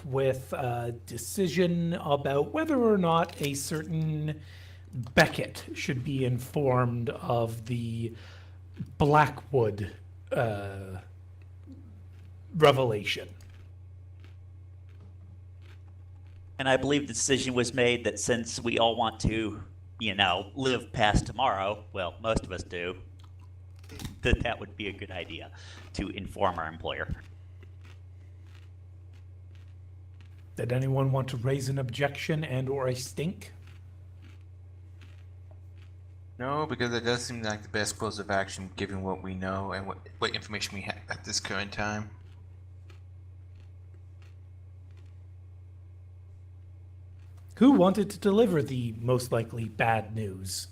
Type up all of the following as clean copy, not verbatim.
with a decision about whether or not a certain Beckett should be informed of the Blackwood revelation. And I believe the decision was made that since we all want to, live past tomorrow, well, most of us do, that would be a good idea to inform our employer. Did anyone want to raise an objection and or a stink? No, because it does seem like the best course of action given what we know and what information we have at this current time. Who wanted to deliver the most likely bad news?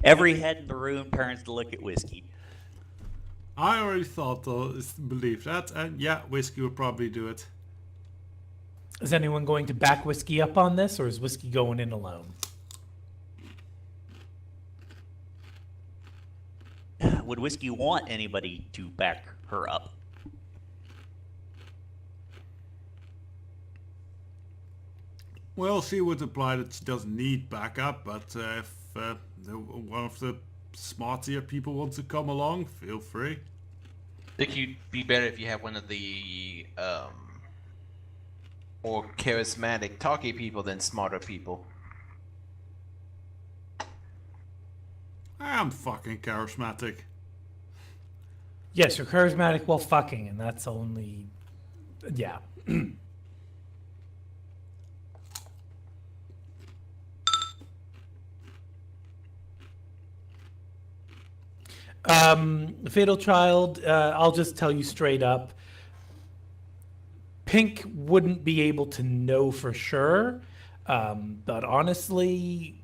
Every head in the room turns to look at Whiskey. I already believed that, and yeah, Whiskey will probably do it. Is anyone going to back Whiskey up on this, or is Whiskey going in alone? Would Whiskey want anybody to back her up? Well, she would imply that she doesn't need backup, but if one of the smartier people wants to come along, feel free. I think you'd be better if you have one of the more charismatic, talky people than smarter people. I am fucking charismatic. Yes, you're charismatic while fucking, and that's only... Yeah. Fatal Child, I'll just tell you straight up. Pink wouldn't be able to know for sure, but honestly,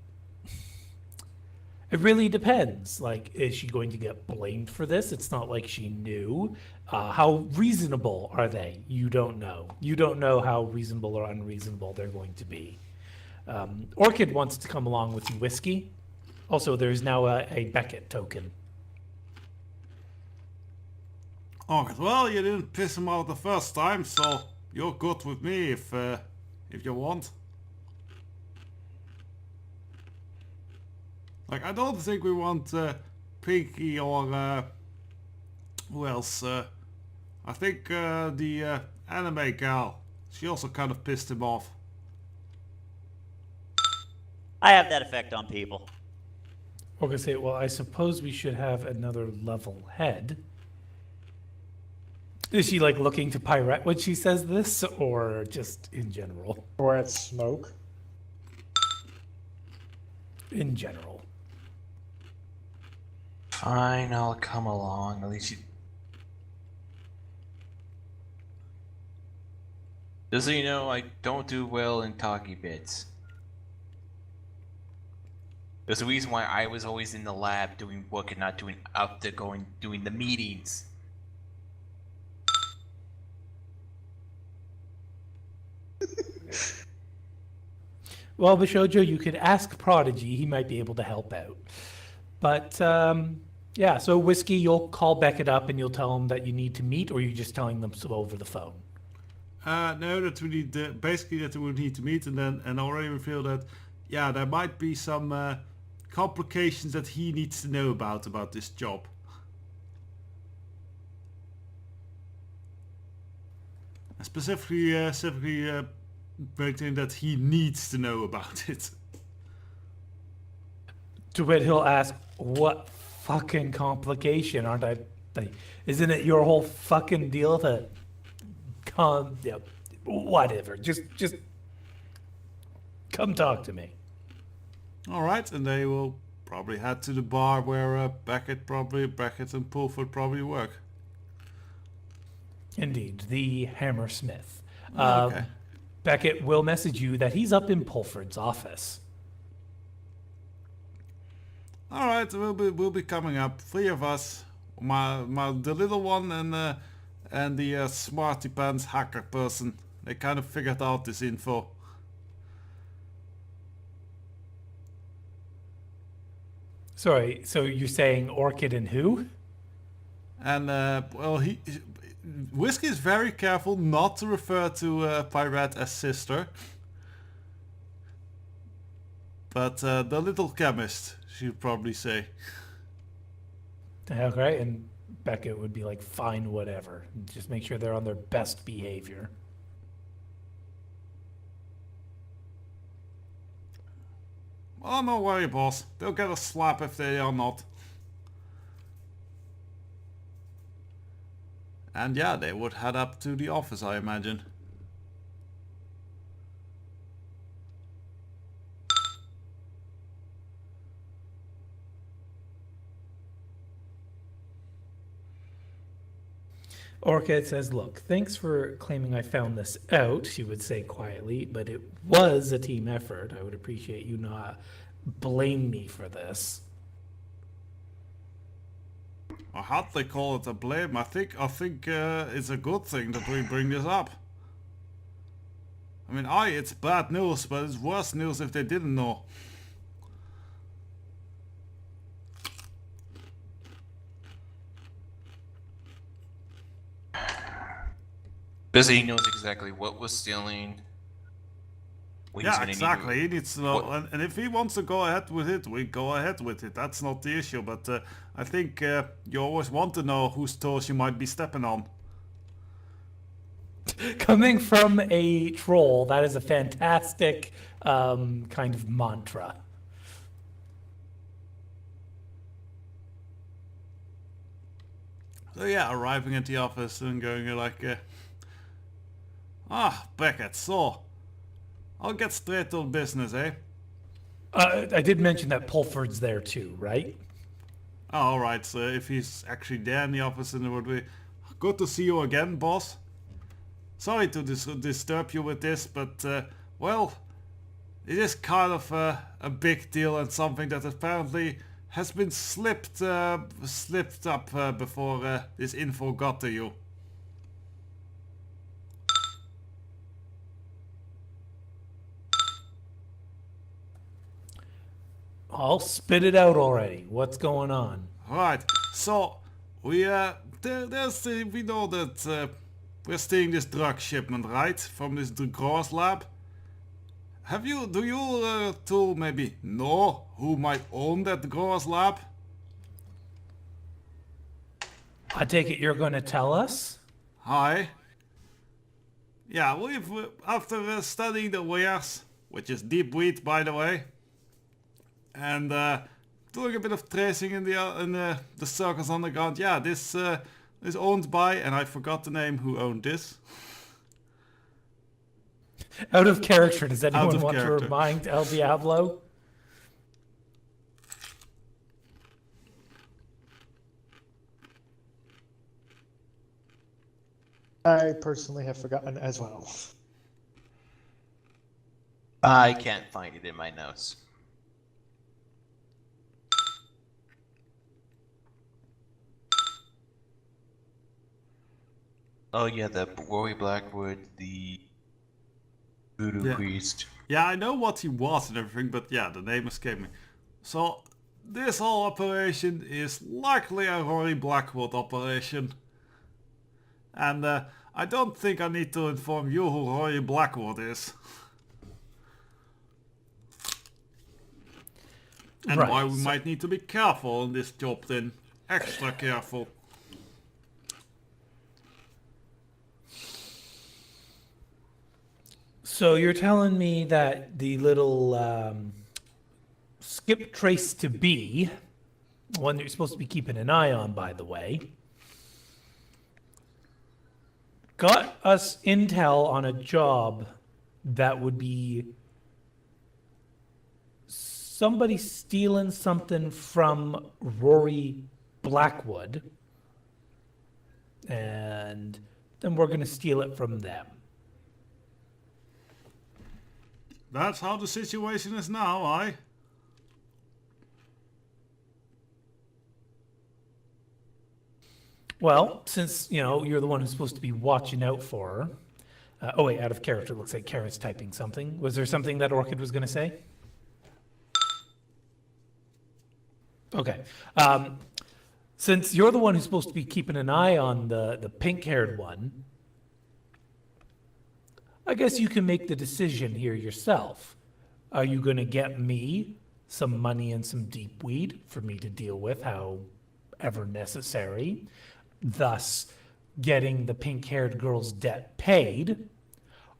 it really depends. Like, is she going to get blamed for this? It's not like she knew. How reasonable are they? You don't know. You don't know how reasonable or unreasonable they're going to be. Orchid wants to come along with you, Whiskey. Also, there's now a Beckett token. Oh, well, you didn't piss him out the first time, so you're good with me if you want. Like, I don't think we want Pinky or who else? I think the anime gal. She also kind of pissed him off. I have that effect on people. We're going to say, well, I suppose we should have another level head. Is she like looking to pirate when she says this, or just in general? Or at smoke. In general. Fine, I'll come along. At least you... Just so you know, I don't do well in talky bits. There's a reason why I was always in the lab doing work and not doing out there doing the meetings. Well, Bishojo, you could ask Prodigy. He might be able to help out. But, yeah, so Whiskey, you'll call Beckett up and you'll tell him that you need to meet, or you're just telling them so over the phone? No, that we need, basically that we need to meet, and already we feel that, yeah, there might be some complications that he needs to know about this job. Specifically, writing that he needs to know about it. To which he'll ask, what fucking complication? Aren't I... Isn't it your whole fucking deal to come... Yeah, whatever. Just come talk to me. Alright, and they will probably head to the bar where Beckett and Pulford probably work. Indeed, the Hammersmith. Okay. Beckett will message you that he's up in Pulford's office. All right, we'll be coming up. 3 of us, the little one and the smarty pants hacker person. They kind of figured out this info. Sorry, so you're saying Orchid and who? And well, Whiskey is very careful not to refer to Pirate as sister. But the little chemist, she'd probably say. Okay, and Beckett would be like, fine, whatever. Just make sure they're on their best behavior. Oh, no worry, boss. They'll get a slap if they are not. And yeah, they would head up to the office, I imagine. Orchid says, look, thanks for claiming I found this out, she would say quietly, but it was a team effort. I would appreciate you not blame me for this. I hardly call it a blame. I think it's a good thing that we bring this up. I mean, it's bad news, but it's worse news if they didn't know. Busy knows exactly what was stealing. What he's Yeah, gonna exactly. He Need needs to know, What- and if he wants to go ahead with it, we go ahead with it. That's not the issue. But I think you always want to know whose toes you might be stepping on. Coming from a troll, that is a fantastic kind of mantra. So yeah, arriving at the office and going like, Beckett, so I'll get straight to business, eh? I did mention that Pulford's there too, right? Oh, alright, so if he's actually there in the office, then it would be good to see you again, boss. Sorry to disturb you with this, but, well, it is kind of a big deal and something that apparently has been slipped up before this info got to you. I'll spit it out already. What's going on? Right, so we we know that we're stealing this drug shipment, right, from this growers lab. Do you two maybe know who might own that growers lab? I take it you're going to tell us? Hi. Yeah, after studying the wares, which is deep wheat by the way, and doing a bit of tracing in the circles underground, yeah, this is owned by, and I forgot the name who owned this. Out of character, does anyone of want character. to remind El Diablo? I personally have forgotten as well. I can't find it in my notes. Oh yeah, the Rory Blackwood, the voodoo Yeah. priest. Yeah, I know what he was and everything, but yeah, the name escaped me. So, this whole operation is likely a Rory Blackwood operation. And I don't think I need to inform you who Rory Blackwood is. And Right, why we so- might need to be careful on this job then. Extra careful. So you're telling me that the little skip trace to B, one that you're supposed to be keeping an eye on, by the way, got us intel on a job that would be somebody stealing something from Rory Blackwood, and then we're going to steal it from them. That's how the situation is now, aye? Well, since, you're the one who's supposed to be watching out for her. Oh, wait, out of character. Looks like Kara's typing something. Was there something that Orchid was going to say? Okay. Since you're the one who's supposed to be keeping an eye on the pink-haired one, I guess you can make the decision here yourself. Are you going to get me some money and some deep weed for me to deal with however necessary, thus getting the pink-haired girl's debt paid?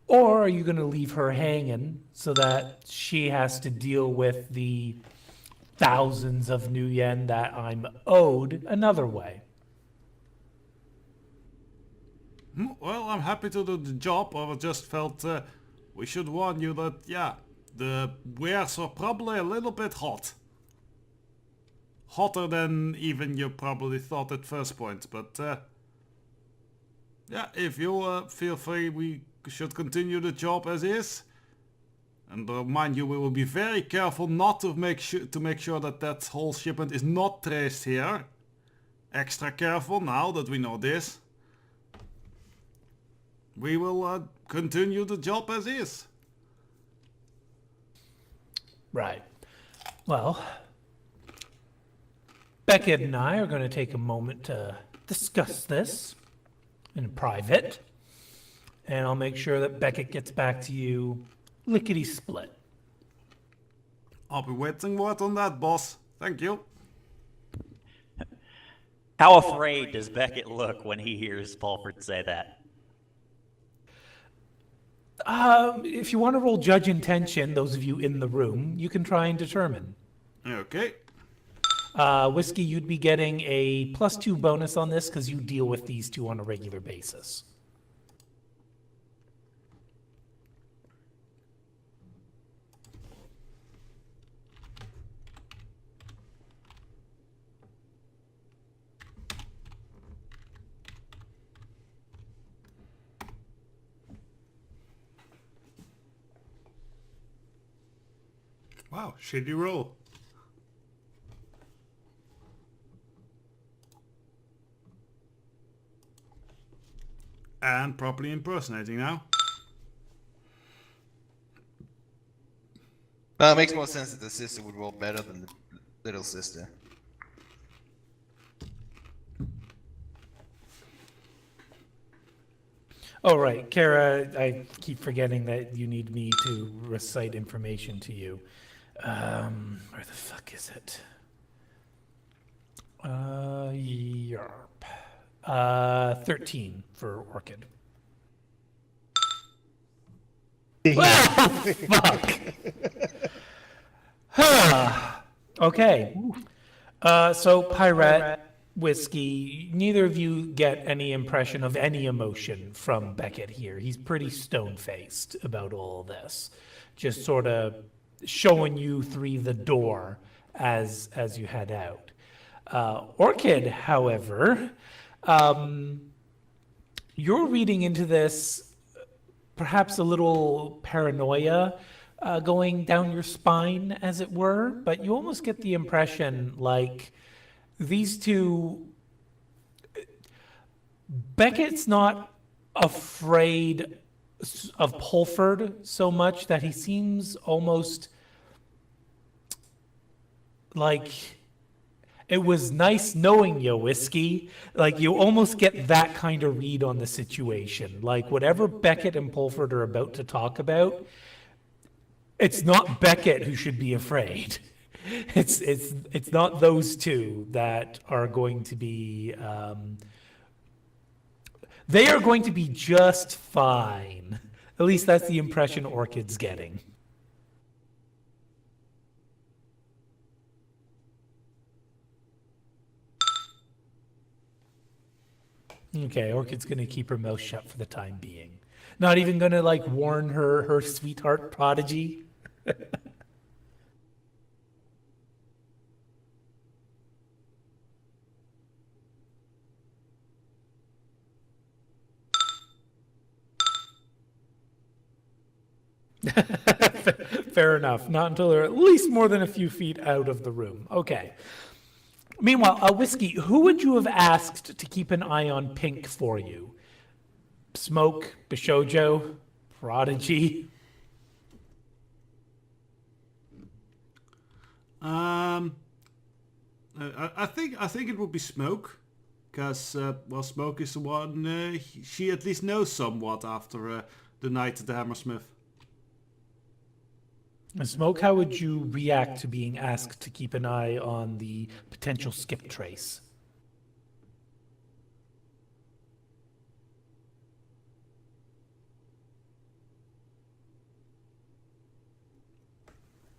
Or are you going to leave her hanging so that she has to deal with the thousands of new yen that I'm owed another way? Well, I'm happy to do the job. I just felt we should warn you that, yeah, the wares are probably a little bit hot. Hotter than even you probably thought at first point. But, yeah, if you feel free, we should continue the job as is. And mind you, we will be very careful not to make sure that that whole shipment is not traced here. Extra careful now that we know this. We will continue the job as is. Right. Well, Beckett and I are going to take a moment to discuss this in private. And I'll make sure that Beckett gets back to you lickety-split. I'll be waiting word on that, boss. Thank you. How afraid does Beckett look when he hears Pulford say that? If you want to roll judge intention, those of you in the room, you can try and determine. Okay. Whiskey, you'd be getting a +2 bonus on this because you deal with these two on a regular basis. Wow, shitty roll. And properly impersonating now. Well, it makes more sense that the sister would roll better than the little sister. Oh, right. Kara, I keep forgetting that you need me to recite information to you. Where the fuck is it? Yarp. 13 for Orchid. Fuck! Okay. So, Pirate, Whiskey, neither of you get any impression of any emotion from Beckett here. He's pretty stone-faced about all of this. Just sort of showing you three the door as you head out. Orchid, however, you're reading into this perhaps a little paranoia going down your spine, as it were, but you almost get the impression like these two... Beckett's not afraid of Pulford so much that he seems almost like it was nice knowing you, Whiskey. Like you almost get that kind of read on the situation. Like whatever Beckett and Pulford are about to talk about, it's not Beckett who should be afraid. It's not those two that are going to be. They are going to be just fine. At least that's the impression Orchid's getting. Okay, Orchid's going to keep her mouth shut for the time being. Not even going to like warn her sweetheart prodigy. Fair enough. Not until they're at least more than a few feet out of the room. Okay. Meanwhile, Whiskey, who would you have asked to keep an eye on Pink for you? Smoke, Bishojo, Prodigy? I think it would be Smoke, because well, Smoke is the one she at least knows somewhat after the night at the Hammersmith. And Smoke, how would you react to being asked to keep an eye on the potential skip trace?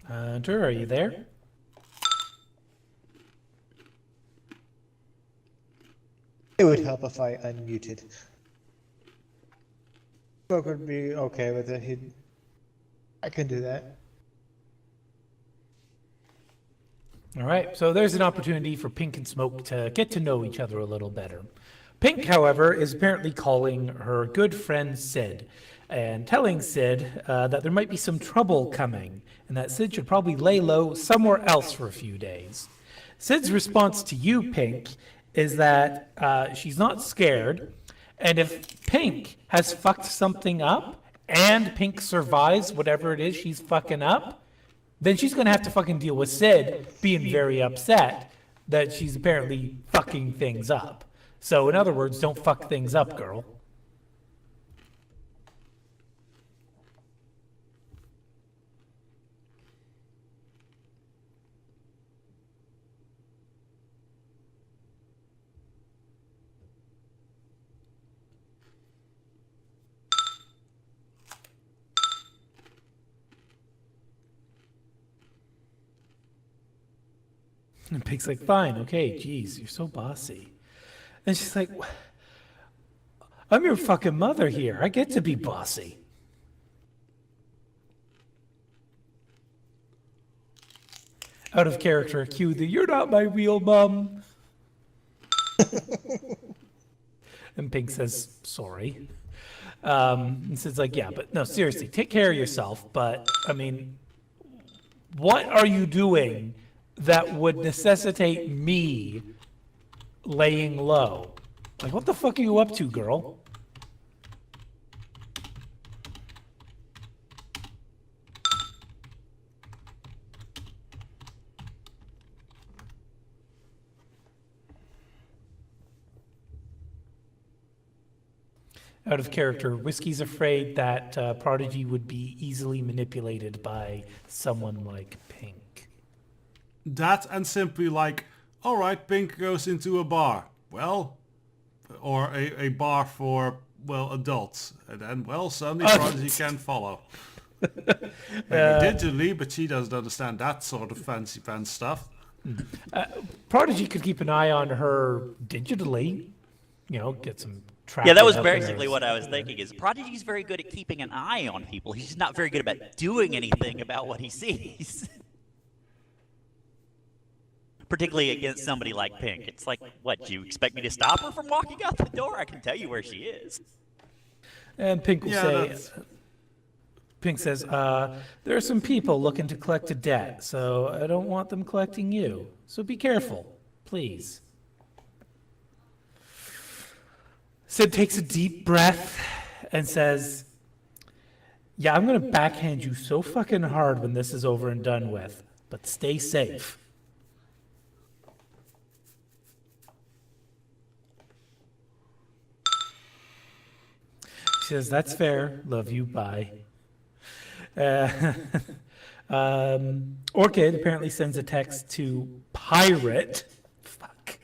Hunter, are you there? It would help if I unmuted. Smoke would be okay with it. I can do that. All right, so there's an opportunity for Pink and Smoke to get to know each other a little better. Pink, however, is apparently calling her good friend Sid and telling Sid that there might be some trouble coming and that Sid should probably lay low somewhere else for a few days. Sid's response to you, Pink, is that she's not scared, and if Pink has fucked something up and Pink survives whatever it is she's fucking up, then she's going to have to fucking deal with Sid being very upset that she's apparently fucking things up. So, in other words, don't fuck things up, girl. And Pig's like, fine, okay, geez, you're so bossy. And she's like, I'm your fucking mother here. I get to be bossy. Out of character, cue the "you're not my real mom." And Pink says, sorry. And Sid's like, yeah, but no, seriously, take care of yourself. But, I mean, what are you doing that would necessitate me laying low? Like, what the fuck are you up to, girl? Out of character, Whiskey's afraid that Prodigy would be easily manipulated by someone like Pink. That and simply like, all right, Pink goes into a bar. Well, or a bar for, well, adults. And then, well, suddenly Prodigy can follow. Maybe digitally, but she doesn't understand that sort of fancy pants stuff. Prodigy could keep an eye on her digitally, you know, get some tracking. Yeah, that was up there. basically what I was thinking. Is Prodigy's very good at keeping an eye on people. He's not very good about doing anything about what he sees. Particularly against somebody like Pink. It's like, what, do you expect me to stop her from walking out the door? I can tell you where she is. And Pink will Yeah, say, that's- Pink says, there are some people looking to collect a debt, so I don't want them collecting you. So be careful, please. Sid takes a deep breath and says, yeah, I'm going to backhand you so fucking hard when this is over and done with, but stay safe. She says, that's fair. Love you. Bye. Orchid apparently sends a text to Pirate. Fuck.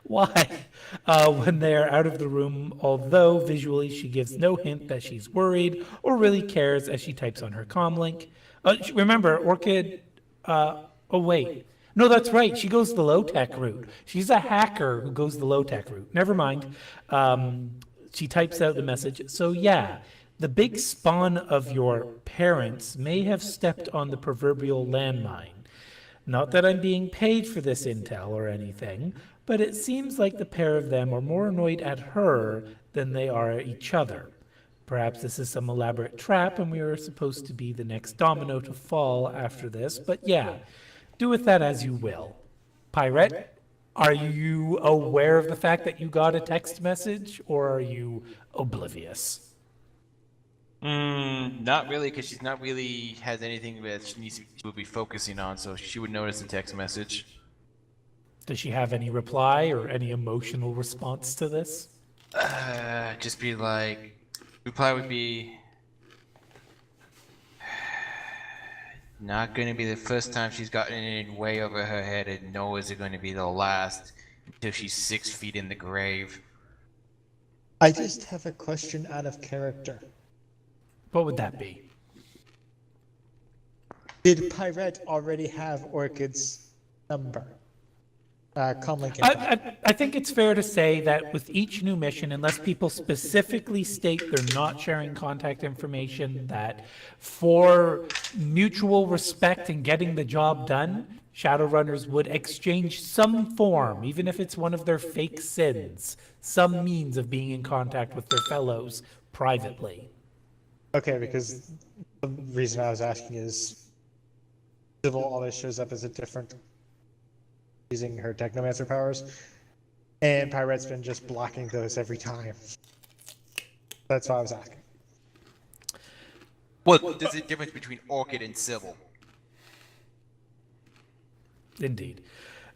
Why? When they're out of the room, although visually she gives no hint that she's worried or really cares as she types on her comm link. Remember, Orchid... oh, wait. No, that's right. She goes the low-tech route. She's a hacker who goes the low-tech route. Never mind. She types out the message. So, yeah, the big spawn of your parents may have stepped on the proverbial landmine. Not that I'm being paid for this intel or anything, but it seems like the pair of them are more annoyed at her than they are at each other. Perhaps this is some elaborate trap and we are supposed to be the next domino to fall after this, but yeah, do with that as you will. Pirate, are you aware of the fact that you got a text message, or are you oblivious? Not really, because she's not really has anything that she would be focusing on, so she would notice the text message. Does she have any reply or any emotional response to this? Just be like, reply would be, not going to be the first time she's gotten it way over her head, and nor is it going to be the last until she's 6 feet in the grave. I just have a question out of character. What would that be? Did Pirate already have Orchid's number? Comlink info. I think it's fair to say that with each new mission, unless people specifically state they're not sharing contact information, that for mutual respect and getting the job done, Shadowrunners would exchange some form, even if it's one of their fake sins, some means of being in contact with their fellows privately. Okay, because the reason I was asking is Civil always shows up as a different using her technomancer powers, and Pirate's been just blocking those every time. That's why I was asking. What is the difference between Orchid and Civil? Indeed.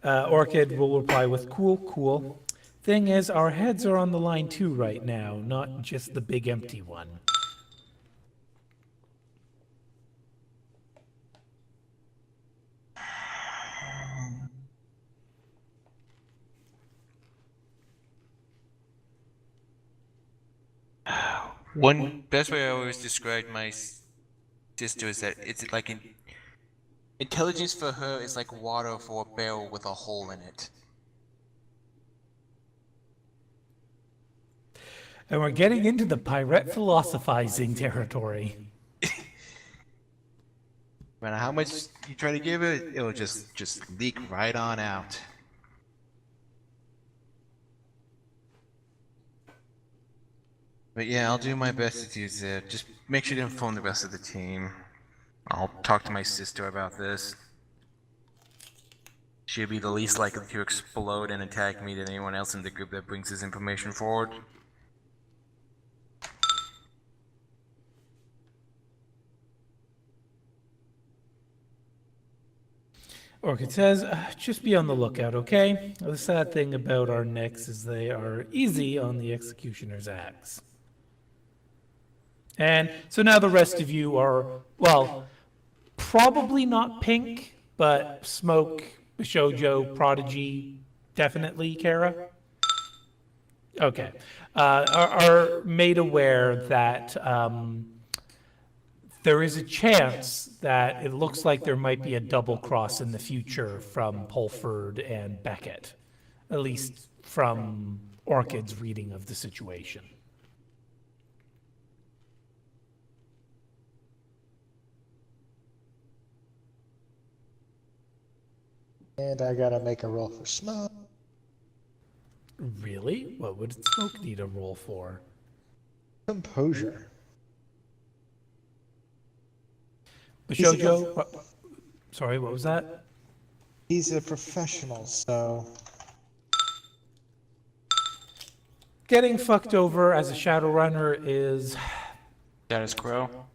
Orchid will reply with cool, cool. Thing is, our heads are on the line too right now, not just the big empty one. One best way I always describe my sister is that it's like intelligence for her is like water for a barrel with a hole in it. And we're getting into the pirate philosophizing territory. No matter how much you try to give it, it'll just leak right on out. But yeah, I'll do my best to do that. Just make sure to inform the rest of the team. I'll talk to my sister about this. She'll be the least likely to explode and attack me than anyone else in the group that brings this information forward. Orchid says, just be on the lookout, okay? The sad thing about our necks is they are easy on the executioner's axe. And so now the rest of you are, well, probably not Pink, but Smoke, Shoujo, Prodigy, definitely Kara. Okay. Are made aware that there is a chance that it looks like there might be a double cross in the future from Pulford and Beckett, at least from Orchid's reading of the situation. And I gotta make a roll for Smoke. Really? What would Smoke need a roll for? Composure. Shoujo? Sorry, what was that? He's a professional, so... Getting fucked over as a Shadowrunner is Status quo.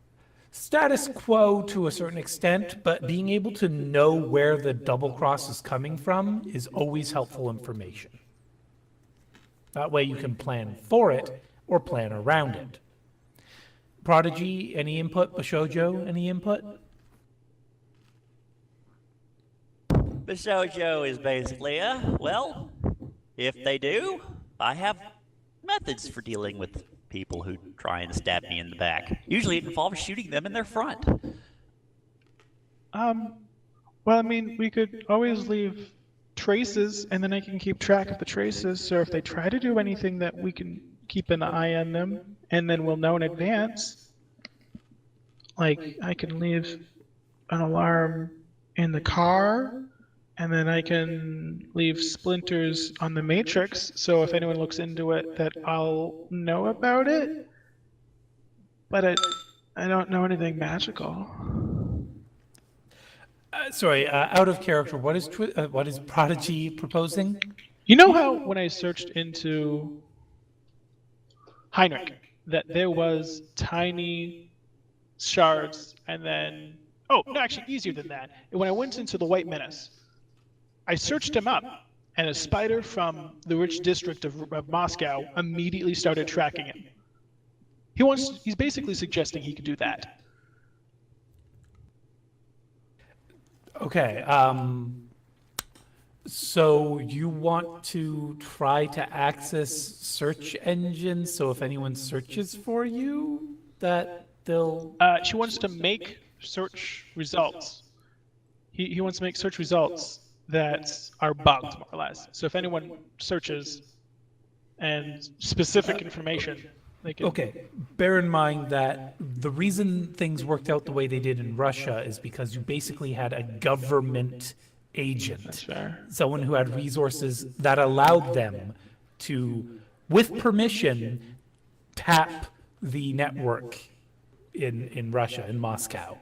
status quo to a certain extent, but being able to know where the double cross is coming from is always helpful information. That way you can plan for it or plan around it. Prodigy, any input? Bashojo, any input? Bishojo is basically well, if they do, I have methods for dealing with people who try and stab me in the back. Usually it involves shooting them in their front. Well, I mean, we could always leave traces, and then I can keep track of the traces, so if they try to do anything that we can keep an eye on them, and then we'll know in advance. Like, I can leave an alarm in the car, and then I can leave splinters on the matrix, so if anyone looks into it, that I'll know about it. But I don't know anything magical. Sorry, out of character, what is Prodigy proposing? You know how when I searched into Heinrich, that there was tiny shards, and then... Oh, no, actually, easier than that. When I went into the White Menace, I searched him up, and a spider from the rich district of Moscow immediately started tracking him. He's basically suggesting he could do that. Okay. So you want to try to access search engines, so if anyone searches for you, that they'll... She wants to make search results. He wants to make search results that are bugged, more or less. So if anyone searches and specific information, they can... Okay, bear in mind that the reason things worked out the way they did in Russia is because you basically had a government agent, That's fair. someone who had resources that allowed them to, with permission, tap the network in Russia, in Moscow.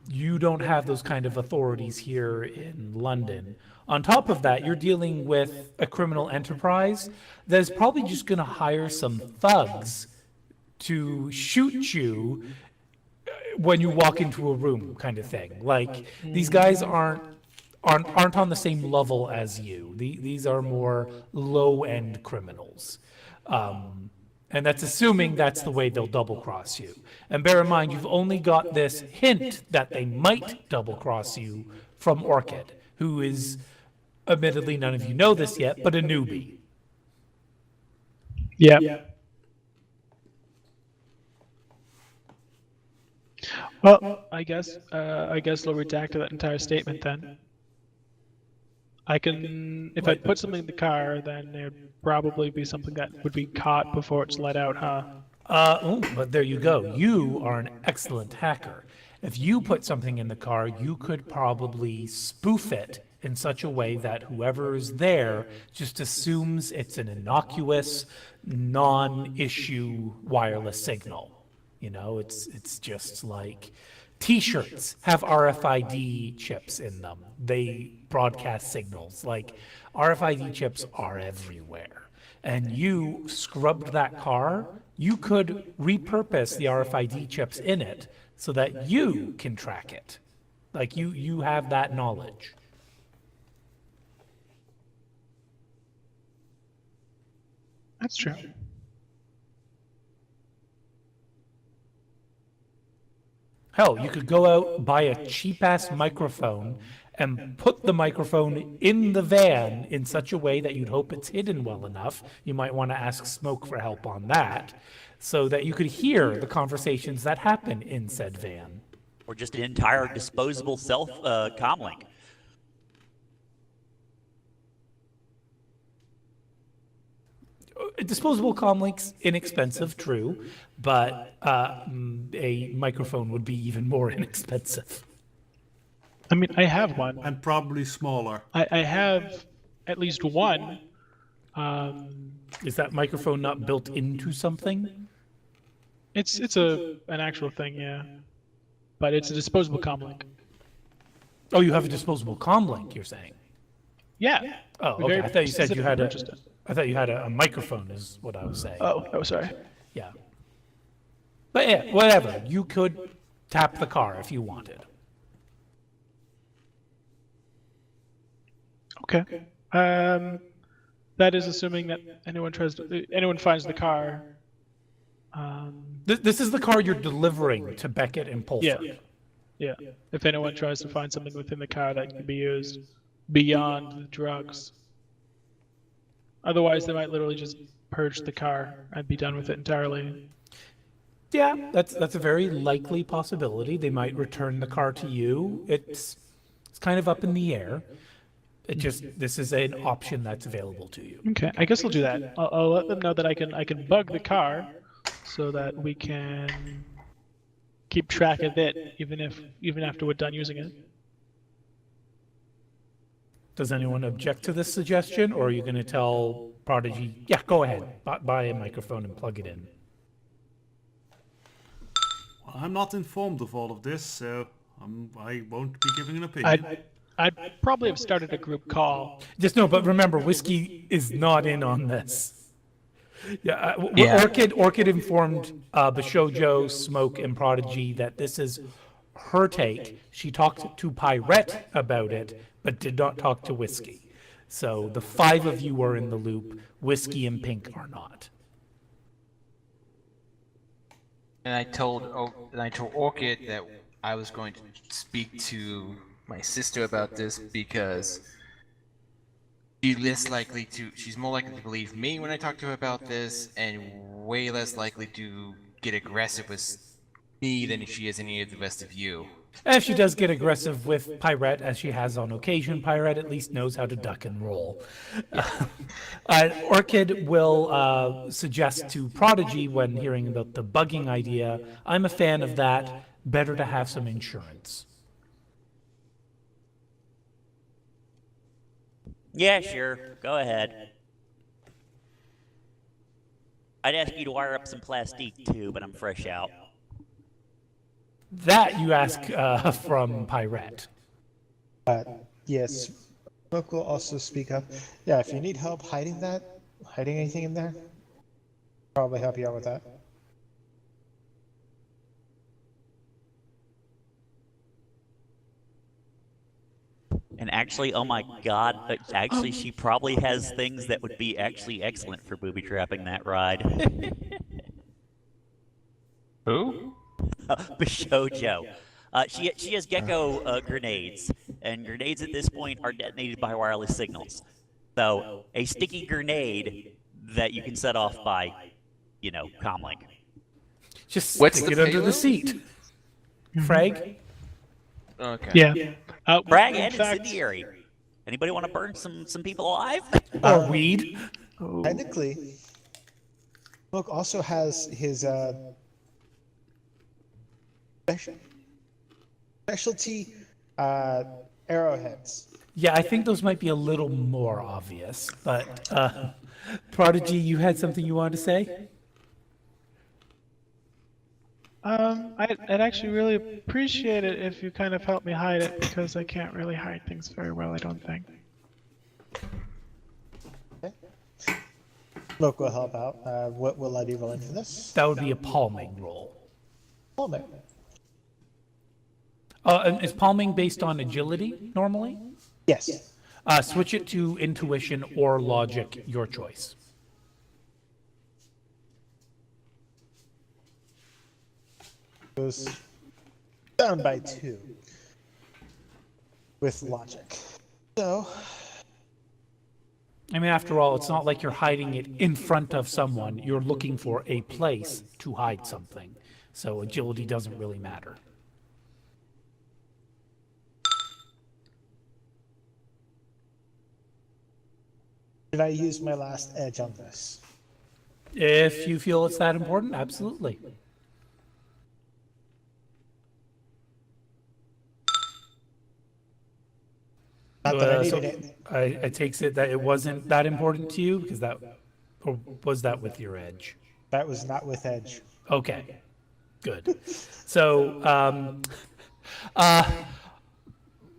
You don't have those kind of authorities here in London. On top of that, you're dealing with a criminal enterprise that is probably just going to hire some thugs to shoot you when you walk into a room, kind of thing. Like, these guys aren't on the same level as you. These are more low-end criminals. And that's assuming that's the way they'll double-cross you. And bear in mind, you've only got this hint that they might double-cross you from Orchid, who is, admittedly, none of you know this yet, but a newbie. Yeah. Well, I guess we'll redact that entire statement then. I can, if I put something in the car, then there'd probably be something that would be caught before it's let out, huh? But there you go. You are an excellent hacker. If you put something in the car, you could probably spoof it in such a way that whoever is there just assumes it's an innocuous, non-issue wireless signal. You know, it's just like T-shirts have RFID chips in them. They broadcast signals. Like, RFID chips are everywhere. And you scrubbed that car, you could repurpose the RFID chips in it so that you can track it. Like, you have that knowledge. That's true. Hell, you could go out, buy a cheap-ass microphone, and put the microphone in the van in such a way that you'd hope it's hidden well enough. You might want to ask Smoke for help on that, so that you could hear the conversations that happen in said van. Or just an entire disposable comlink. Disposable comlinks, inexpensive, true, but a microphone would be even more inexpensive. I mean, I have one. And probably smaller. I have at least one. Is that microphone not built into something? It's an actual thing, yeah. But it's a disposable comlink. Oh, you have a disposable comlink, you're saying? Yeah. Oh, We okay. very I thought you said you had a. purchased it. I thought you had a microphone, is what I was saying. Oh, sorry. Yeah. But yeah, whatever. You could tap the car if you wanted. Okay. That is assuming that anyone finds the car. This is the car you're delivering to Beckett and Pulford. Yeah. If anyone tries to find something within the car that can be used beyond the drugs. Otherwise, they might literally just purge the car and be done with it entirely. Yeah, that's a very likely possibility. They might return the car to you. It's kind of up in the air. This is an option that's available to you. Okay, I guess I'll do that. I'll let them know that I can bug the car, so that we can keep track of it even after we're done using it. Does anyone object to this suggestion, or are you going to tell Prodigy, yeah, go ahead, buy a microphone and plug it in? Well, I'm not informed of all of this, so I won't be giving an opinion. I'd probably have started a group call. Just no, but remember, Whiskey is not in on this. Yeah, Orchid informed Bishojo, Smoke, and Prodigy that this is her take. She talked to Pirate about it, but did not talk to Whiskey. So the 5 of you are in the loop. Whiskey and Pink are not. And I told Orchid that I was going to speak to my sister about this because she's more likely to believe me when I talk to her about this, and way less likely to get aggressive with me than she is any of the rest of you. And if she does get aggressive with Pyrette, as she has on occasion, Pyrette at least knows how to duck and roll. Orchid will suggest to Prodigy when hearing about the bugging idea, I'm a fan of that, better to have some insurance. Yeah, sure. Go ahead. I'd ask you to wire up some plastique too, but I'm fresh out. That you ask from Pyrette. Yes. Smoke will also speak up. Yeah, if you need help hiding anything in there, probably help you out with that. And actually, oh my god, actually she probably has things that would be actually excellent for booby trapping that ride. Who? Bishojo. She has gecko grenades, and grenades at this point are detonated by wireless signals. So a sticky grenade that you can set off by, comlink. Just What's stick the it under the payload? seat. Frag? Okay. Yeah. Frag in and fact- incendiary. Anybody want to burn some people alive? Or weed? Oh. Technically, Smoke also has his specialty arrowheads. Yeah, I think those might be a little more obvious. But, Prodigy, you had something you wanted to say? I'd actually really appreciate it if you kind of help me hide it, because I can't really hide things very well, I don't think. Smoke will help out. What will I be rolling for this? That would be a palming roll. Palming. And is palming based on agility normally? Yes. Switch it to intuition or logic, your choice. Goes down by 2 with logic. So, I mean, after all, it's not like you're hiding it in front of someone. You're looking for a place to hide something. So agility doesn't really matter. did I use my last edge on this? If you feel it's that important, absolutely. Not that I So needed it. I takes it that it wasn't that important to you because or was that with your edge? That was not with edge. Okay, good. So,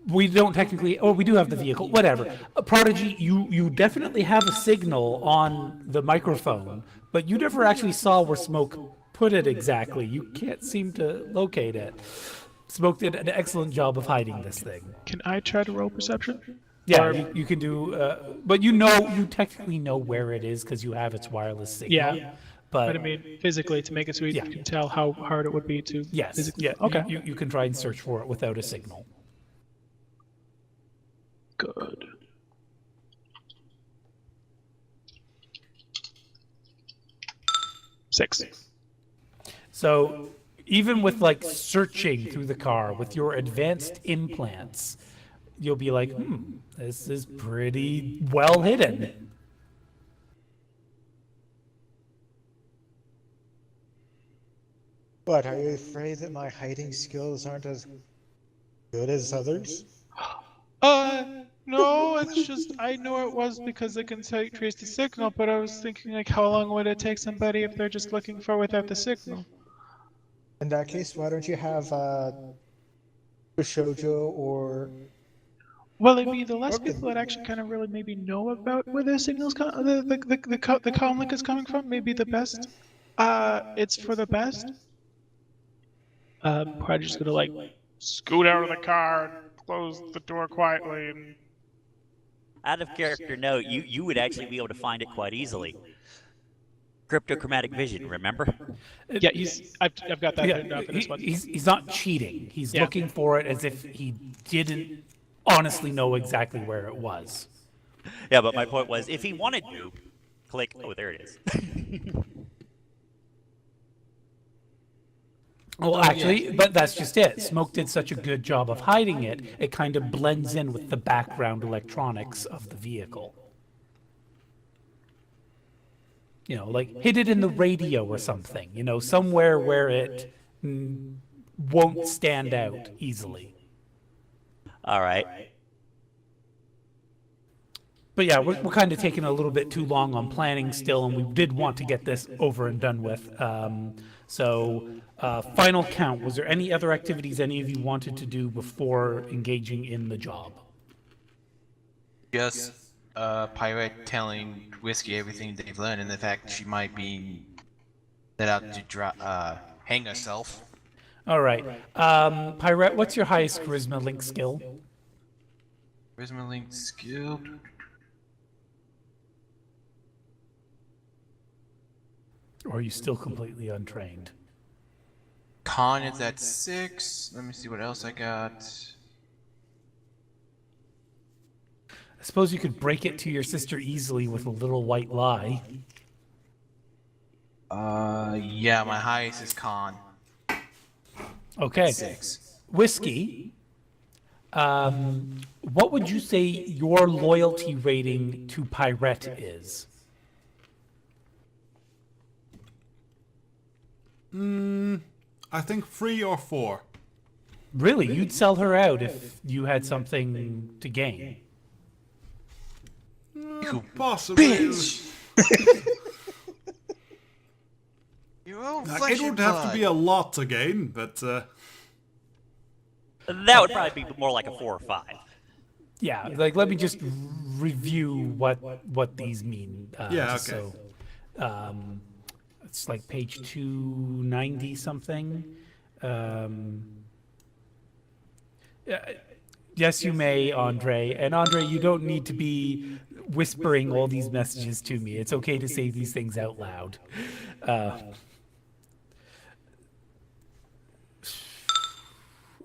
we don't technically, or we do have the vehicle, whatever. Prodigy, you definitely have a signal on the microphone, but you never actually saw where Smoke put it exactly. You can't seem to locate it. Smoke did an excellent job of hiding this thing. Can I try to roll perception? Yeah, Or- you can do, but you technically know where it is because you have its wireless signal. Yeah. But But I mean, physically, to make it so you Yeah. can tell how hard it would be to yes, physically. yeah, Okay. you can try and search for it without a signal. Good. Six. So even with like searching through the car with your advanced implants, you'll be like, this is pretty well hidden. What, are you afraid that my hiding skills aren't as good as others? No, it's just, I know it was because they can trace the signal, but I was thinking, like, how long would it take somebody if they're just looking for without the signal? In that case, why don't you have Shoujo or Well, I mean, the less people that actually kind of really maybe know about where the signals, the comm link is coming from, maybe the best. It's for the best. Probably just gonna like scoot out of the car and close the door quietly and Out of character note, you would actually be able to find it quite easily. Cryptochromatic vision, remember? Yeah, I've got that Yeah, written down for this one. he's not cheating. He's Yeah. looking for it as if he didn't honestly know exactly where it was. Yeah, but my point was, if he wanted to, click. Oh, there it is. Well, actually, but that's just it. Smoke did such a good job of hiding it, it kind of blends in with the background electronics of the vehicle. You know, like hid it in the radio or something, you know, somewhere where it won't stand out easily. All right. But yeah, we're kind of taking a little bit too long on planning still, and we did want to get this over and done with. Final count. Was there any other activities any of you wanted to do before engaging in the job? Just Pirate telling Whiskey everything they've learned, and the fact she might be set out to hang herself. All right. Pirate, what's your highest charisma link skill? Charisma link skill. Or are you still completely untrained? Con is at 6. Let me see what else I got. I suppose you could break it to your sister easily with a little white lie. Yeah, my highest is Con. Okay. 6. Whiskey, what would you say your loyalty rating to Pirate is? I think 3 or 4. Really, you'd sell her out if you had something to gain. Possibly. Your own Like, flesh it would and have to blood. be a lot to gain, but That would probably be more like a 4 or 5. Yeah, like let me just review what these mean. Yeah, just okay. So, it's like page 290 something. Yes, you may, Andre. And Andre, you don't need to be whispering all these messages to me. It's okay to say these things out loud.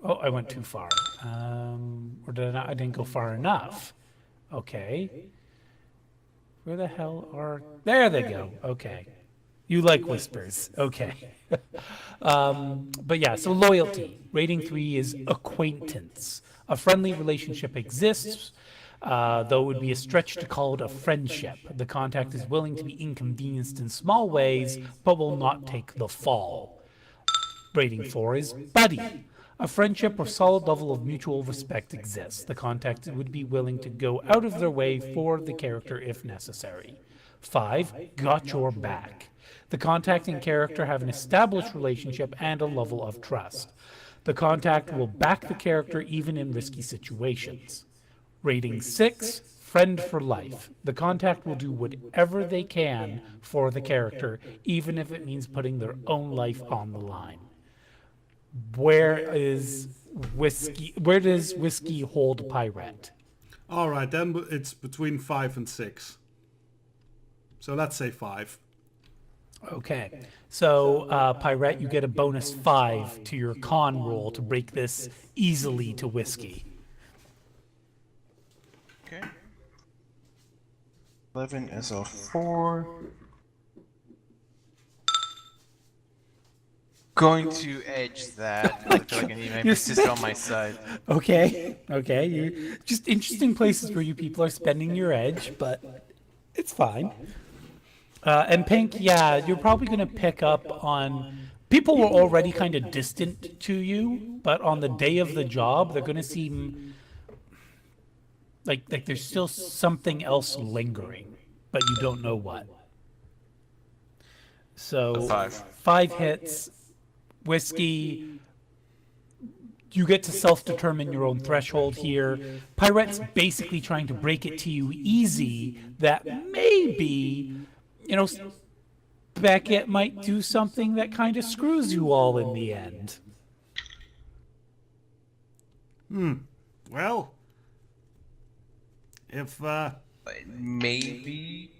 Oh, I went too far. Or did I not? I didn't go far enough. Okay. Where the hell are... There they go. Okay. You like whispers. Okay. But yeah, so loyalty. Rating 3 is acquaintance. A friendly relationship exists, though it would be a stretch to call it a friendship. The contact is willing to be inconvenienced in small ways, but will not take the fall. Rating 4 is buddy. A friendship or solid level of mutual respect exists. The contact would be willing to go out of their way for the character if necessary. 5, got your back. The contact and character have an established relationship and a level of trust. The contact will back the character even in risky situations. Rating 6, friend for life. The contact will do whatever they can for the character, even if it means putting their own life on the line. Where does Whiskey hold Pirate? alright, then it's between 5 and 6. So let's say 5. Okay, so Pirate, you get a bonus 5 to your con roll to break this easily to Whiskey. Okay. 11 is a 4. Going to edge that. I feel like I need my sister on my side. Okay, you just interesting places where you people are spending your edge, but it's fine. And Pink, yeah, you're probably going to pick up on... People were already kind of distant to you, but on the day of the job, they're going to seem like there's still something else lingering, but you don't know what. So, 5 hits. Whiskey, you get to self-determine your own threshold here. Pirate's basically trying to break it to you easy that maybe... You know, Beckett might do something that kind of screws you all in the end. Well, If Maybe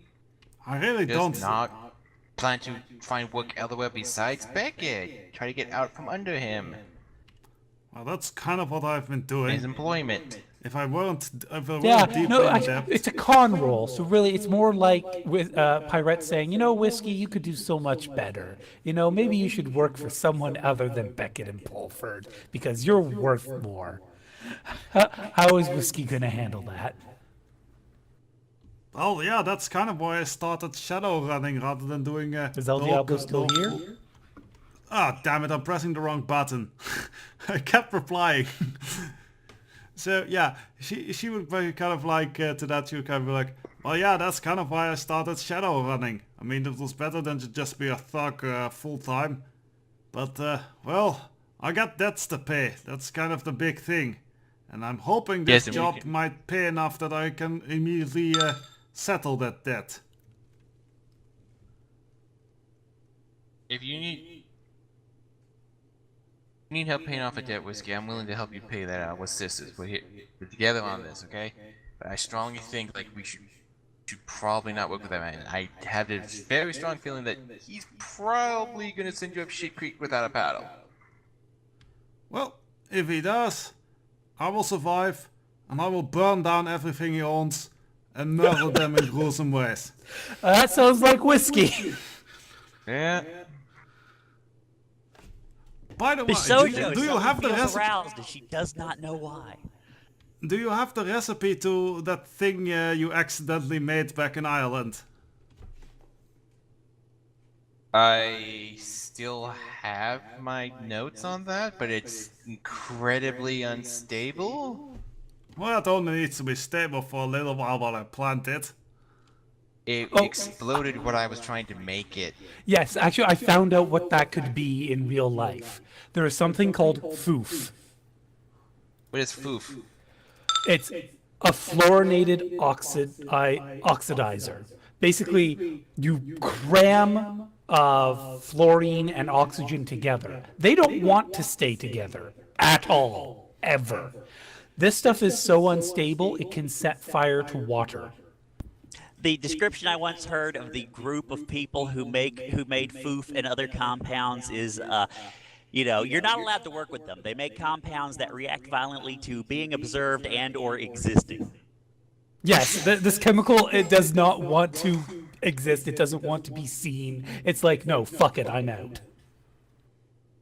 I really just don't. not plan to find work elsewhere besides Beckett. Try to get out from under him. Well, that's kind of what I've been His doing. employment. If I weren't Yeah, deeply no, in actually, debt. it's a con roll. So really, it's more like with Pirate saying, you know, Whiskey, you could do so much better. You know, maybe you should work for someone other than Beckett and Pulford because you're worth more. How is Whiskey going to handle that? Oh yeah, that's kind of why I started Shadowrunning rather than doing Is El Diablo still here? Ah, damn it, I'm pressing the wrong button. I kept replying. So yeah, she would be kind of like to that, she would kind of be like, well yeah, that's kind of why I started Shadowrunning. I mean, it was better than to just be a thug full time. But well, I got debts to pay. That's kind of the big thing. And I'm hoping this Yes, and we job can- might pay enough that I can immediately settle that debt. If you need help paying off a debt, Whiskey, I'm willing to help you pay that out with sisters. We're together on this, okay? But I strongly think like we should probably not work with that man. I have this very strong feeling that he's probably gonna send you up shit creek without a paddle. Well, if he does, I will survive, and I will burn down everything he owns and murder them in gruesome ways. That sounds like Whiskey. Yeah. By the way, Bisojo do you have the feels recipe? aroused and she does not know why. Do you have the recipe to that thing you accidentally made back in Ireland? I still have my notes on that, but it's incredibly unstable. Well, it only needs to be stable for a little while I plant it. It Oh. exploded what I was trying to make it. Yes, actually, I found out what that could be in real life. There is something called foof. What is foof? It's a fluorinated oxidizer. Basically, you cram fluorine and oxygen together. They don't want to stay together at all, ever. This stuff is so unstable, it can set fire to water. The description I once heard of the group of people who made foof and other compounds is, you're not allowed to work with them. They make compounds that react violently to being observed and/or existing. Yes, this chemical, it does not want to exist. It doesn't want to be seen. It's like, no, fuck it, I'm out.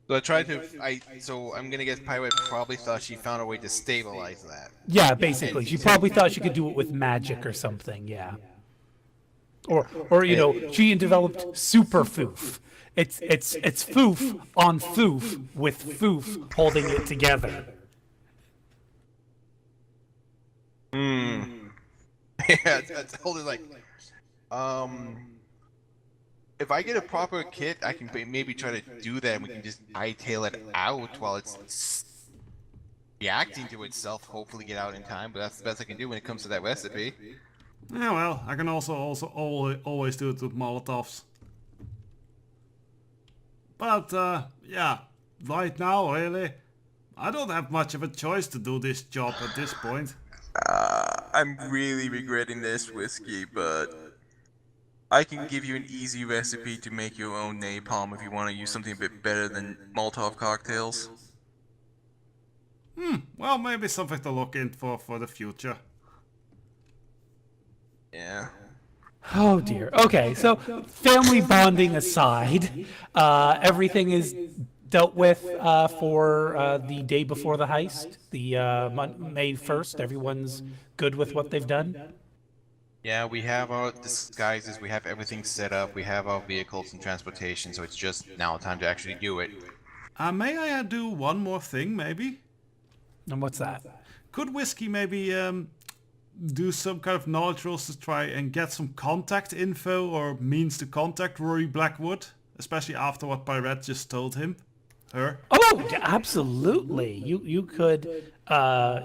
So I tried to. So I'm gonna guess Pirate probably thought she found a way to stabilize that. Yeah, basically. She probably thought she could do it with magic or something, yeah. Or she developed super foof. It's foof on foof with foof holding it together. Yeah, it's holding like. If I get a proper kit, I can maybe try to do that, and we can just hightail it out while it's reacting to itself. Hopefully, get out in time. But that's the best I can do when it comes to that recipe. Yeah, well, I can also always do it with Molotovs. But yeah, right now, really, I don't have much of a choice to do this job at this point. I'm really regretting this, Whiskey, but I can give you an easy recipe to make your own napalm if you want to use something a bit better than Molotov cocktails. Well, maybe something to look in for the future. Yeah. Oh dear. Okay, so family bonding aside, everything is dealt with for the day before the heist, the May 1st. Everyone's good with what they've done? Yeah, we have our disguises, we have everything set up, we have our vehicles and transportation, so it's just now time to actually do it. May I do one more thing, maybe? And what's that? Could Whiskey maybe do some kind of knowledge rolls to try and get some contact info or means to contact Rory Blackwood, especially after what Pirate just told her? Oh, yeah, absolutely. You could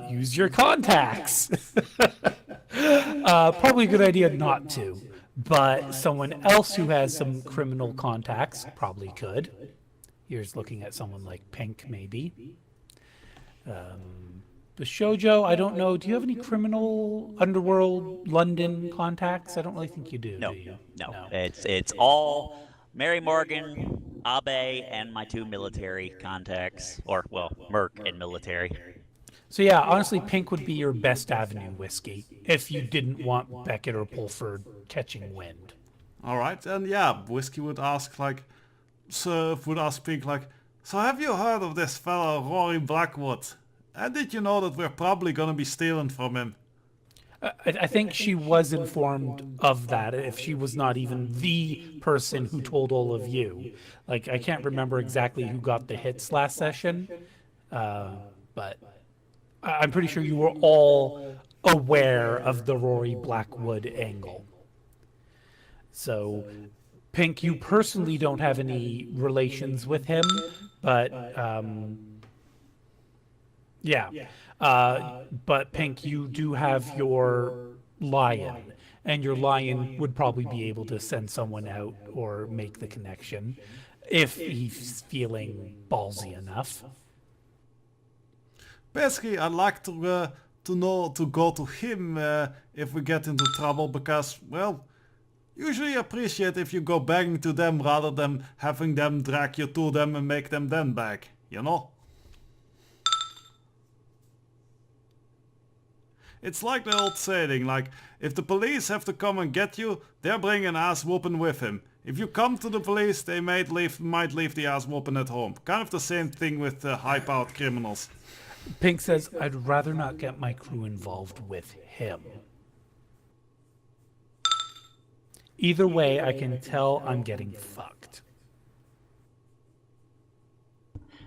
use your contacts. Probably a good idea not to, but someone else who has some criminal contacts probably could. Here's looking at someone like Pink, maybe. The Shoujo, I don't know. Do you have any criminal underworld London contacts? I don't really think you do. No, do you? no. It's all Mary Morgan, Abe, and my 2 military contacts, or well, Merc and military. So yeah, honestly, Pink would be your best avenue, Whiskey, if you didn't want Beckett or Pulford catching wind. All right, and yeah, Whiskey would ask like, would ask Pink like, so have you heard of this fellow Rory Blackwood? And did you know that we're probably gonna be stealing from him? I think she was informed of that, if she was not even the person who told all of you. Like, I can't remember exactly who got the hits last session, but I'm pretty sure you were all aware of the Rory Blackwood angle. So, Pink, you personally don't have any relations with him, but yeah. But Pink, you do have your lion, and your lion would probably be able to send someone out or make the connection if he's feeling ballsy enough. Basically, I'd like to go to him if we get into trouble because, well, usually appreciate if you go begging to them rather than having them drag you to them and make them then beg, you know? It's like the old saying, like, if the police have to come and get you, they're bringing ass whooping with him. If you come to the police, they might leave the ass whooping at home. Kind of the same thing with high-powered criminals. Pink says, I'd rather not get my crew involved with him. Either way, I can tell I'm getting fucked.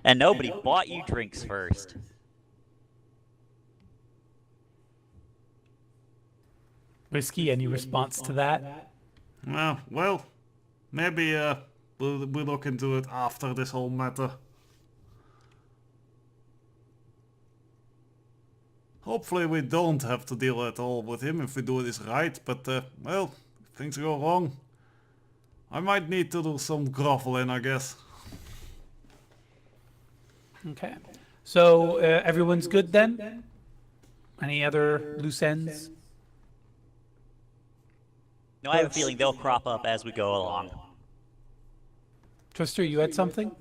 And nobody bought you drinks first. Whiskey, any response to that? Well, maybe we'll look into it after this whole matter. Hopefully we don't have to deal at all with him if we do this right, but well, if things go wrong, I might need to do some groveling, I guess. Okay. So everyone's good then? Any other loose ends? No, I have a feeling they'll crop up as we go along. Twister, you had something?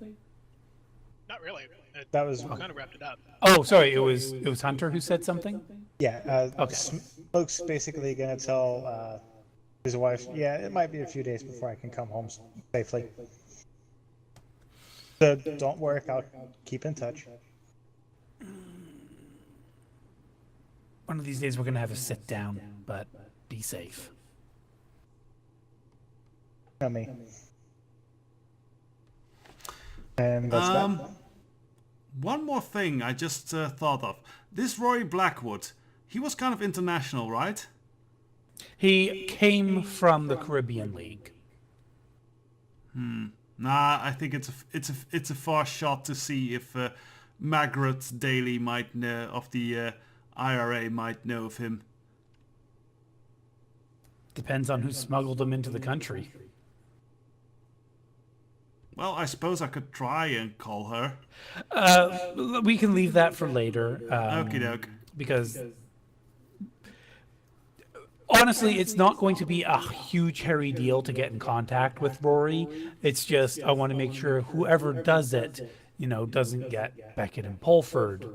Not really. That was Kind of wrapped it up. Oh, sorry. It was Hunter who said something. yeah. Okay. Smoke's basically gonna tell his wife, yeah, it might be a few days before I can come home safely. So don't worry, I'll keep in touch. One of these days we're gonna have a sit down, but be safe. You know me. And that's that. One more thing I just thought of. This Rory Blackwood, he was kind of international, right? He came from the Caribbean League. Nah, I think it's a far shot to see if Margaret Daly might know of the IRA might know of him. Depends on who smuggled him into the country. Well, I suppose I could try and call her. We can leave that for later. Okie doke. Because honestly, it's not going to be a huge, hairy deal to get in contact with Rory. It's just I want to make sure whoever does it, doesn't get Beckett and Pulford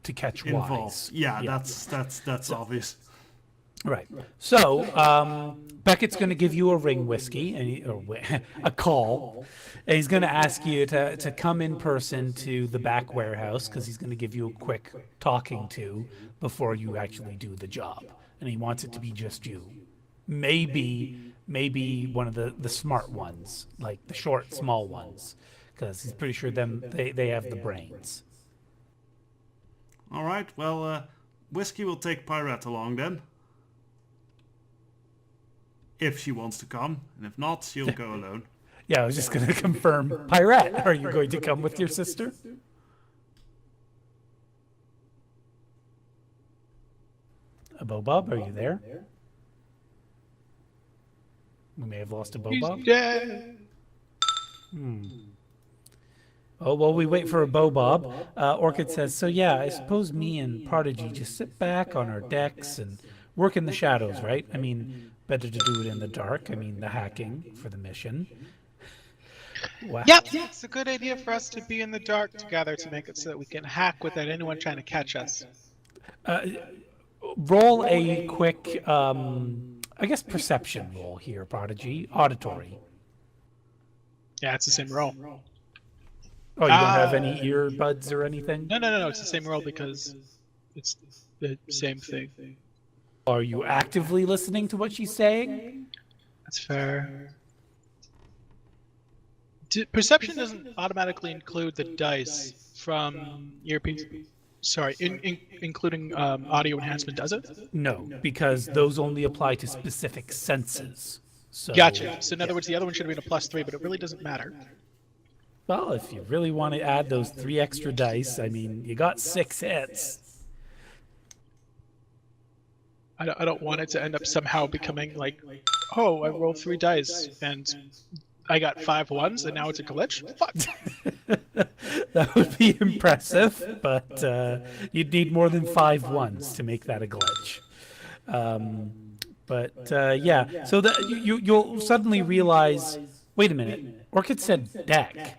to catch Involved. wise. Yeah, that's obvious. Right. So Beckett's going to give you a ring, Whiskey, a call, and he's going to ask you to come in person to the back warehouse because he's going to give you a quick talking to before you actually do the job, and he wants it to be just you. Maybe one of the smart ones, like the short, small ones, because he's pretty sure they have the brains. All right. Well, Whiskey will take Pirate along then. If she wants to come, and if not, she'll go alone. Yeah, I was just going to confirm. Pirate, are you going to come with your sister? Bob, are you there? We may have lost a He's Bob. dead. Oh, while we wait for a Bob, Orchid says, so yeah, I suppose me and Prodigy just sit back on our decks and work in the shadows, right? I mean, better to do it in the dark. I mean, the hacking for the mission. Wow. Yep, it's a good idea for us to be in the dark together to make it so that we can hack without anyone trying to catch us. Roll a quick, I guess, perception roll here, Prodigy. Auditory. Yeah, it's the same roll. Oh, you don't have any earbuds or anything? No, it's the same roll because it's the same thing. Are you actively listening to what she's saying? That's fair. Perception doesn't automatically include the dice from earpiece. Sorry, including audio enhancement, does it? No, because those only apply to specific senses. So, Gotcha. So in other words, the other one should have been a +3, but it really doesn't matter. well, if you really want to add those 3 extra dice, I mean, you got 6 hits. I don't want it to end up somehow becoming like, oh, I rolled 3 dice and I got 5 ones and now it's a glitch. Fuck. That would be impressive, but you'd need more than 5 ones to make that a glitch. Yeah, so that you'll suddenly realize, wait a minute, Orchid said deck.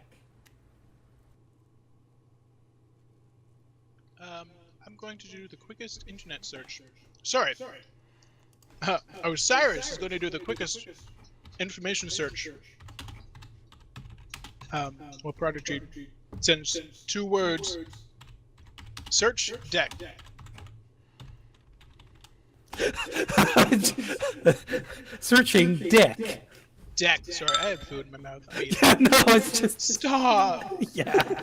I'm going to do the quickest internet search. Sorry. Osiris is going to do the quickest information search. Well, Prodigy sends 2 words. Search deck. Searching deck. Deck. Sorry, I have food in my mouth. No, it's just Stop. yeah.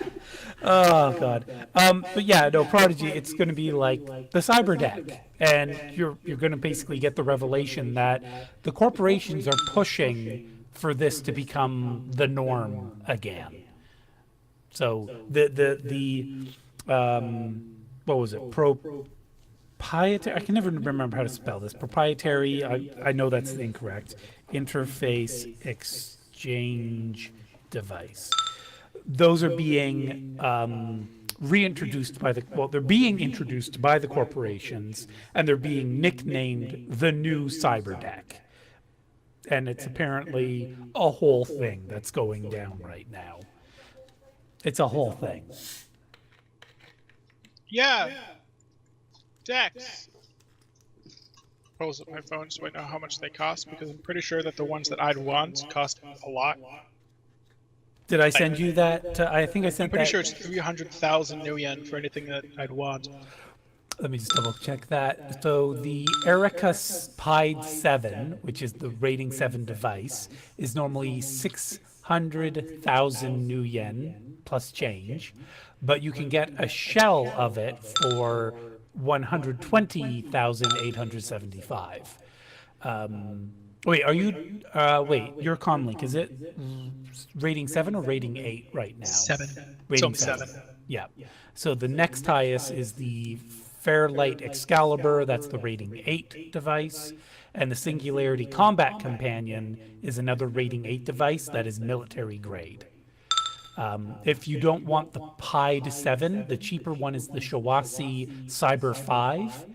Oh god. But yeah, no, Prodigy. It's going to be like the cyber deck, and you're going to basically get the revelation that the corporations are pushing for this to become the norm again. So the what was it? Proprietary. I can never remember how to spell this. Proprietary. I know that's incorrect. Interface exchange device. Those are being reintroduced by they're being introduced by the corporations, and they're being nicknamed the new cyber deck. And it's apparently a whole thing that's going down right now. It's a whole thing. Yeah. Decks. Pulls up my phone so I know how much they cost, because I'm pretty sure that the ones that I'd want cost a lot. Did I send you that? I think I sent I'm pretty that. sure it's 300,000 new yen for anything that I'd want. Let me just double check that. So the Erica Pied 7, which is the rating 7 device, is normally 600,000 new yen plus change, but you can get a shell of it for 120,875. Wait, are you? Wait, your comlink, is it rating 7 or rating 8 right now? 7. Rating It's only 7. Yeah. So the next highest is the Fairlight Excalibur. That's the rating 8 device. And the Singularity Combat Companion is another rating 8 device that is military grade. If you don't want the Pied 7, the cheaper one is the Shawasi Cyber 5.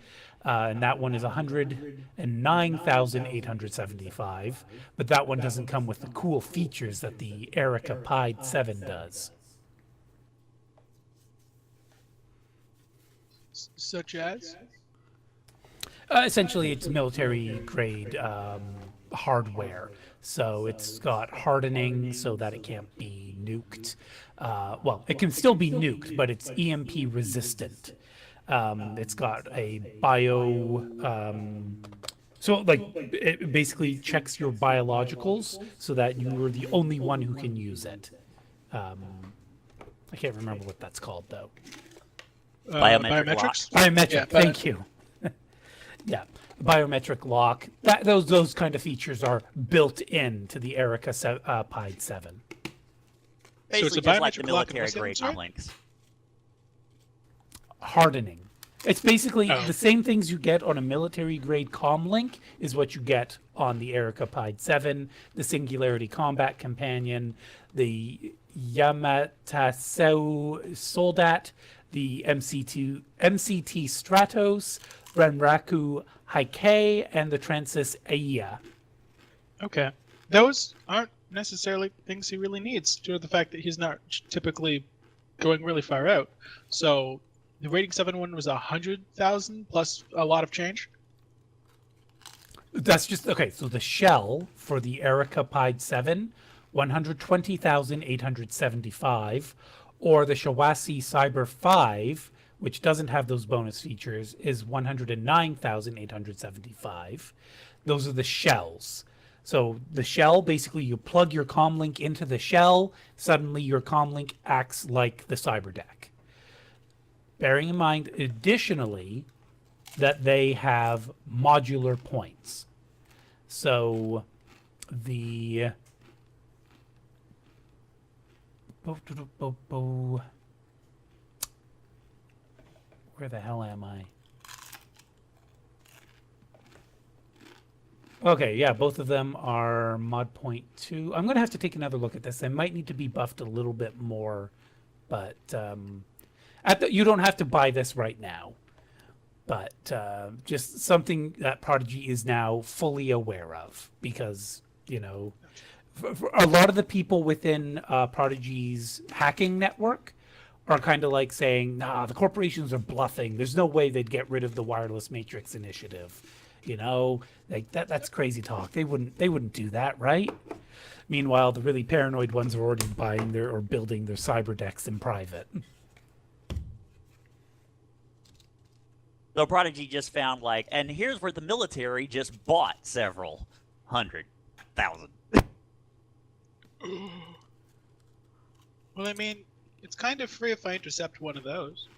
And that one is 109,875. But that one doesn't come with the cool features that the Erica Pied 7 does. Such as? Essentially, it's military grade hardware. So it's got hardening so that it can't be nuked. Well, it can still be nuked, but it's EMP resistant. It's got a so like it basically checks your biologicals so that you are the only one who can use it. I can't remember what that's called though. Biometric lock. Biometric. Yeah, Thank you. Yeah, biometric lock. Those kind of features are built into the Erica Pied 7. Basically, it's a just like the biometric lock and military what's the grade other, sorry? comlinks. Hardening. It's basically Oh. the same things you get on a military grade comm link is what you get on the Erica Pied 7, the Singularity Combat Companion, the Yamataseu Soldat, the MCT Stratos, Renraku Heike, and the Transis Aya. Okay. Those aren't necessarily things he really needs, due to the fact that he's not typically going really far out. So the rating 7 one was 100,000 plus a lot of change. That's just okay. So the shell for the Erica Pied 7, 120,875, or the Shawasi Cyber 5, which doesn't have those bonus features, is 109,875. Those are the shells. So the shell, basically you plug your comm link into the shell, suddenly your comm link acts like the cyber deck. Bearing in mind, additionally, that they have modular points. So the where the hell am I? Okay, yeah, both of them are mod point 2. I'm going to have to take another look at this. They might need to be buffed a little bit more, but you don't have to buy this right now. But just something that Prodigy is now fully aware of, because, you know, for a lot of the people within Prodigy's hacking network are kind of like saying, nah, the corporations are bluffing. There's no way they'd get rid of the Wireless Matrix Initiative. You know, like that's crazy talk. They wouldn't do that, right? Meanwhile, the really paranoid ones are already buying or building their cyber decks in private. So Prodigy just found and here's where the military just bought several 100,000. Well, I mean, it's kind of free if I intercept one of those.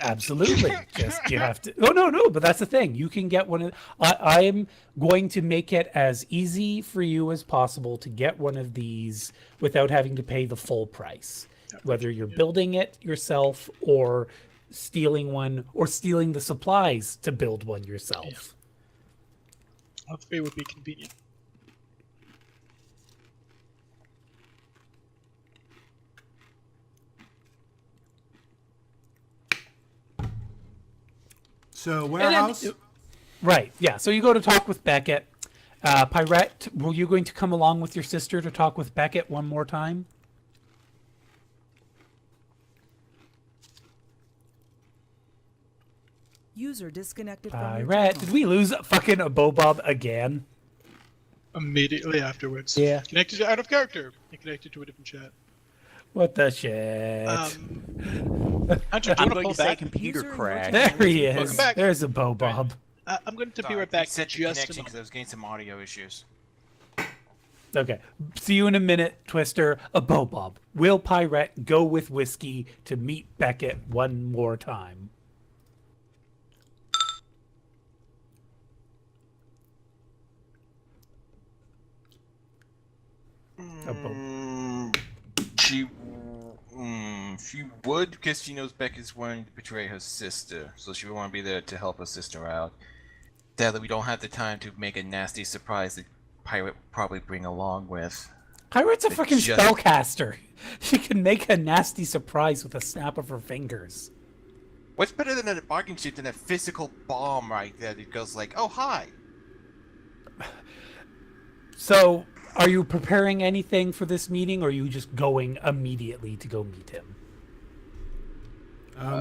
Absolutely. Just you have to. Oh no, but that's the thing. You can get one of. I am going to make it as easy for you as possible to get one of these without having to pay the full price. Whether you're building it yourself or stealing one or stealing the supplies to build one yourself. Yeah. All three would be convenient. So warehouse. Right. Yeah. So you go to talk with Beckett. Pirate, were you going to come along with your sister to talk with Beckett one more time? User disconnected from your Pirate, channel. did we lose fucking a Bobob again? Immediately afterwards. Yeah. Connected to out of character and connected to a different chat. What the shit? Hunter, do I'm you want to going pull to say back? computer User in crash. your There he is. Welcome back. There's a Bobob. I'm going to be Sorry, right back. reset the Just a connection moment. because I was getting some audio issues. Okay. See you in a minute, Twister. A Bobob. Will Pirate go with Whiskey to meet Beckett one more time? A Bo- She would, because she knows Becca's wanting to betray her sister, so she would want to be there to help her sister out. Sadly, we don't have the time to make a nasty surprise that Pirate would probably bring along with. Pirate's a But freaking just- spellcaster. She can make a nasty surprise with a snap of her fingers. What's better than a bargain chip than a physical bomb right there that goes like, oh, hi! So, are you preparing anything for this meeting, or are you just going immediately to go meet him?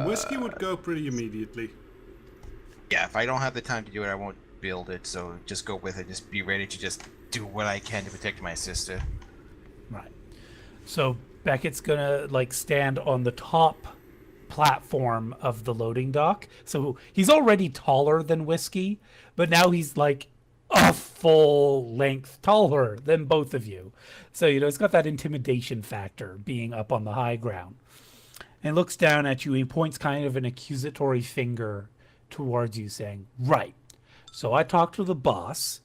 Whiskey would go pretty immediately. Yeah, if I don't have the time to do it, I won't build it, so just go with it. Just be ready to just do what I can to protect my sister. Right. So Beckett's gonna stand on the top platform of the loading dock. So he's already taller than Whiskey, but now he's a full length taller than both of you. So it's got that intimidation factor being up on the high ground. And looks down at you. He points kind of an accusatory finger towards you, saying, "Right. So I talked to the boss,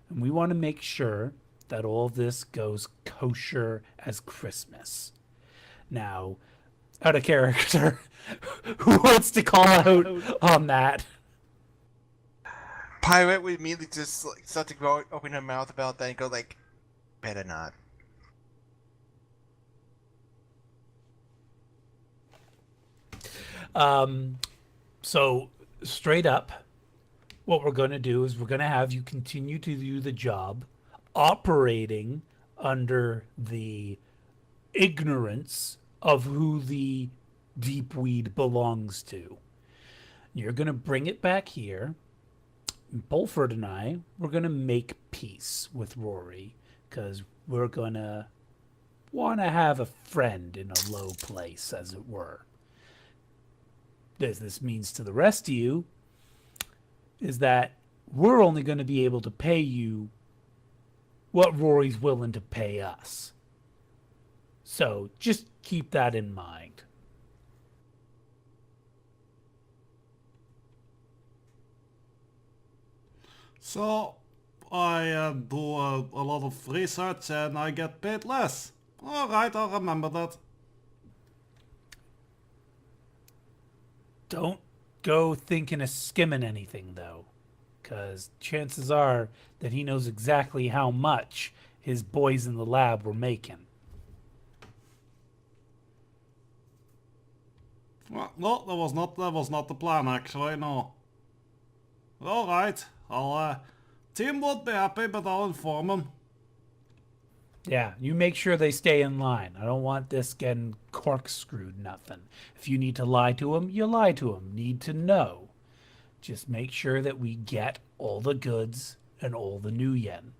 and we want to make sure that all this goes kosher as Christmas. Now, out of character. Who wants to call out on that? Pirate would immediately just like start to go open her mouth about that and go like, better not. So straight up, what we're going to do is we're going to have you continue to do the job, operating under the ignorance of who the deep weed belongs to. You're going to bring it back here. Bulford and I, we're going to make peace with Rory because we're going to want to have a friend in a low place, as it were. As this means to the rest of you is that we're only going to be able to pay you what Rory's willing to pay us. So just keep that in mind. So, I do a lot of research and I get paid less. Alright, I'll remember that. Don't go thinking of skimming anything, though, because chances are that he knows exactly how much his boys in the lab were making. Well, no, that was not the plan actually, no. Alright, team won't be happy, but I'll inform them. Yeah, you make sure they stay in line. I don't want this getting corkscrewed nothing. If you need to lie to them, you lie to them. Need to know. Just make sure that we get all the goods and all the new yen.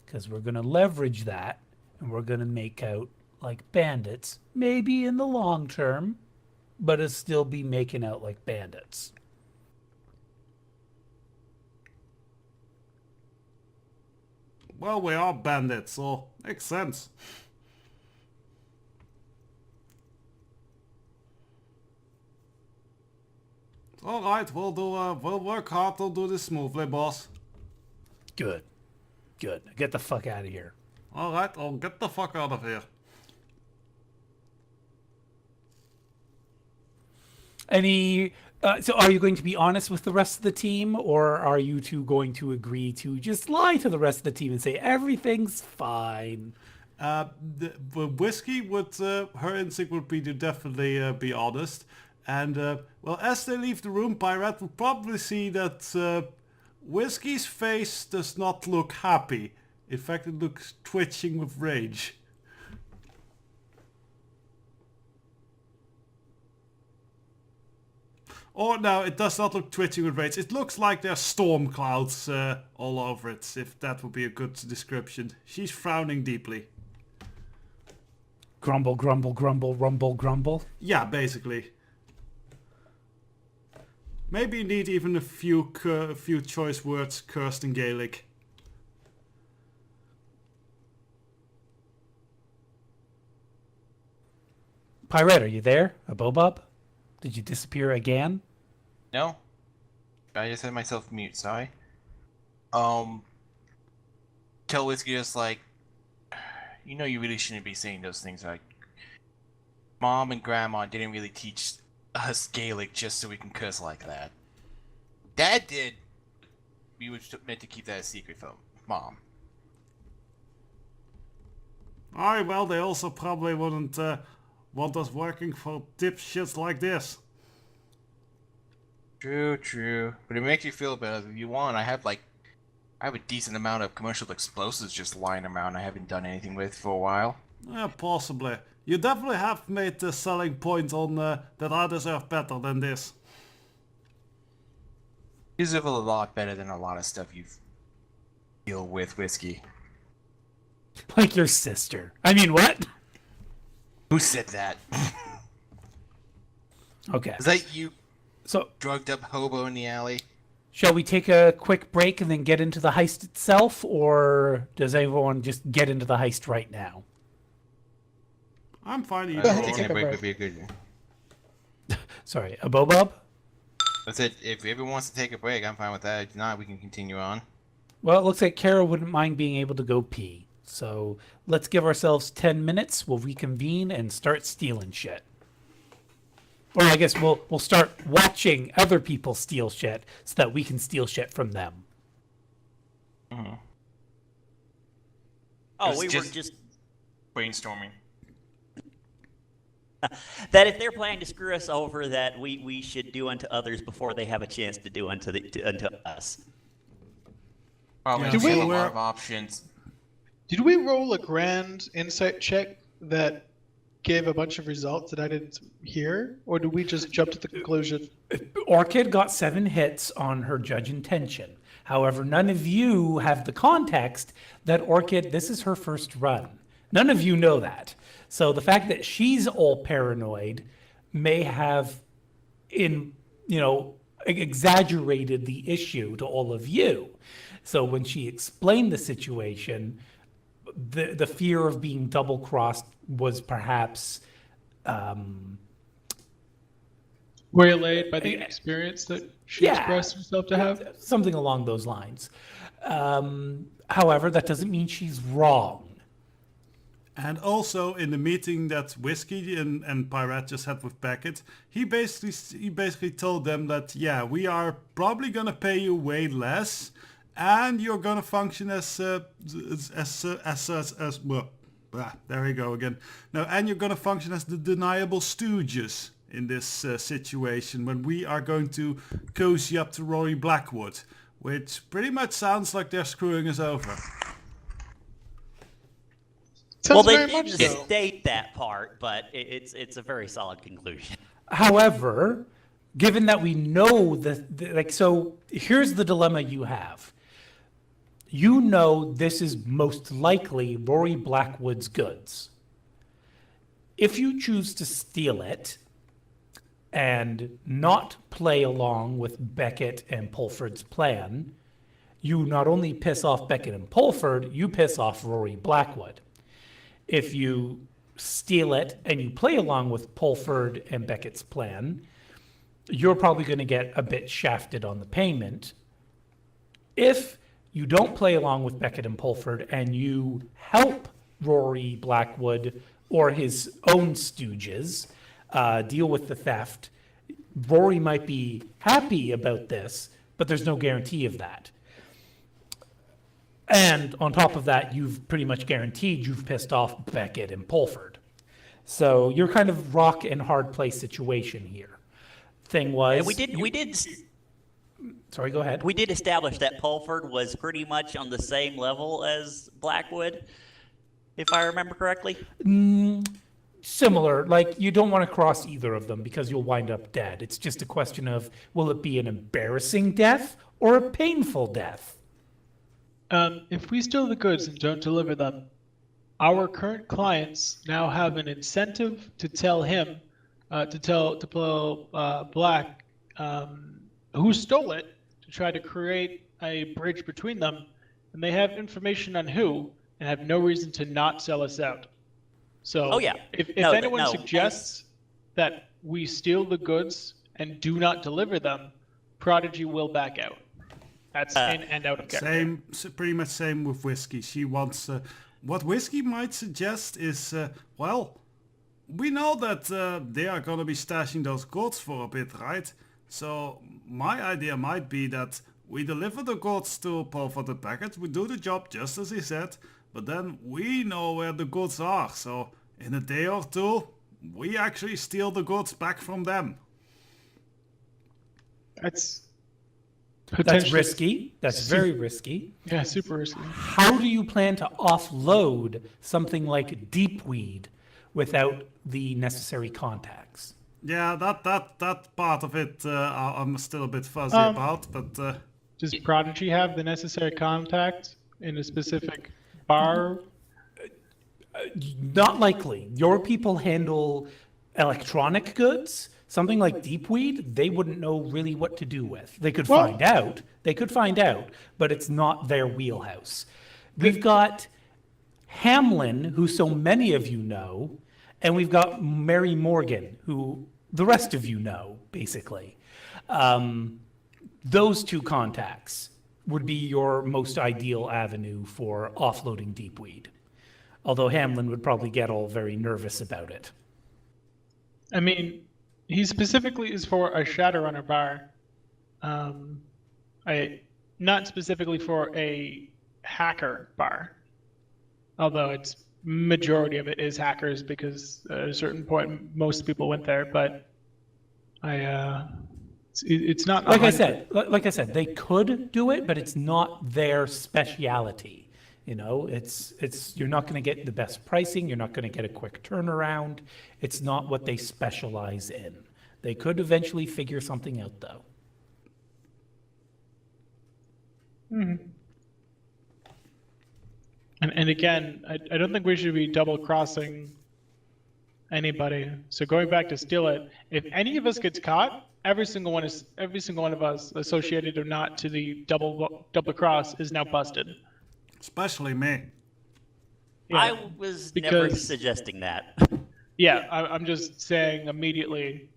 Because we're going to leverage that and we're going to make out like bandits. Maybe in the long term, but it'll still be making out like bandits. Well, we are bandits, so makes sense. Alright, we'll work hard to do this smoothly, boss. Good. Good. Get the fuck out of here. Alright, I'll get the fuck out of here. So are you going to be honest with the rest of the team, or are you two going to agree to just lie to the rest of the team and say everything's fine? The whiskey would, her instinct would be to definitely be honest. And, well, as they leave the room, Pirate will probably see that Whiskey's face does not look happy. In fact, it looks twitching with rage. Or no, it does not look twitching with rage. It looks like there's storm clouds all over it, if that would be a good description. She's frowning deeply. Grumble, grumble, grumble, rumble, grumble. Yeah, basically. Maybe you need even a few choice words cursed in Gaelic. Pirate, are you there? A Bobob? Did you disappear again? No? I just had myself mute, sorry. Tell Whiskey just like, you know you really shouldn't be saying those things, like, Mom and Grandma didn't really teach us Gaelic just so we can curse like that. Dad did. We were meant to keep that a secret from Mom. Aye, well, they also probably wouldn't want us working for dipshits like this. True, true. But it makes you feel better if you want. I have a decent amount of commercial explosives just lying around I haven't done anything with for a while. Yeah, possibly. You definitely have made the selling point on that I deserve better than this. You deserve a lot better than a lot of stuff you've deal with, Whiskey. Like your sister. I mean, what? Who said that? Okay. Is that you, So, drugged up hobo in the alley? shall we take a quick break and then get into the heist itself, or does everyone just get into the heist right now? I'm fine I either think or. taking a break would be a good. Sorry, a Bobob? That's it. If everyone wants to take a break, I'm fine with that. If not, we can continue on. Well, it looks like Kara wouldn't mind being able to go pee. So let's give ourselves 10 minutes. We'll reconvene and start stealing shit. Or I guess we'll start watching other people steal shit so that we can steal shit from them. Oh, was we were just- just Brainstorming. that if they're planning to screw us over, that we should do unto others before they have a chance to do unto us. Probably Yeah, have so a we're- lot of options. Did we roll a grand insight check that gave a bunch of results that I didn't hear, or did we just jump to the conclusion? Orchid got 7 hits on her judge intention. However, none of you have the context that Orchid, this is her first run. None of you know that. So the fact that she's all paranoid may have exaggerated the issue to all of you. So when she explained the situation, the fear of being double crossed was perhaps Waylaid by the experience that she Yeah. expressed herself to have? something along those lines. However, that doesn't mean she's wrong. And also in the meeting that Whiskey and Pirate just had with Beckett, he basically told them that, yeah, we are probably gonna pay you way less, and you're gonna function as well. There we go again. No, and you're gonna function as the deniable stooges in this situation when we are going to cozy up to Rory Blackwood, which pretty much sounds like they're screwing us over. Well, Sounds they very much didn't so. state that part, but it's a very solid conclusion. However, given that we know so here's the dilemma you have. You know this is most likely Rory Blackwood's goods. If you choose to steal it and not play along with Beckett and Pulford's plan, you not only piss off Beckett and Pulford, you piss off Rory Blackwood. If you steal it and you play along with Pulford and Beckett's plan, you're probably going to get a bit shafted on the payment. If you don't play along with Beckett and Pulford and you help Rory Blackwood or his own stooges deal with the theft, Rory might be happy about this, but there's no guarantee of that. And on top of that, you've pretty much guaranteed you've pissed off Beckett and Pulford. So you're kind of rock and hard place situation here. Thing was, And Sorry, go ahead. we did establish that Pulford was pretty much on the same level as Blackwood, if I remember correctly. Similar, like you don't want to cross either of them because you'll wind up dead. It's just a question of will it be an embarrassing death or a painful death? If we steal the goods and don't deliver them, our current clients now have an incentive to tell him, to tell Black, who stole it, to try to create a bridge between them, and they have information on who, and have no reason to not sell us out. So, Oh, yeah. if No, anyone no. suggests that we steal the goods and do not deliver them, Prodigy will back out. That's in and out of character. Pretty much same with Whiskey. She wants, what Whiskey might suggest is, we know that they are gonna be stashing those goods for a bit, right? So my idea might be that we deliver the goods to Pulford the Packet, we do the job just as he said, but then we know where the goods are, so in a day or two, we actually steal the goods back from them. That's That's potentially risky. That's very risky. Yeah, super risky. How do you plan to offload something like deep weed without the necessary contacts? Yeah, that part of it I'm still a bit fuzzy Um, about, but Does Prodigy have the necessary contact in a specific bar? Not likely. Your people handle electronic goods. Something like deep weed, they wouldn't know really what to do with. They could Well- find out. They could find out, but it's not their wheelhouse. We've got Hamlin, who so many of you know, and we've got Mary Morgan, who the rest of you know, basically. Those two contacts would be your most ideal avenue for offloading deep weed. Although Hamlin would probably get all very nervous about it. I mean, He specifically is for a Shadowrunner bar. Not specifically for a hacker bar. Although it's majority of it is hackers because at a certain point most people went there, but it's not Like I 100. said, like I said, they could do it, but it's not their speciality. You know, it's you're not going to get the best pricing. You're not going to get a quick turnaround. It's not what they specialize in. They could eventually figure something out, though. And again, I don't think we should be double crossing anybody. So going back to steal it, if any of us gets caught, every single one of us, associated or not to the double cross, is now busted. Especially me. Yeah, I was never because- suggesting that. Yeah, I'm just saying immediately.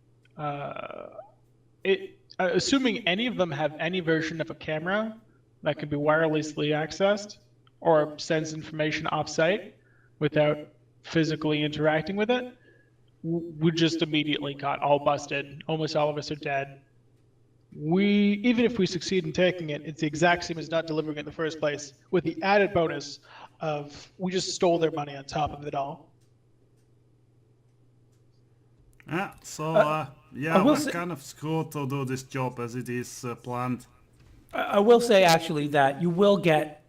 Assuming any of them have any version of a camera that can be wirelessly accessed or sends information off-site without physically interacting with it, we just immediately got all busted. Almost all of us are dead. Even if we succeed in taking it, it's the exact same as not delivering it in the first place, with the added bonus of we just stole their money on top of it all. Yeah, so, I will we're say- kind of screwed to do this job as it is planned. I will say actually that you will get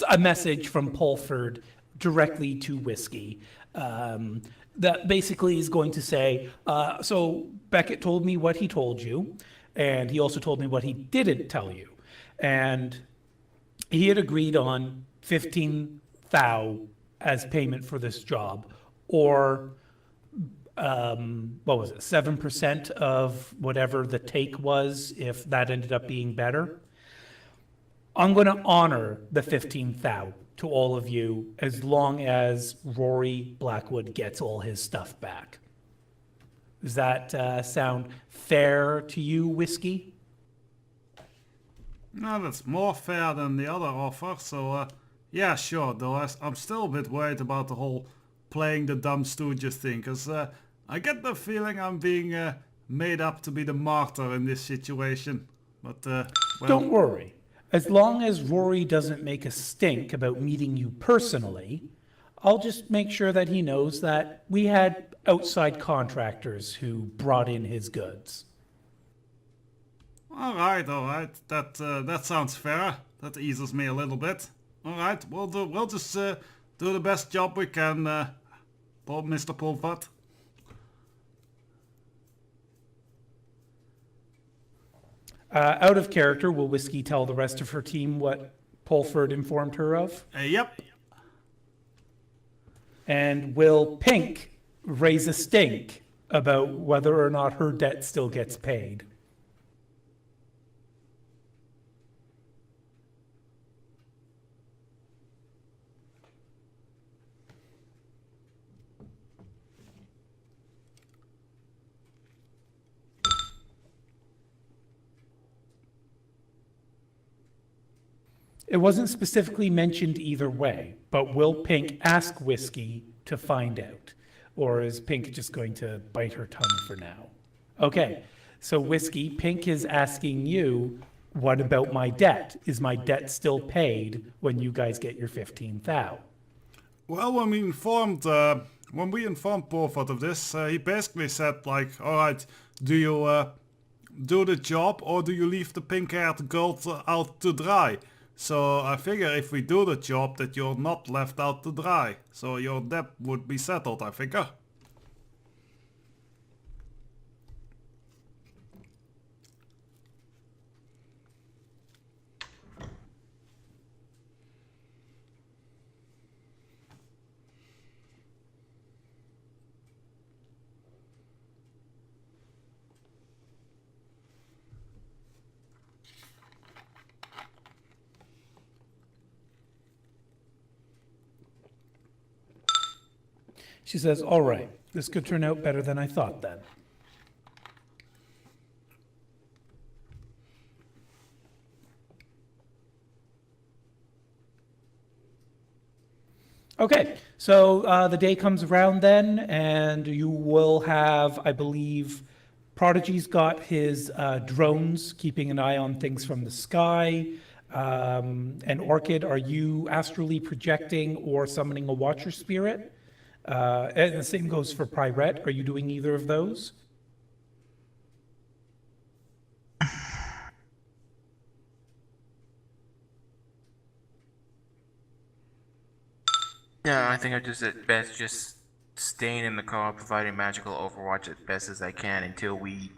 a message from Pulford directly to Whiskey that basically is going to say, so Beckett told me what he told you, and he also told me what he didn't tell you. And he had agreed on 15 thou as payment for this job, or what was it, 7% of whatever the take was if that ended up being better. I'm going to honor the 15 thou to all of you as long as Rory Blackwood gets all his stuff back. Does that sound fair to you, Whiskey? No, that's more fair than the other offer, so yeah, sure. Though I'm still a bit worried about the whole playing the dumb stooges thing, because I get the feeling I'm being made up to be the martyr in this situation. But, well, Don't worry. As long as Rory doesn't make a stink about meeting you personally, I'll just make sure that he knows that we had outside contractors who brought in his goods. all right. That sounds fair. That eases me a little bit. All right, we'll just do the best job we can, Mr. Pulford. Out of character, will Whiskey tell the rest of her team what Pulford informed her of? Yep. And will Pink raise a stink about whether or not her debt still gets paid? It wasn't specifically mentioned either way, but will Pink ask Whiskey to find out? Or is Pink just going to bite her tongue for now? Okay, so Whiskey, Pink is asking you, what about my debt? Is my debt still paid when you guys get your 15 thou? Well, when we informed Pulford of this, he basically said, like, all right, do you do the job or do you leave the pink-haired girl out to dry? So I figure if we do the job that you're not left out to dry. So your debt would be settled, I figure. She says, all right, this could turn out better than I thought then. Okay, so the day comes around then, and you will have, I believe, Prodigy's got his drones, keeping an eye on things from the sky. And Orchid, are you astrally projecting or summoning a Watcher Spirit? And the same goes for Pyrette. Are you doing either of those? Yeah, I think I just at best just staying in the car, providing magical overwatch as best as I can until we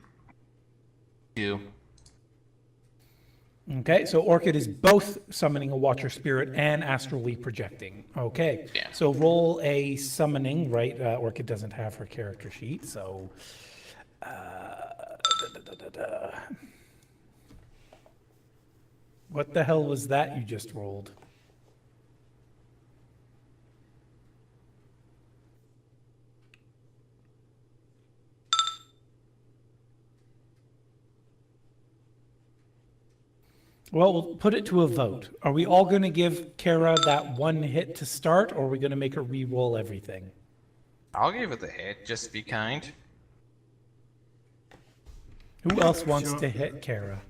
do. Okay, so Orchid is both summoning a Watcher Spirit and astrally projecting. Okay, Yeah. so roll a summoning, right? Orchid doesn't have her character sheet, so. What the hell was that you just rolled? Well, we'll put it to a vote. Are we all going to give Kara that one hit to start, or are we going to make her re-roll everything? I'll give it a hit, just to be kind. Who else wants Sure. to hit Kara?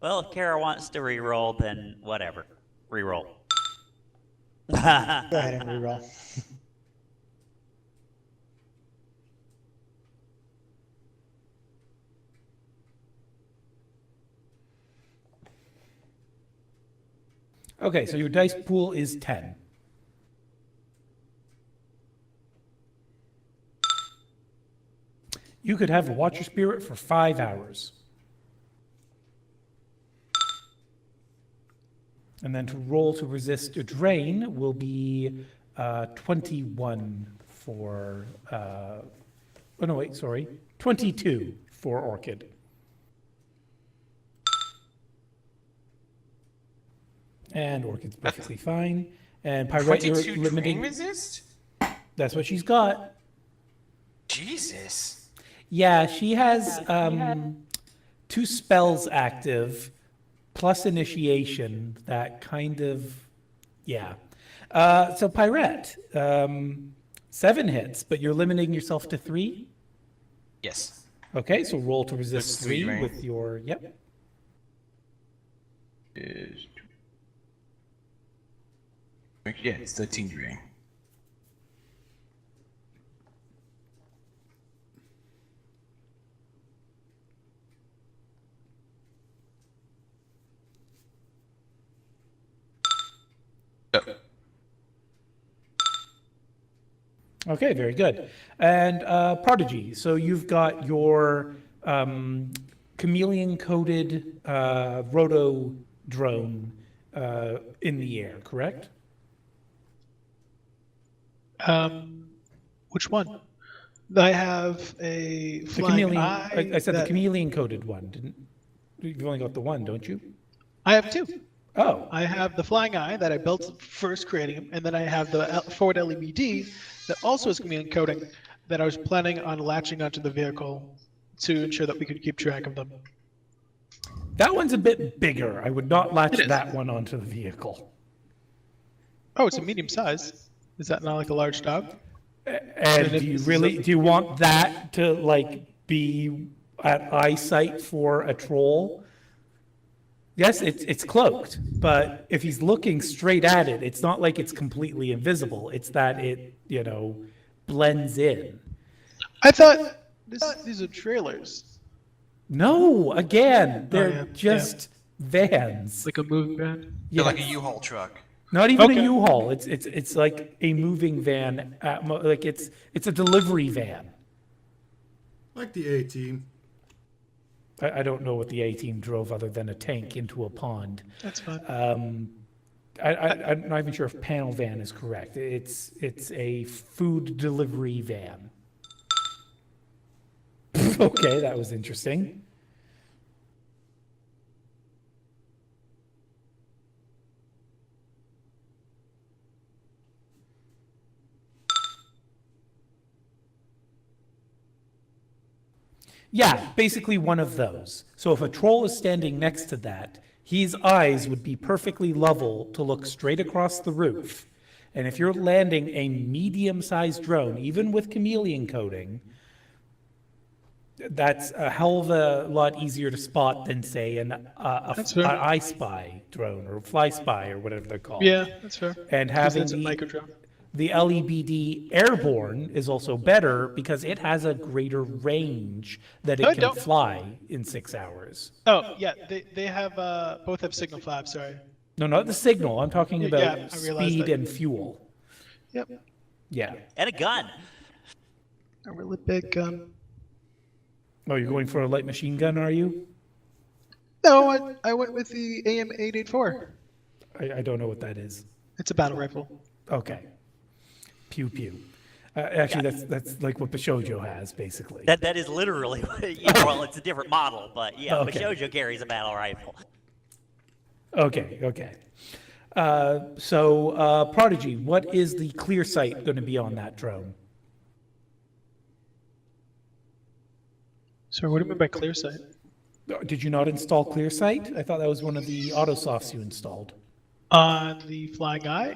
Well, if Kara wants to re-roll, then whatever. Re-roll. Go ahead and reroll. Okay, so your dice pool is 10. You could have a Watcher Spirit for 5 hours. And then to roll to resist a drain will be 21 for, oh no, wait, sorry, 22 for Orchid. And Orchid's perfectly fine. And Pyrite, you're 22 drain limiting. resist? That's what she's got. Jesus. Yeah, she has 2 spells active, plus initiation, that kind of, yeah. So Pyrette, 7 hits, but you're limiting yourself to 3? Yes. Okay, so roll to resist That's 3, 3 right? with your, yep. Yeah, it's 13 drain. Oh. Okay, very good. And Prodigy, so you've got your chameleon-coated roto drone in the air, correct? Which one? I have a The flying chameleon, eye. I said the that- chameleon-coated one, didn't, you've only got the one, don't you? I have 2. Oh, I have the flying eye that I built first creating him, and then I have the forward LEBD that also is chameleon coating that I was planning on latching onto the vehicle to ensure that we could keep track of them. that one's a bit bigger. I would not latch It is. that one onto the vehicle. Oh, it's a medium size. Is that not like a large dog? And if do you this is really, a- do you want that to like be at eyesight for a troll? Yes, it's cloaked, but if he's looking straight at it, it's not like it's completely invisible. It's that it, blends in. I thought these are trailers, No, again, they're yeah, just vans. like a moving van. They're like a Yes. U-Haul truck. Not even Okay. a U-Haul. It's like a moving van. Like it's a delivery van. Like the A-Team. I don't know what the A-Team drove other than a tank into a pond. That's fine. I'm not even sure if panel van is correct. It's a food delivery van. Okay, that was interesting. Yeah, basically one of those. So if a troll is standing next to that, his eyes would be perfectly level to look straight across the roof. And if you're landing a medium-sized drone, even with chameleon coating, that's a hell of a lot easier to spot than, say, That's fair. an I Spy drone or Fly Spy or whatever they're called. Yeah, that's fair. And 'Cause having that's a micro drone. the LEBD airborne is also better because it has a greater range that it No, can don't. fly in 6 hours. Oh, yeah, they have, both have signal flaps, sorry. No, not the signal. I'm talking Yeah, about I realized speed that. and fuel. Yep. Yeah. And a gun. A really big gun. Oh, you're going for a light machine gun, are you? No, I went with the AM-884. I don't know what that is. It's a battle rifle. Okay. Pew pew. Actually, that's like what Bishojo has, basically. That is literally, well, it's a different model, but yeah, Okay. Bishojo carries a battle rifle. Okay. So, Prodigy, what is the clear sight going to be on that drone? So what do you mean by clear sight? Did you not install clear sight? I thought that was one of the autosofts you installed. On the flying eye?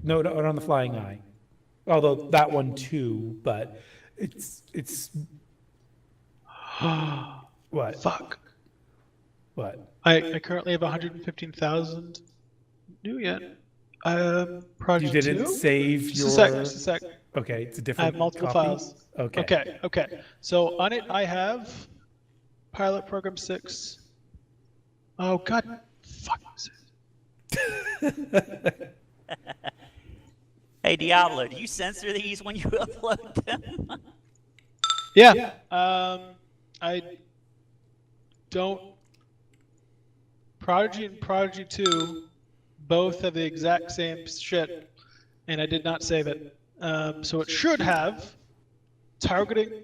No, not on the flying eye. Although that one too, but it's what? Fuck. What? I currently have 115,000 new yet. You Project didn't 2? save Just your. a sec. Okay, it's a I different. have multiple copy? files. Okay. Okay. So on it, I have Pilot Program 6. Oh, God. Fuck. Hey, Diablo, do you censor these when you upload them? Yeah. I don't. Prodigy and Prodigy 2 both have the exact same shit, and I did not save it. So it should have targeting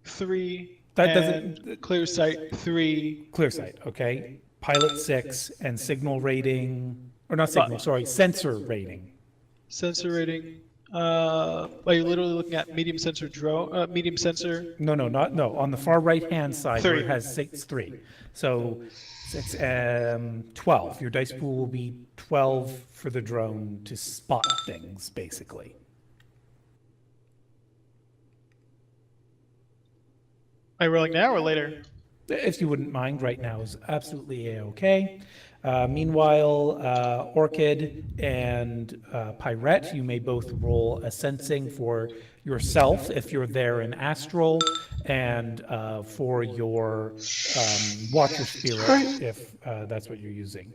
3 That and doesn't- clear sight 3. Clear sight, okay. Pilot 6 and signal rating, or not signal, sorry, sensor rating. Sensor rating. Are you literally looking at medium sensor drone? Medium sensor. No, on the far right hand side where it 3. has 3. So 6, 12. Your dice pool will be 12 for the drone to spot things, basically. Are you rolling now or later? If you wouldn't mind, right now is absolutely a-okay. Meanwhile, Orchid and Pyrette, you may both roll a sensing for yourself if you're there in Astral, and for your Watcher Spirit if that's what you're using.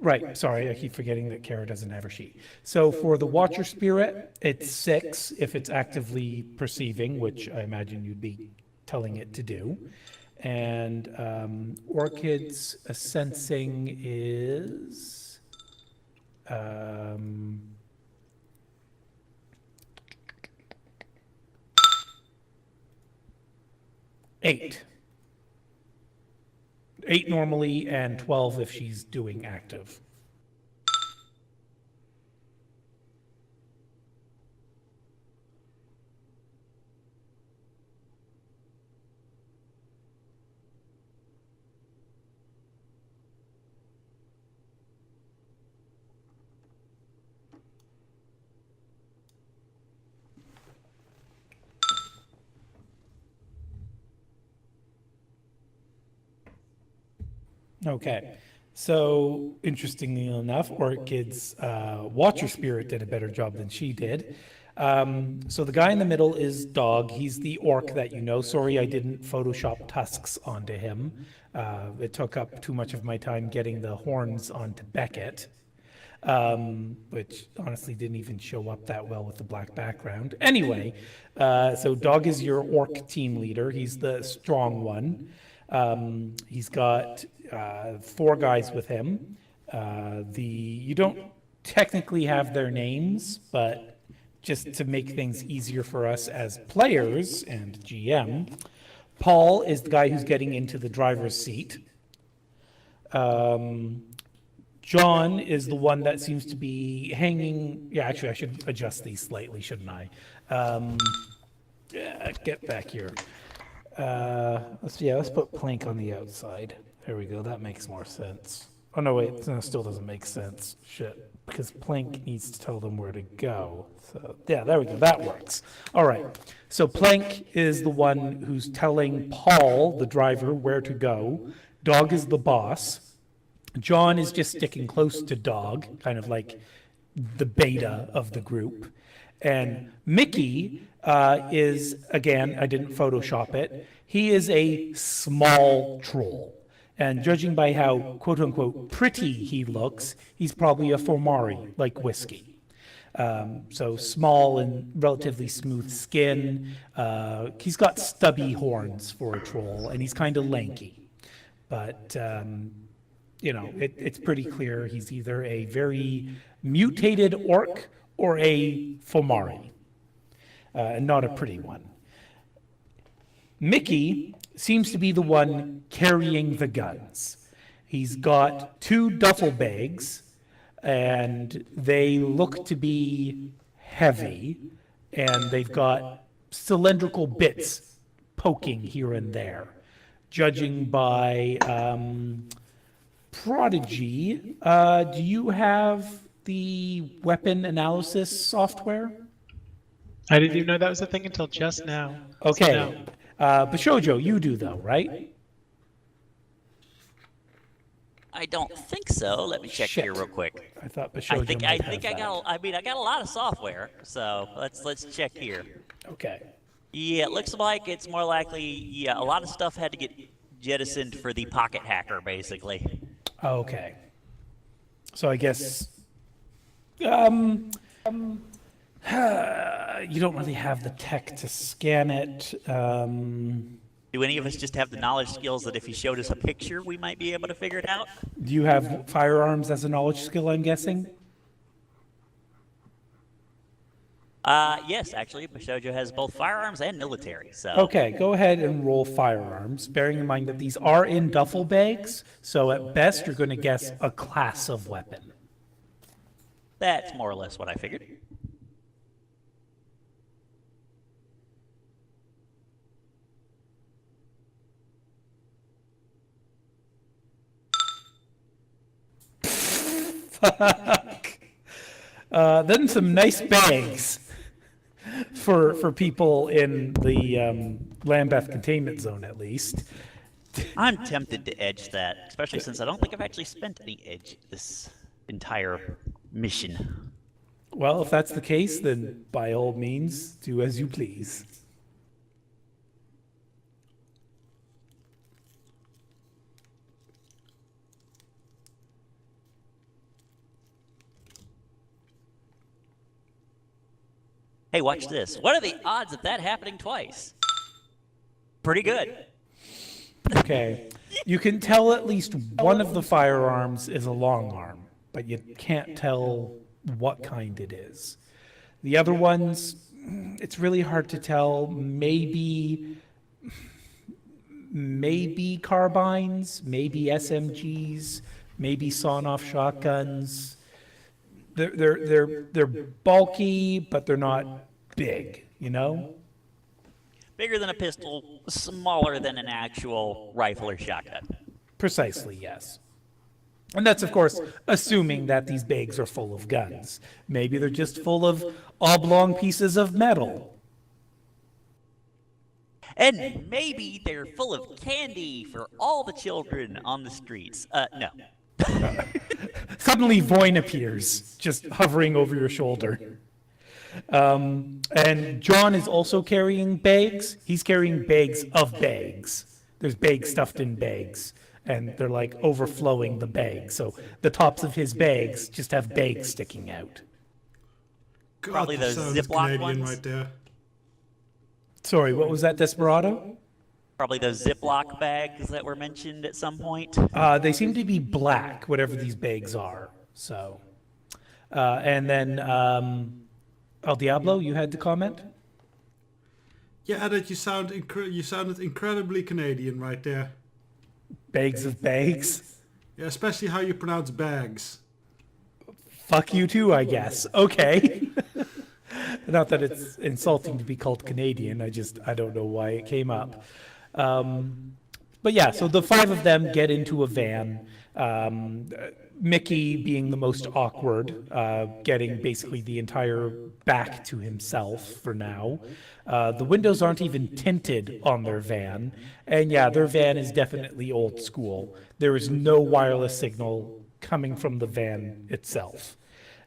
Right, sorry, I keep forgetting that Kara doesn't have her sheet. So for the Watcher Spirit, it's 6 if it's actively perceiving, which I imagine you'd be telling it to do. And Orchid's sensing is... 8. 8 normally, and 12 if she's doing active. Okay, so interestingly enough, Orchid's Watcher Spirit did a better job than she did. So the guy in the middle is Dog. He's the orc that you know. Sorry, I didn't Photoshop tusks onto him. It took up too much of my time getting the horns onto Beckett, which honestly didn't even show up that well with the black background. Anyway, so Dog is your orc team leader. He's the strong one. He's got 4 guys with him. You don't technically have their names, but just to make things easier for us as players and GM, Paul is the guy who's getting into the driver's seat. John is the one that seems to be hanging. Yeah, actually, I should adjust these slightly, shouldn't I? Yeah, get back here. Let's put Plank on the outside. There we go. That makes more sense. Oh no, wait, no, still doesn't make sense. Shit, because Plank needs to tell them where to go. So yeah, there we go. That works. All right. So Plank is the one who's telling Paul, the driver, where to go. Dog is the boss. John is just sticking close to Dog, kind of like the beta of the group. And Mickey is, again, I didn't Photoshop it, he is a small troll. And judging by how, quote unquote, pretty he looks, he's probably a Formari, like whiskey. So small and relatively smooth skin. He's got stubby horns for a troll, and he's kind of lanky. But it's pretty clear he's either a very mutated orc or a Fomari, and not a pretty one. Mickey seems to be the one carrying the guns. He's got 2 duffel bags, and they look to be heavy, and they've got cylindrical bits poking here and there. Judging by Prodigy, do you have the weapon analysis software? I didn't even know that was a thing until just now. Okay. So no. Bashojo, you do though, right? I don't think so. Let me check Shit. here real quick. I thought Bashojo I think might I have got. I got a lot of software. So let's check here. that. Okay. Yeah, it looks like it's more likely. Yeah, a lot of stuff had to get jettisoned for the pocket hacker, basically. Okay. So I guess you don't really have the tech to scan it. Do any of us just have the knowledge skills that if he showed us a picture, we might be able to figure it out? Do you have firearms as a knowledge skill, I'm guessing? Yes, actually, Bashojo has both firearms and military. So Okay, go ahead and roll firearms, bearing in mind that these are in duffel bags, so at best you're going to guess a class of weapon. that's more or less what I figured. Fuck. Then some nice bags for people in the Lambeth containment zone, at least. I'm tempted to edge that, especially since I don't think I've actually spent any edge this entire mission. Well, if that's the case, then by all means, do as you please. Hey, watch this. What are the odds of that happening twice? Pretty good. Okay. You can tell at least one of the firearms is a long arm, but you can't tell what kind it is. The other ones, it's really hard to tell. Maybe carbines, maybe SMGs, maybe sawn-off shotguns. They're bulky, but they're not big, you know? Bigger than a pistol, smaller than an actual rifle or shotgun. Precisely, yes. And that's, of course, assuming that these bags are full of guns. Maybe they're just full of oblong pieces of metal. And maybe they're full of candy for all the children on the streets. No. Suddenly, Voin appears, just hovering over your shoulder. And John is also carrying bags. He's carrying bags of bags. There's bags stuffed in bags, and they're like overflowing the bag. So the tops of his bags just have bags sticking out. God, Probably that those sounds Ziploc Canadian ones. right there. Sorry, what was that, Desperado? Probably those Ziploc bags that were mentioned at some point. They seem to be black, whatever these bags are. So, and then El Diablo, you had to comment? Yeah, that you sounded incredibly Canadian right there. Bags of bags. Yeah, especially how you pronounce bags. Fuck you too, I guess. Okay. Not that it's insulting to be called Canadian. I don't know why it came up. But yeah, so the five of them get into a van. Mickey being the most awkward, getting basically the entire back to himself for now. The windows aren't even tinted on their van. And yeah, their van is definitely old school. There is no wireless signal coming from the van itself.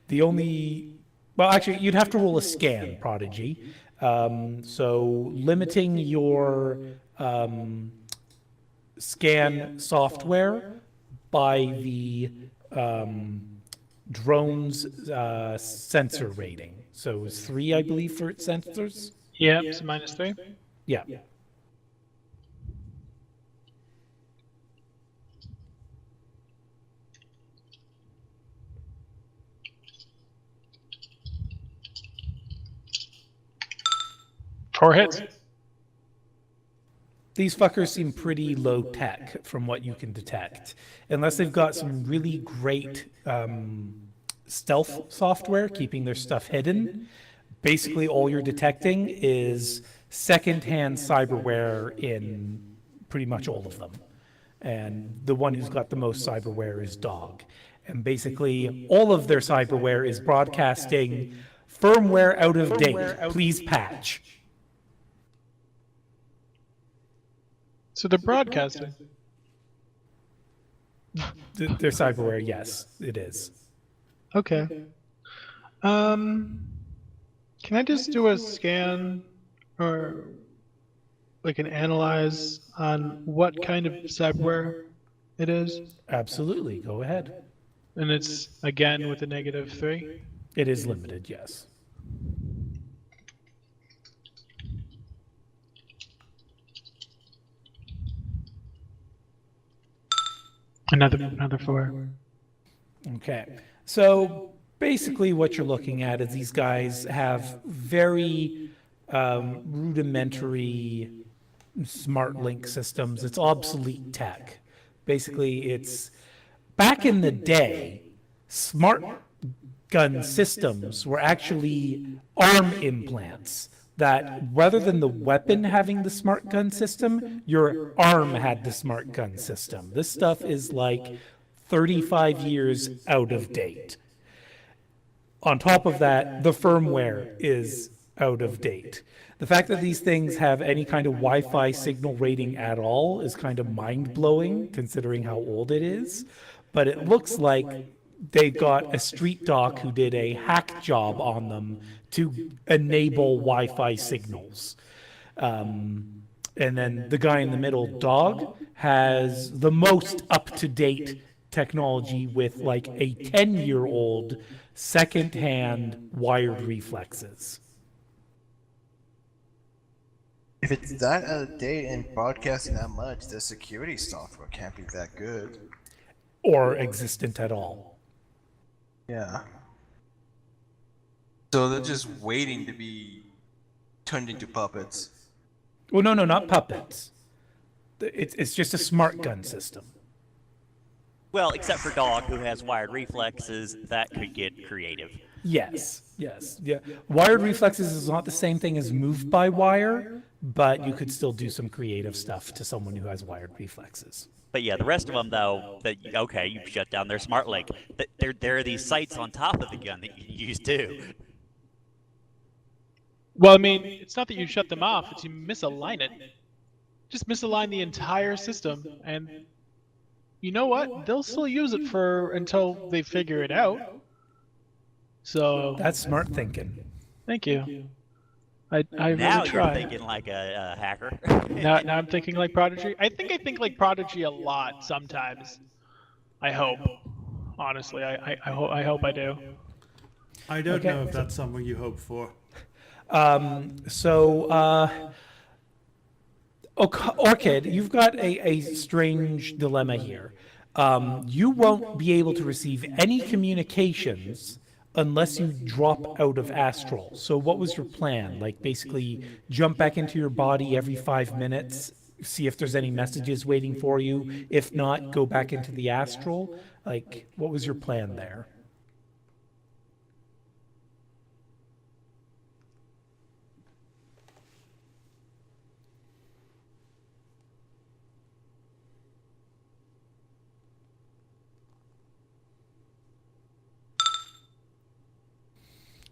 The only, well, actually, you'd have to roll a scan, Prodigy. So limiting your scan software by the drone's sensor rating. So it was 3, I believe, for its sensors. Yeah, it's -3. Yeah. Four hits. These fuckers seem pretty low tech from what you can detect. Unless they've got some really great stealth software keeping their stuff hidden, basically all you're detecting is secondhand cyberware in pretty much all of them. And the one who's got the most cyberware is Dog. And basically all of their cyberware is broadcasting firmware out of date, please patch. So they're broadcasting. Their cyberware, yes, it is. Okay. Can I just do a scan or like an analyze on what kind of cyberware it is? Absolutely, go ahead. And it's again with a -3. It is limited, yes. Another 4. Okay. So basically what you're looking at is these guys have very rudimentary smart link systems. It's obsolete tech. Basically, it's back in the day, smart gun systems were actually arm implants that rather than the weapon having the smart gun system, your arm had the smart gun system. This stuff is like 35 years out of date. On top of that, the firmware is out of date. The fact that these things have any kind of Wi-Fi signal rating at all is kind of mind-blowing, considering how old it is. But it looks like they got a street doc who did a hack job on them to enable Wi-Fi signals. And then the guy in the middle, Dog, has the most up-to-date technology with like a 10-year-old second-hand wired reflexes. If it's that out of date and broadcasting that much, the security software can't be that good. Or existent at all. Yeah. So they're just waiting to be turned into puppets. Well, no, not puppets. It's just a smart gun system. Well, except for Dog, who has wired reflexes, that could get creative. Yes. Yeah. Wired reflexes is not the same thing as move by wire, but you could still do some creative stuff to someone who has wired reflexes. But yeah, the rest of them, though, okay, you shut down their smart link. There are these sights on top of the gun that you can use too. Well, I mean, it's not that you shut them off, it's you misalign it. Just misalign the entire system, and you know what? They'll still use it until they figure it out. So That's smart thinking. thank you. I Now really you're try. thinking like a hacker. Now I'm thinking like Prodigy. I think like Prodigy a lot sometimes. I hope. Honestly, I hope I do. I don't Okay. know if that's something you hope for. Orchid, you've got a strange dilemma here. You won't be able to receive any communications unless you drop out of astral. So what was your plan? Like basically jump back into your body every 5 minutes, see if there's any messages waiting for you. If not, go back into the astral. Like, what was your plan there?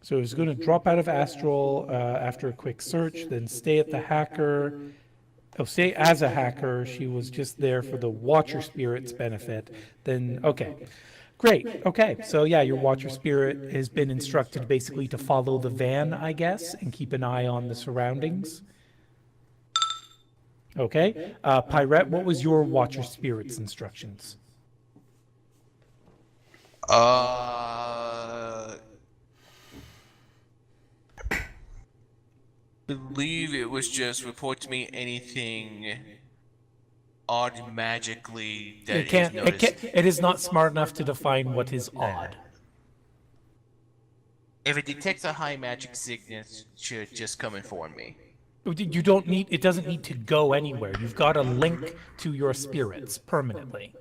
So he's going to drop out of astral after a quick search, then stay at the hacker. Oh, stay as a hacker. She was just there for the Watcher Spirit's benefit. Then, okay. Great. Okay. So, yeah, your Watcher Spirit has been instructed basically to follow the van, I guess, and keep an eye on the surroundings. Okay. Pirate, what was your Watcher Spirit's instructions? Believe it was just report to me anything odd magically that It can't, is noticed. it is not smart enough to define what is odd. If it detects a high magic signature, just come inform me. You don't need, it doesn't need to go anywhere. You've got a link to your spirits permanently.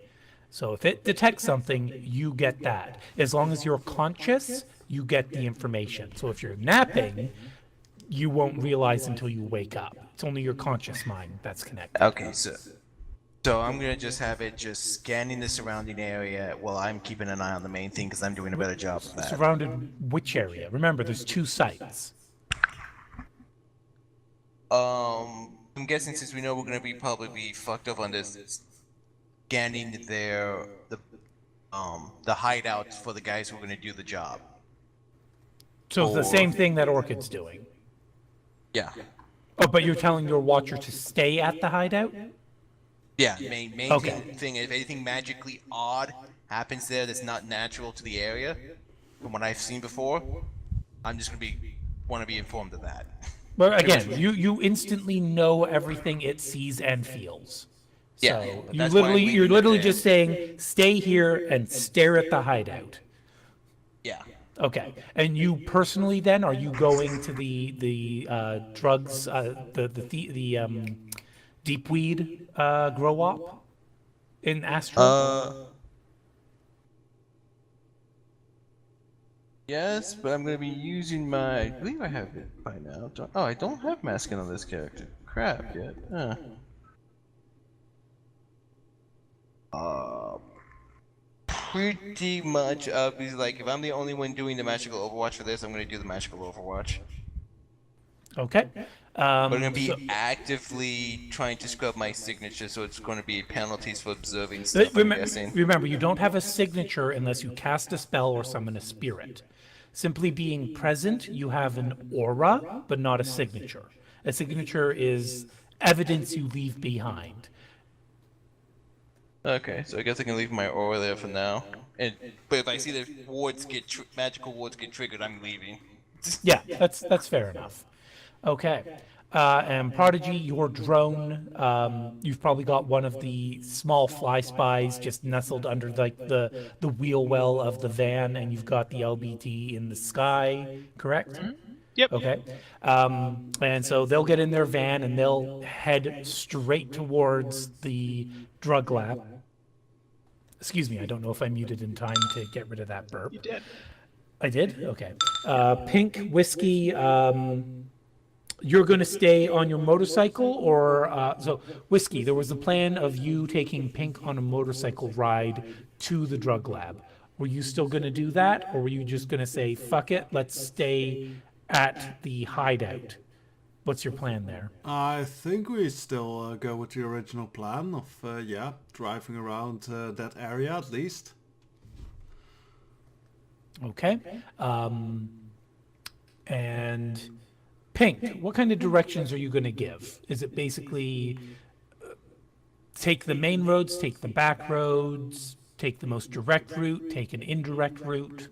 So if it detects something, you get that. As long as you're conscious, you get the information. So if you're napping, you won't realize until you wake up. It's only your conscious mind that's connected. Okay, so I'm gonna just have it just scanning the surrounding area while I'm keeping an eye on the main thing because I'm doing a better job of that. Surrounded which area? Remember, there's 2 sites. I'm guessing since we know we're gonna be probably be fucked up on this, scanning the hideouts for the guys who are gonna do the job. So it's the same thing that Orchid's doing. Yeah. Oh, but you're telling your Watcher to stay at the hideout? Yeah, main Okay. thing, if anything magically odd happens there that's not natural to the area, from what I've seen before, I'm just gonna want to be informed of that. But again, you instantly know everything it sees and feels. Yeah, So that's why I'm you're leaving it literally there. just saying, stay here and stare at the hideout. Yeah. Okay. And you personally then, are you going to the drugs, the deep weed grow op in Astral? Yes, but I'm gonna be using my. I believe I have it by now. I don't have masking on this character. Crap yet. Pretty much. Because like, if I'm the only one doing the magical Overwatch for this, I'm gonna do the magical Overwatch. Okay. But I'm gonna be So- actively trying to scrub my signature, so it's gonna be penalties for observing stuff. I'm guessing. Remember, you don't have a signature unless you cast a spell or summon a spirit. Simply being present, you have an aura, but not a signature. A signature is evidence you leave behind. Okay, so I guess I can leave my aura there for now. But if I see the wards magical wards get triggered, I'm leaving. Yeah, that's fair enough. Okay. And Prodigy, your drone, you've probably got one of the small fly spies just nestled under like the wheel well of the van, and you've got the LBT in the sky, correct? Yep. Okay. And so they'll get in their van and they'll head straight towards the drug lab. Excuse me, I don't know if I muted in time to get rid of that burp. You did. I did? Okay. Pink, Whiskey, you're going to stay on your motorcycle, or so Whiskey, there was a plan of you taking Pink on a motorcycle ride to the drug lab. Were you still going to do that, or were you just going to say, fuck it, let's stay at the hideout? What's your plan there? I think we still go with the original plan of, yeah, driving around that area at least. Okay. And Pink, what kind of directions are you going to give? Is it basically take the main roads, take the back roads, take the most direct route, take an indirect route?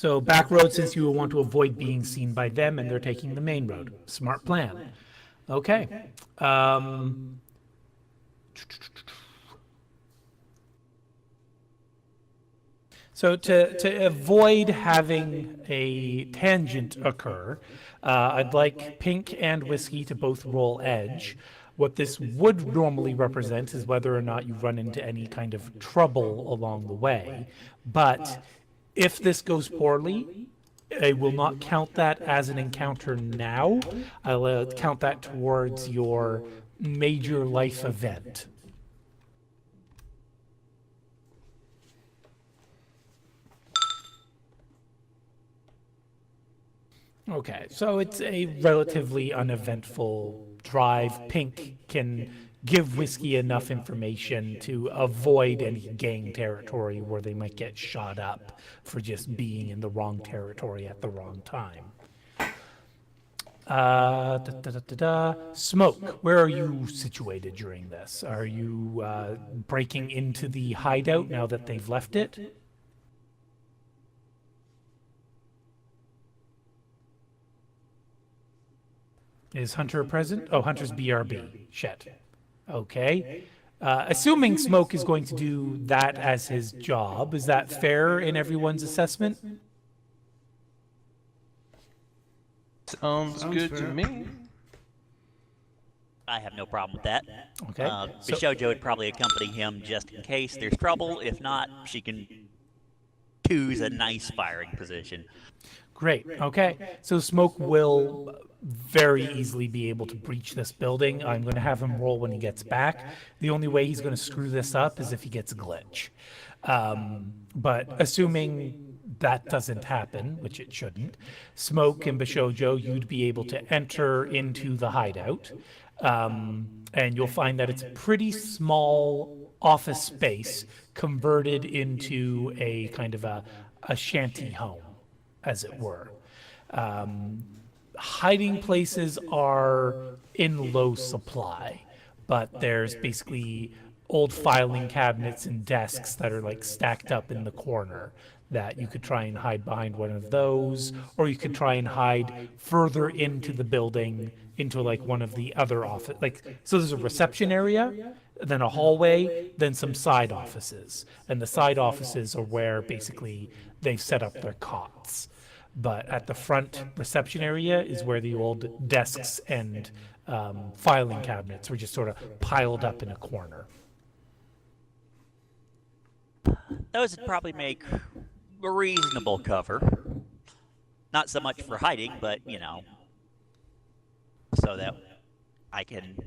So back road, since you want to avoid being seen by them, and they're taking the main road. Smart plan. Okay. So to avoid having a tangent occur, I'd like Pink and Whiskey to both roll edge. What this would normally represent is whether or not you run into any kind of trouble along the way. But if this goes poorly, I will not count that as an encounter now. I'll count that towards your major life event. Okay, so it's a relatively uneventful drive. Pink can give Whiskey enough information to avoid any gang territory where they might get shot up for just being in the wrong territory at the wrong time. Smoke, where are you situated during this? Are you breaking into the hideout now that they've left it? Is Hunter present? Oh, Hunter's BRB. Shit. Okay. Assuming Smoke is going to do that as his job, is that fair in everyone's assessment? Sounds good to me. I have no problem with that. Okay. So, Bishojo would probably accompany him just in case there's trouble. If not, she can choose a nice firing position. great. Okay. So Smoke will very easily be able to breach this building. I'm going to have him roll when he gets back. The only way he's going to screw this up is if he gets a glitch. But assuming that doesn't happen, which it shouldn't, Smoke and Bishojo, you'd be able to enter into the hideout. And you'll find that it's a pretty small office space converted into a kind of a shanty home, as it were. Hiding places are in low supply, but there's basically old filing cabinets and desks that are like stacked up in the corner that you could try and hide behind one of those, or you could try and hide further into the building into like one of the other office, like, so there's a reception area, then a hallway, then some side offices, and the side offices are where basically they've set up their cots. But at the front reception area is where the old desks and filing cabinets were just sort of piled up in a corner. Those would probably make a reasonable cover. Not so much for hiding, but, you know, so that I can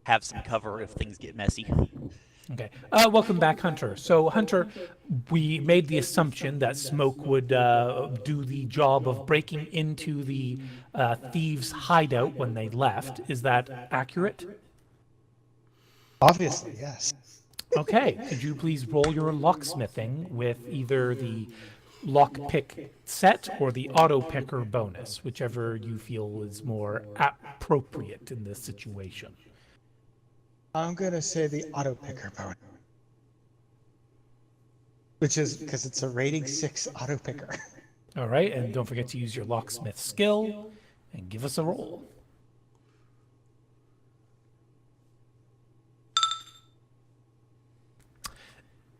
have some cover if things get messy. Okay. Welcome back, Hunter. So, Hunter, we made the assumption that Smoke would do the job of breaking into the thieves' hideout when they left. Is that accurate? Obviously, yes. Okay. Could you please roll your locksmithing with either the lockpick set or the auto picker bonus, whichever you feel is more appropriate in this situation? I'm gonna say the auto picker bonus, which is because it's a rating 6 auto picker. All right, and don't forget to use your locksmith skill and give us a roll.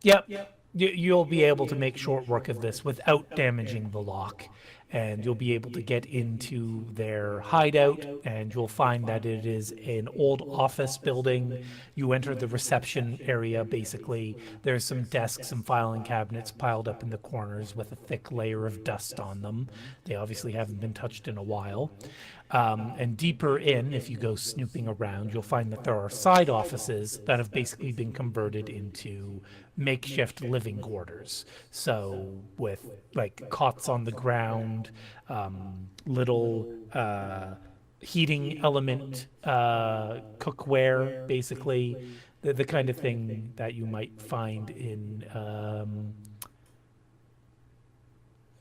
Yep, you'll be able to make short work of this without damaging the lock, and you'll be able to get into their hideout, and you'll find that it is an old office building. You enter the reception area, basically. There's some desks and filing cabinets piled up in the corners with a thick layer of dust on them. They obviously haven't been touched in a while. And deeper in, if you go snooping around, you'll find that there are side offices that have basically been converted into makeshift living quarters. So with like cots on the ground, little heating element, cookware, basically, the kind of thing that you might find in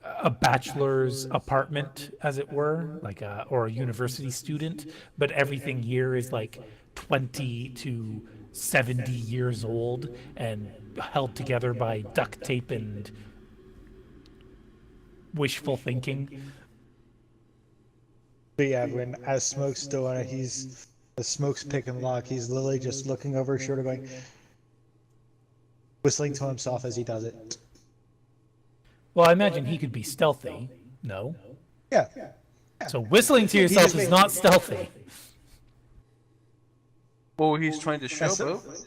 a bachelor's apartment, as it were, like or a university student, but everything here is like 20 to 70 years old and held together by duct tape and wishful thinking. But yeah, when as Smoke's still on it, as Smoke's pick and lock, he's literally just looking over his shoulder, going, whistling to himself as he does it. Well, I imagine he could be stealthy. No. Yeah. So whistling to yourself is not stealthy. Well, he's trying to That's showboat.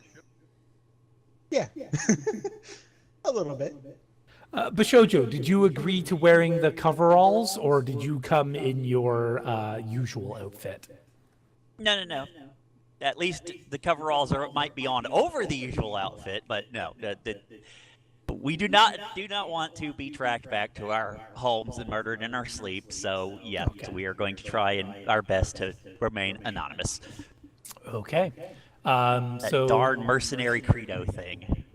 Yeah. A little bit. Bashojo, did you agree to wearing the coveralls, or did you come in your usual outfit? No. At least the coveralls might be on over the usual outfit, but no. We do not want to be tracked back to our homes and murdered in our sleep. So yeah, Okay. so we are going to try our best to remain anonymous. Okay. That So darn mercenary credo thing.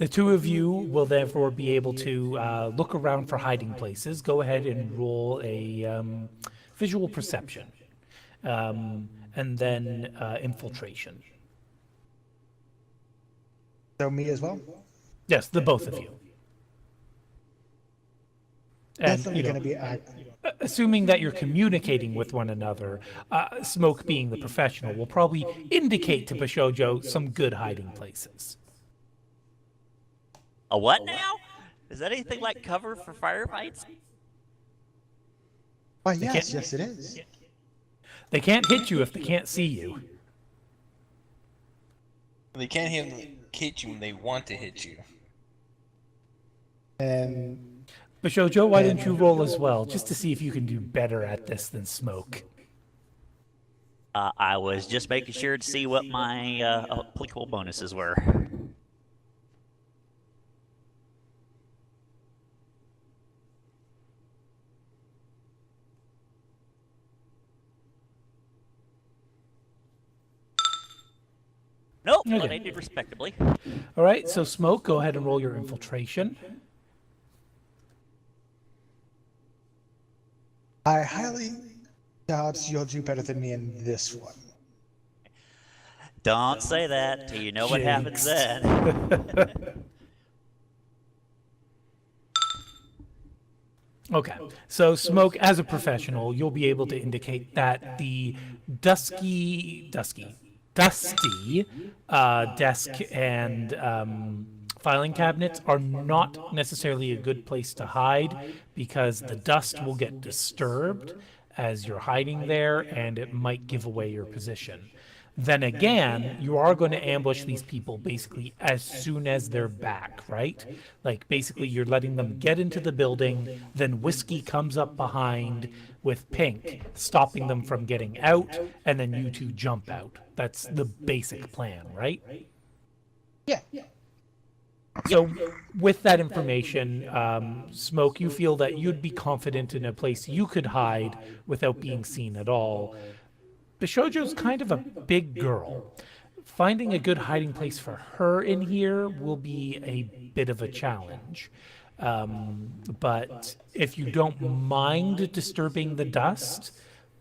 the two of you will therefore be able to look around for hiding places. Go ahead and roll a visual perception, and then infiltration. So me as well? Yes, the both of you. And, Definitely going to be assuming that you're communicating with one another, Smoke being the professional will probably indicate to Bashojo some good hiding places. A what now? Is that anything like cover for firefights? Why, can't- yes, it is. They can't hit you if they can't see you. They can't hit you when they want to hit you. And Bashojo, why don't you roll as well, just to see if you can do better at this than Smoke? I was just making sure to see what my applicable bonuses were. Nope, but Okay. I did respectably. All right, so Smoke, go ahead and roll your infiltration. I highly doubt you'll do better than me in this one. Don't say that till you know what happens Jinxed. then. Okay, so Smoke, as a professional, you'll be able to indicate that the dusty desk and filing cabinets are not necessarily a good place to hide because the dust will get disturbed as you're hiding there and it might give away your position. Then again, you are going to ambush these people basically as soon as they're back, right? Like basically you're letting them get into the building, then Whiskey comes up behind with Pink, stopping them from getting out, and then you two jump out. That's the basic plan, right? Yeah. So with that information, Smoke, you feel that you'd be confident in a place you could hide without being seen at all. Bishojo's kind of a big girl. Finding a good hiding place for her in here will be a bit of a challenge. But if you don't mind disturbing the dust,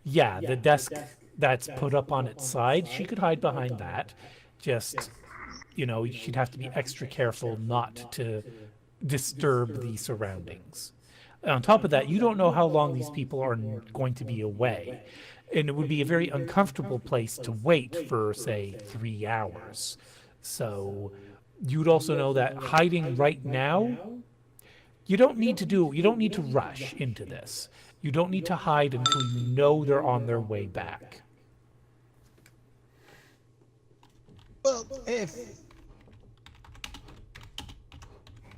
yeah, the desk that's put up on its side, she could hide behind that. Just, she'd have to be extra careful not to disturb the surroundings. On top of that, you don't know how long these people are going to be away. And it would be a very uncomfortable place to wait for, say, 3 hours. So you'd also know that hiding right now, you don't need to rush into this. You don't need to hide until you know they're on their way back. Well, if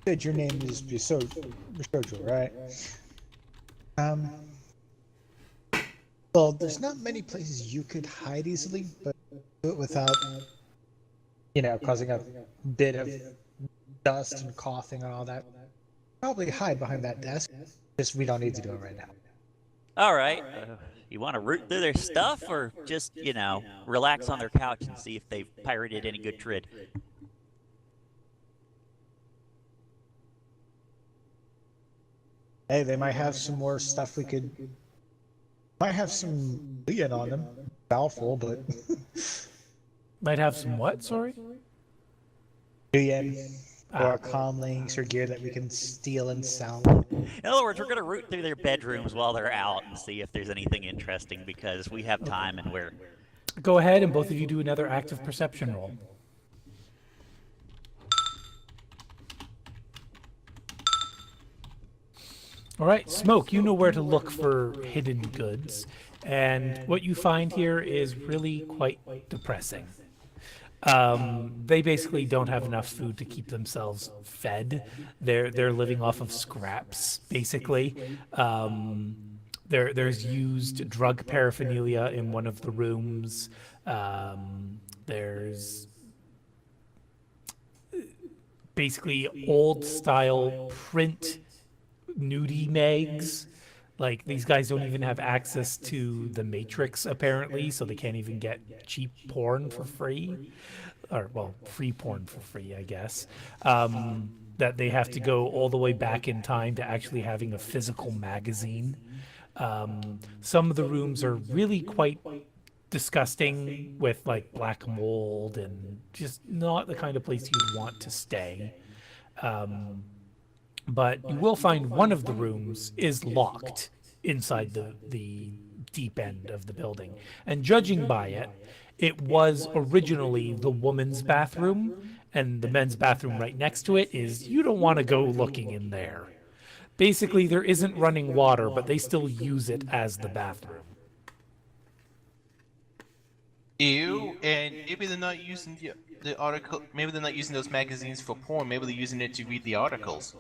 said your name is Bishojo, right? Well, there's not many places you could hide easily, but do it without, causing a bit of dust and coughing and all that. Probably hide behind that desk. Just we don't need to do it right now. All right. You want to root through their stuff or just, relax on their couch and see if they've pirated any good trid? Hey, they might have some more stuff we could. Might have some Leon on them. Doubtful, but Might have some what, sorry? Leon. or comlinks or gear that we can steal and sell. In other words, we're going to root through their bedrooms while they're out and see if there's anything interesting because we have time and we're. Go ahead, and both of you do another active perception roll. All right, Smoke, you know where to look for hidden goods, and what you find here is really quite depressing. They basically don't have enough food to keep themselves fed. They're living off of scraps, basically. There's used drug paraphernalia in one of the rooms. There's basically old style print nudie mags. Like, these guys don't even have access to the Matrix, apparently, so they can't even get cheap porn for free. Or, well, free porn for free, I guess. That they have to go all the way back in time to actually having a physical magazine. Some of the rooms are really quite disgusting with, like, black mold and just not the kind of place you'd want to stay. But you will find one of the rooms is locked inside the deep end of the building. And judging by it, it was originally the woman's bathroom, and the men's bathroom right next to it is, you don't want to go looking in there. Basically, there isn't running water, but they still use it as the bathroom. Ew, and maybe they're not using the article. Maybe they're not using those magazines for porn. Maybe they're using it to read the articles.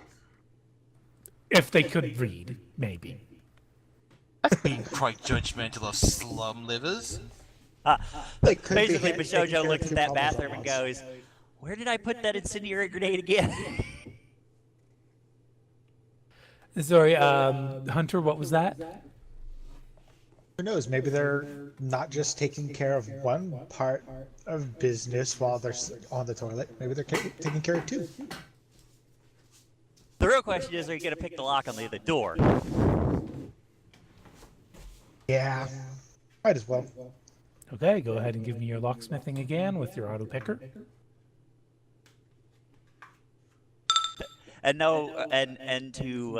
If they could read, maybe. That's being quite judgmental of slum livers. They could be Basically, taking Bishojo care looks of at that two bathroom problems and at once. goes, "Where did I put that incendiary grenade again?" Sorry, Hunter, what was that? Who knows? Maybe they're not just taking care of one part of business while they're on the toilet. Maybe they're taking care of two. The real question is, are you going to pick the lock on the other door? Yeah, might as well. Okay, go ahead and give me your locksmithing again with your auto picker. And no, and to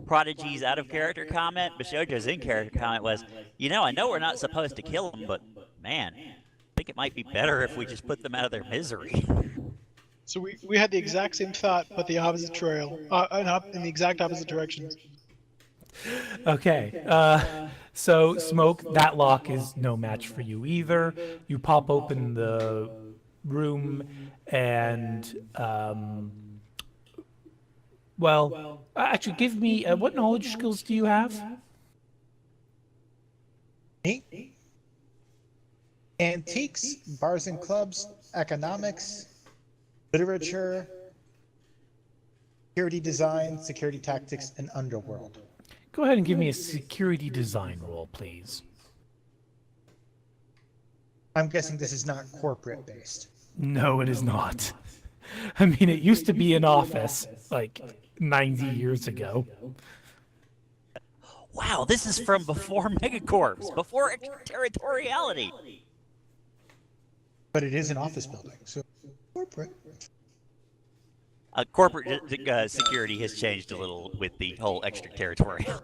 Prodigy's out of character comment, Bishojo's in character comment was, I know we're not supposed to kill them, but man, I think it might be better if we just put them out of their misery. So we had the exact same thought, but the opposite trail, in the exact opposite directions. Okay, so Smoke, that lock is no match for you either. You pop open the room and, well, actually, give me, what knowledge skills do you have? Me? Antiques, bars and clubs, economics, literature, security design, security tactics, and underworld. Go ahead and give me a security design roll, please. I'm guessing this is not corporate based. No, it is not. I mean, it used to be an office, like 90 years ago. Wow, this is from before Megacorps, before extraterritoriality. But it is an office building, so corporate. Corporate security has changed a little with the whole extraterritorial.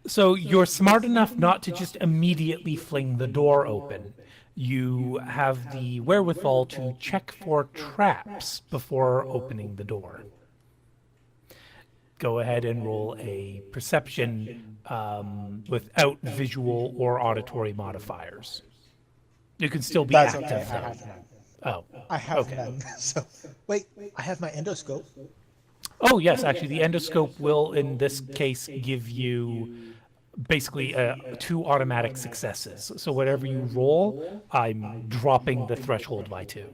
So you're smart enough not to just immediately fling the door open. You have the wherewithal to check for traps before opening the door. Go ahead and roll a perception without visual or auditory modifiers. You can still be That's active, okay, I though. have none. Oh, I have okay. none. So, wait, I have my endoscope. Oh, yes, actually, the endoscope will, in this case, give you basically 2 automatic successes. So whatever you roll, I'm dropping the threshold by 2.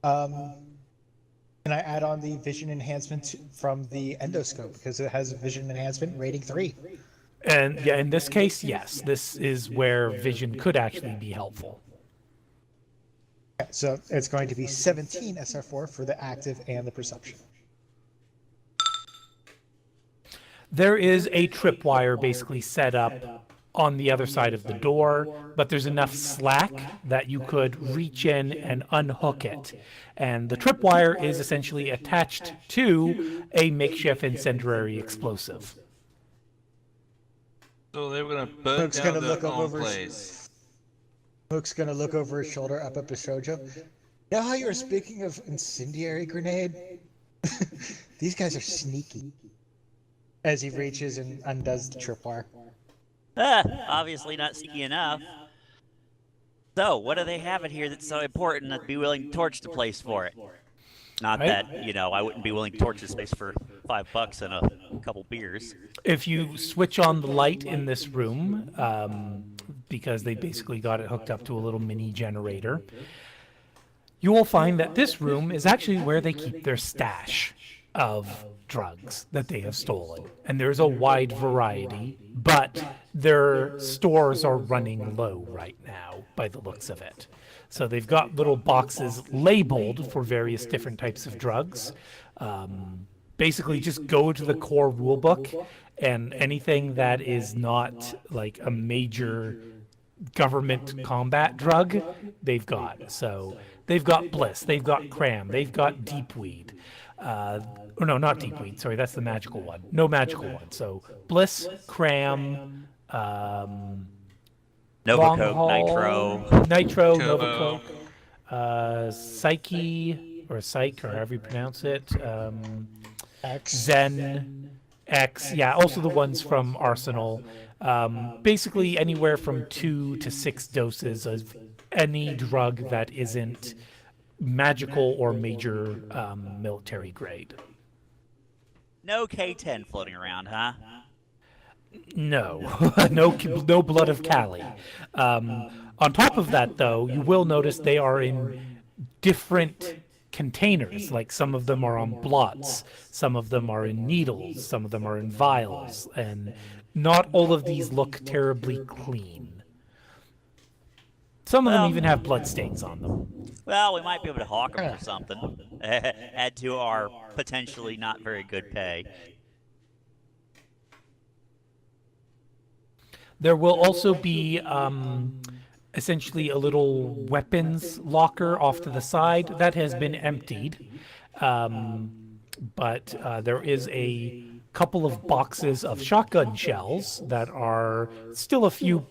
Can I add on the vision enhancement from the endoscope because it has a vision enhancement rating 3? And yeah, in this case, yes, this is where vision could actually be helpful. So it's going to be 17 SR4 for the active and the perception. There is a tripwire basically set up on the other side of the door, but there's enough slack that you could reach in and unhook it. And the tripwire is essentially attached to a makeshift incendiary explosive. So they were gonna burn Mook's down gonna their look own over his- place. Mook's gonna look over his shoulder up at Bishojo. You know how you were speaking of incendiary grenade? These guys are sneaky. As he reaches and undoes the tripwire. Obviously not sneaky enough. So, what do they have in here that's so important that be willing to torch the place for it? Not Right. that, you know, I wouldn't be willing to torch this place for $5 and a couple beers. If you switch on the light in this room, because they basically got it hooked up to a little mini generator, you will find that this room is actually where they keep their stash of drugs that they have stolen. And there's a wide variety, but their stores are running low right now by the looks of it. So they've got little boxes labeled for various different types of drugs. Basically, just go to the core rulebook, and anything that is not like a major government combat drug, they've got. So they've got Bliss, they've got Cram, they've got Deep Weed. Or no, not Deep Weed. Sorry, that's the magical one. No magical one. So Bliss, Cram, Nova Long Coke, Haul, Nitro. Nova Coke, Psyche, or Psych, or however you pronounce it. X. Zen, X, yeah, also the ones from Arsenal. Basically, anywhere from 2 to 6 doses of any drug that isn't magical or major military grade. No K10 floating around, huh? No, no blood of Cali. On top of that, though, you will notice they are in different containers. Like some of them are on blots, some of them are in needles, some of them are in vials, and not all of these look terribly clean. Some of them even have blood stains on them. Well, we might be able to hawk them for something. Add to our potentially not very good pay. There will also be essentially a little weapons locker off to the side that has been emptied, but there is a couple of boxes of shotgun shells that are still a few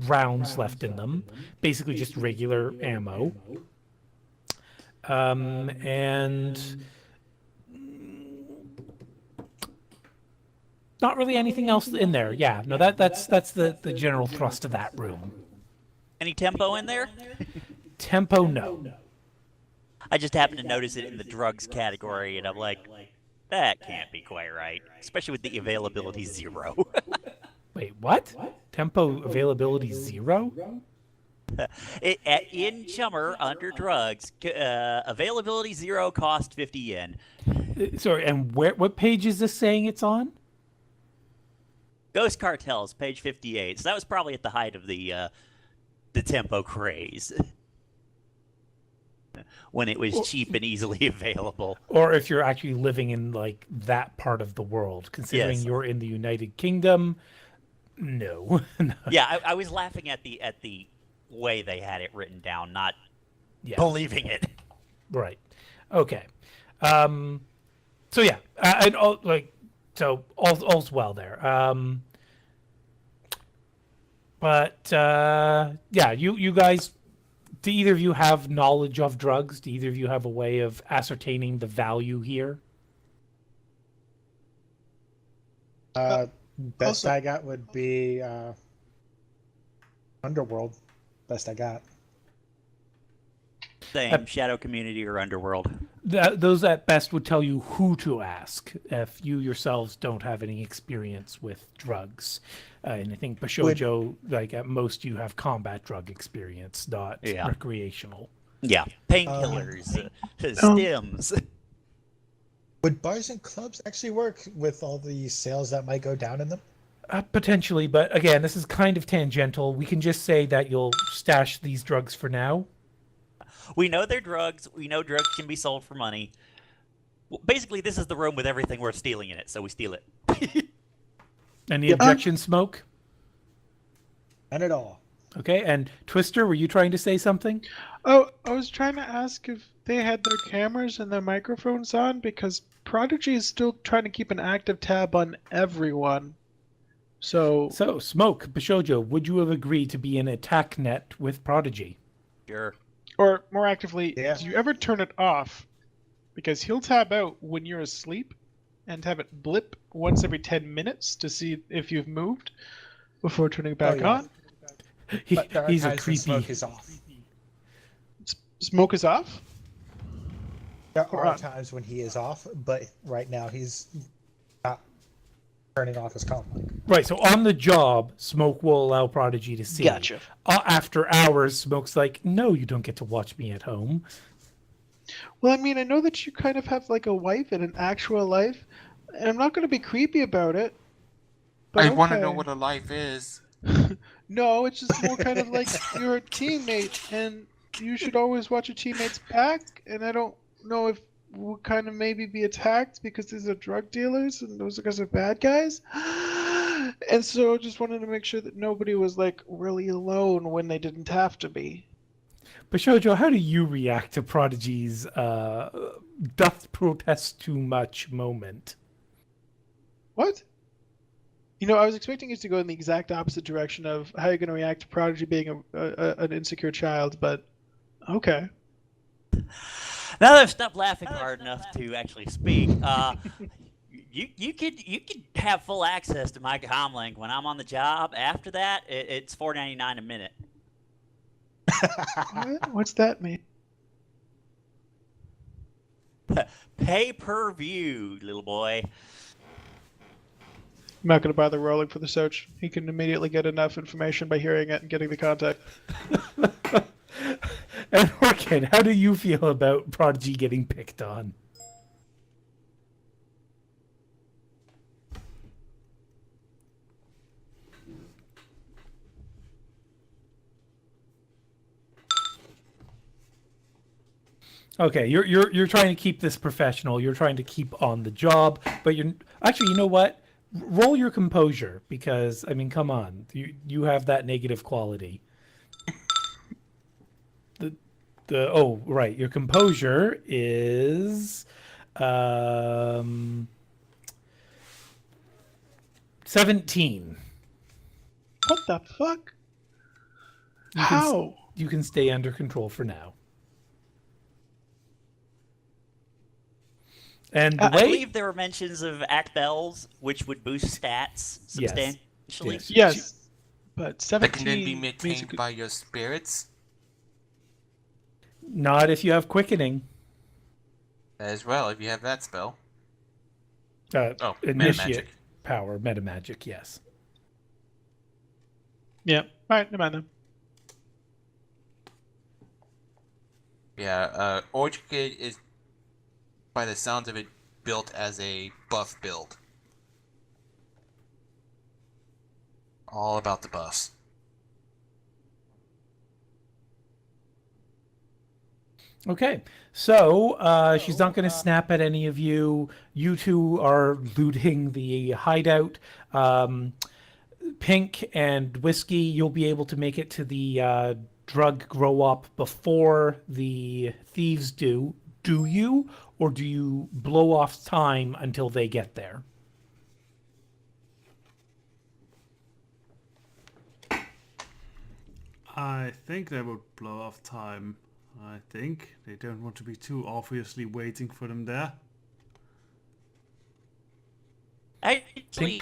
rounds left in them, basically just regular ammo, and not really anything else in there. Yeah, no, that's the general thrust of that room. Any tempo in there? Tempo, no. I just happened to notice it in the drugs category, and I'm like, that can't be quite right, especially with the availability 0. Wait, what? Tempo availability 0? In Chummer, under drugs, availability 0, cost 50 yen. Sorry, and what page is this saying it's on? Ghost Cartels, page 58. So that was probably at the height of the tempo craze. When it was cheap and easily available. Or if you're actually living in like that part of the world, considering Yes. you're in the United Kingdom, no. Yeah, I was laughing at the way they had it written down, not Yeah. believing it. Right. Okay. So yeah, and all all's well there. But yeah, you guys, do either of you have knowledge of drugs? Do either of you have a way of ascertaining the value here? Best Also- I got would be Underworld. Best I got. Same, Shadow Community or Underworld. Those at best would tell you who to ask if you yourselves don't have any experience with drugs. And I think Bashojo, like at most, you have combat drug experience, not Yeah. recreational. Yeah, painkillers, stims. Would bars and clubs actually work with all the sales that might go down in them? Potentially, but again, this is kind of tangential. We can just say that you'll stash these drugs for now. We know they're drugs. We know drugs can be sold for money. Well, basically, this is the room with everything worth stealing in it, so we steal it. Any objection, Smoke? None at all. Okay, and Twister, were you trying to say something? Oh, I was trying to ask if they had their cameras and their microphones on because Prodigy is still trying to keep an active tab on everyone. So, So, Smoke, Bishojo, would you have agreed to be in attack net with Prodigy? Sure. or more actively, Yeah. do you ever turn it off? Because he'll tab out when you're asleep and have it blip once every 10 minutes to see if you've moved before turning it back yeah. on. But there are He's a times when creepy. smoke is off. Smoke is off? There Or are on. times when he is off, but right now he's not turning off his comm mic. Right, so on the job, Smoke will allow Prodigy to see. Gotcha. After hours, Smoke's like, no, you don't get to watch me at home. Well, I mean, I know that you kind of have like a wife and an actual life, and I'm not going to be creepy about it. But I want to know okay. what a life is. No, it's just more kind of like you're a teammate, and you should always watch your teammates back. And I don't know if we'll kind of maybe be attacked because these are drug dealers and those guys are bad guys. And so I just wanted to make sure that nobody was like really alone when they didn't have to be. Bishojo, how do you react to Prodigy's doth protest too much moment? What? You know, I was expecting you to go in the exact opposite direction of how you're going to react to Prodigy being an insecure child, but okay. Now that I've stopped laughing hard enough to actually speak, you could have full access to my comlink when I'm on the job. After that, it's $4.99 a minute. What? What's that mean? Pay per view, little boy. I'm not going to bother rolling for the search. He can immediately get enough information by hearing it and getting the contact. And Orchid, how do you feel about Prodigy getting picked on? Okay, you're trying to keep this professional. You're trying to keep on the job, but you're actually, you know what? Roll your composure because I mean, come on, you have that negative quality. The oh right, your composure is 17. What the fuck? You can s- How? You can stay under control for now. And the I way believe there were mentions of act bells, which would boost stats Yes. substantially. Yes. Yes, but That can then be 17 means maintained by your spirits not if you have as well, if you have that spell. initiate metamagic. power, metamagic, yes. Yeah. All right, never mind then. Yeah, Orchid is, by the sounds of it, built as a buff build. All about the buffs. Okay, so she's not going to snap at any of you. You two are looting the hideout. Pink and Whiskey, you'll be able to make it to the drug grow up before the thieves do. Do you? Or do you blow off time until they get there? I think they would blow off time. I think they don't want to be too obviously waiting for them there. Actually,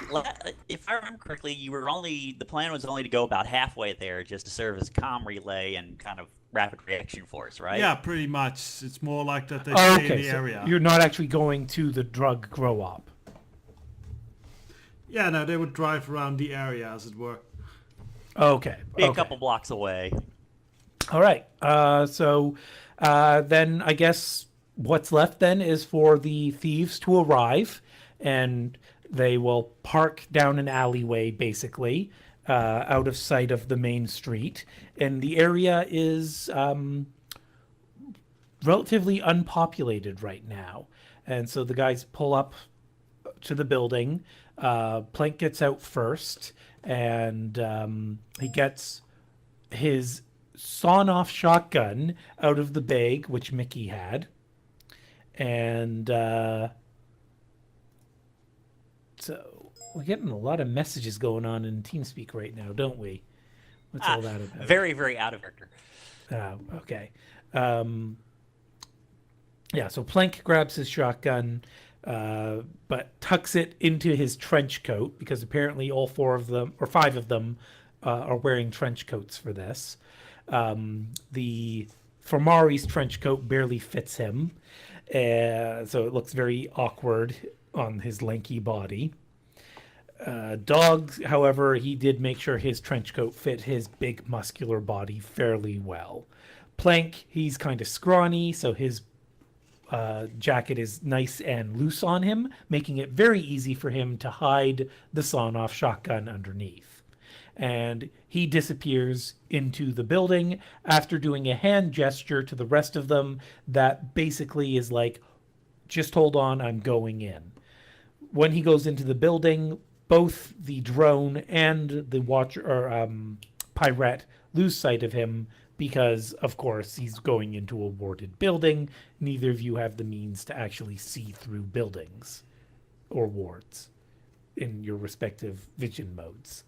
if I remember correctly, the plan was only to go about halfway there, just to serve as a comm relay and kind of rapid reaction force, right? Yeah, pretty much. It's more like that they Oh, stay in okay, the so area. you're not actually going to the drug grow up. Yeah, no, they would drive around the area, as it were. Okay. Be a okay. couple blocks away. All right. So then I guess what's left then is for the thieves to arrive, and they will park down an alleyway, basically, out of sight of the main street. And the area is relatively unpopulated right now. And so the guys pull up to the building. Plank gets out first, and he gets his sawn-off shotgun out of the bag, which Mickey had. And so we're getting a lot of messages going on in TeamSpeak right now, don't we? What's all that about? Very, very out of character. Okay. Yeah, so Plank grabs his shotgun, but tucks it into his trench coat because apparently all 4 of them, or 5 of them, are wearing trench coats for this. The Formari's trench coat barely fits him, so it looks very awkward on his lanky body. Dog, however, he did make sure his trench coat fit his big muscular body fairly well. Plank, he's kind of scrawny, so his jacket is nice and loose on him, making it very easy for him to hide the sawn-off shotgun underneath. And he disappears into the building after doing a hand gesture to the rest of them that basically is like, just hold on, I'm going in. When he goes into the building, both the drone and the watcher or pirate lose sight of him because, of course, he's going into a warded building. Neither of you have the means to actually see through buildings or wards in your respective vision modes.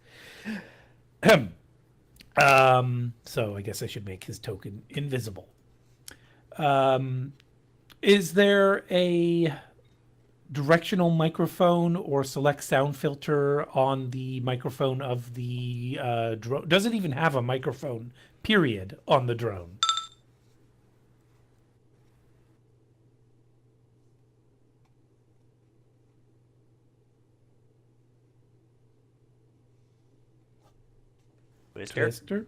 So I guess I should make his token invisible. Is there a directional microphone or select sound filter on the microphone of the drone? Does it even have a microphone, period, on the drone? Twister?